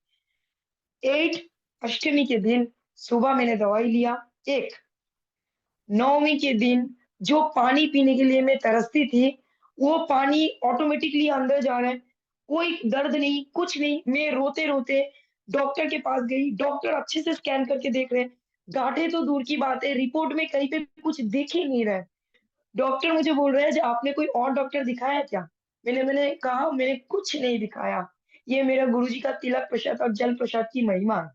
[SPEAKER 3] 8 अष्टमी के दिन सुबह मैंने दवाई लिया, 1 9वीं के दिन जो पानी पीने के लिए मैं तरसती थी, वो पानी ऑटोमेटिकली अंदर जा रहा है। कोई दर्द नहीं, कुछ नहीं। मैं रोते-रोते डॉक्टर के पास गई, डॉक्टर अच्छे से स्कैन करके देख रहे हैं। गाँठें तो दूर की बात है, रिपोर्ट में कहीं पे कुछ दिख ही नहीं रहा है। डॉक्टर मुझे बोल रहे हैं, "जी आपने कोई और डॉक्टर दिखाया है क्या?" मैंने कहा, "मैंने कुछ नहीं दिखाया। ये मेरा गुरुजी का तिलक प्रसाद और जल प्रसाद की महिमा है।"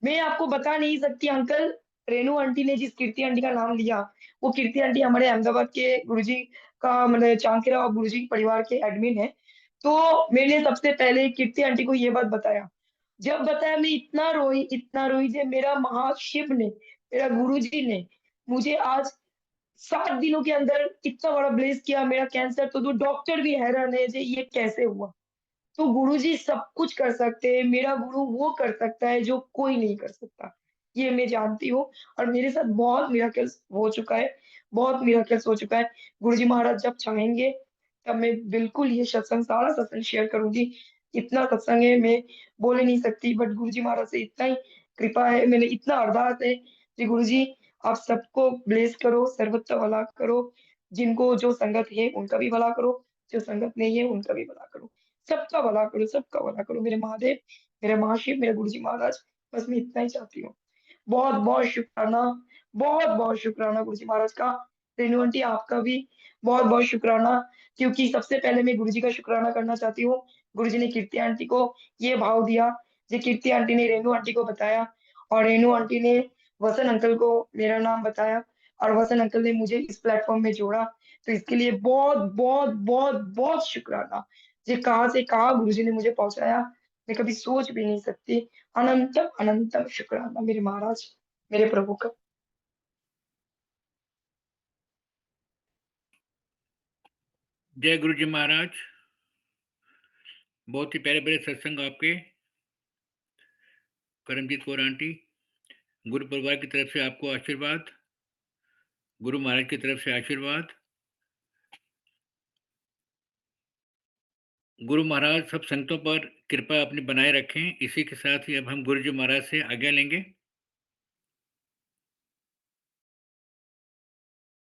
[SPEAKER 3] मैं आपको बता नहीं सकती अंकल, रेनू आंटी ने जिस कीर्ति आंटी का नाम लिया, वो कीर्ति आंटी हमारे अहमदाबाद के गुरुजी का मतलब चांकेरा और गुरुजी परिवार के एडमिन हैं। तो मैंने सबसे पहले कीर्ति आंटी को ये बात बताया। जब बताया मैं इतना रोई जे मेरा महाशिव ने, मेरा गुरुजी ने मुझे आज 7 दिनों के अंदर इतना बड़ा ब्लेस किया, मेरा कैंसर तो दूर डॉक्टर भी हैरान है जे ये कैसे हुआ? तो गुरुजी सब कुछ कर सकते हैं, मेरा गुरु वो कर सकता है जो कोई नहीं कर सकता। ये मैं जानती हूँ और मेरे साथ बहुत मिरेकल्स हो चुका है, बहुत मिरेकल्स हो चुका है। गुरुजी महाराज जब चाहेंगे, तब मैं बिल्कुल ये सत्संग सारा सत्संग शेयर करूँगी। इतना सत्संग है, मैं बोल ही नहीं सकती, बट गुरुजी महाराज से इतना ही कृपा है, मैंने इतना अरदास है कि गुरुजी आप सबको ब्लेस करो, सर्वत्र भला करो, जिनको जो संगत है उनका भी भला करो, जो संगत नहीं है उनका भी भला करो। सबका भला करो, सबका भला करो मेरे महादेव, मेरे महाशिव, मेरे गुरुजी महाराज, बस मैं इतना ही चाहती हूँ। बहुत-बहुत शुक्राना, बहुत-बहुत शुक्राना गुरुजी महाराज का। रेणु आंटी आपका भी बहुत-बहुत शुक्राना, क्योंकि सबसे पहले मैं गुरुजी का शुक्राना करना चाहती हूँ। गुरुजी ने कीर्ति आंटी को ये भाव दिया, ये कीर्ति आंटी ने रेणु आंटी को बताया और रेणु आंटी ने वसंत अंकल को मेरा नाम बताया और वसंत अंकल ने मुझे इस प्लेटफ़ॉर्म में जोड़ा। तो इसके लिए बहुत, बहुत, बहुत, बहुत शुक्राना। ये कहाँ से कहाँ गुरुजी ने मुझे पहुँचाया, मैं कभी सोच भी नहीं सकती। अनंतम अनंतम शुक्राना मेरे महाराज, मेरे प्रभु का।
[SPEAKER 1] जय गुरु जी महाराज। बहुत ही प्यारे-प्यारे सत्संग आपके। करमजीत कौर आंटी, गुरु परिवार की तरफ से आपको आशीर्वाद, गुरु महाराज की तरफ से आशीर्वाद। गुरु महाराज सब संतों पर कृपा अपनी बनाए रखें। इसी के साथ ही अब हम गुरु जी महाराज से आज्ञा लेंगे।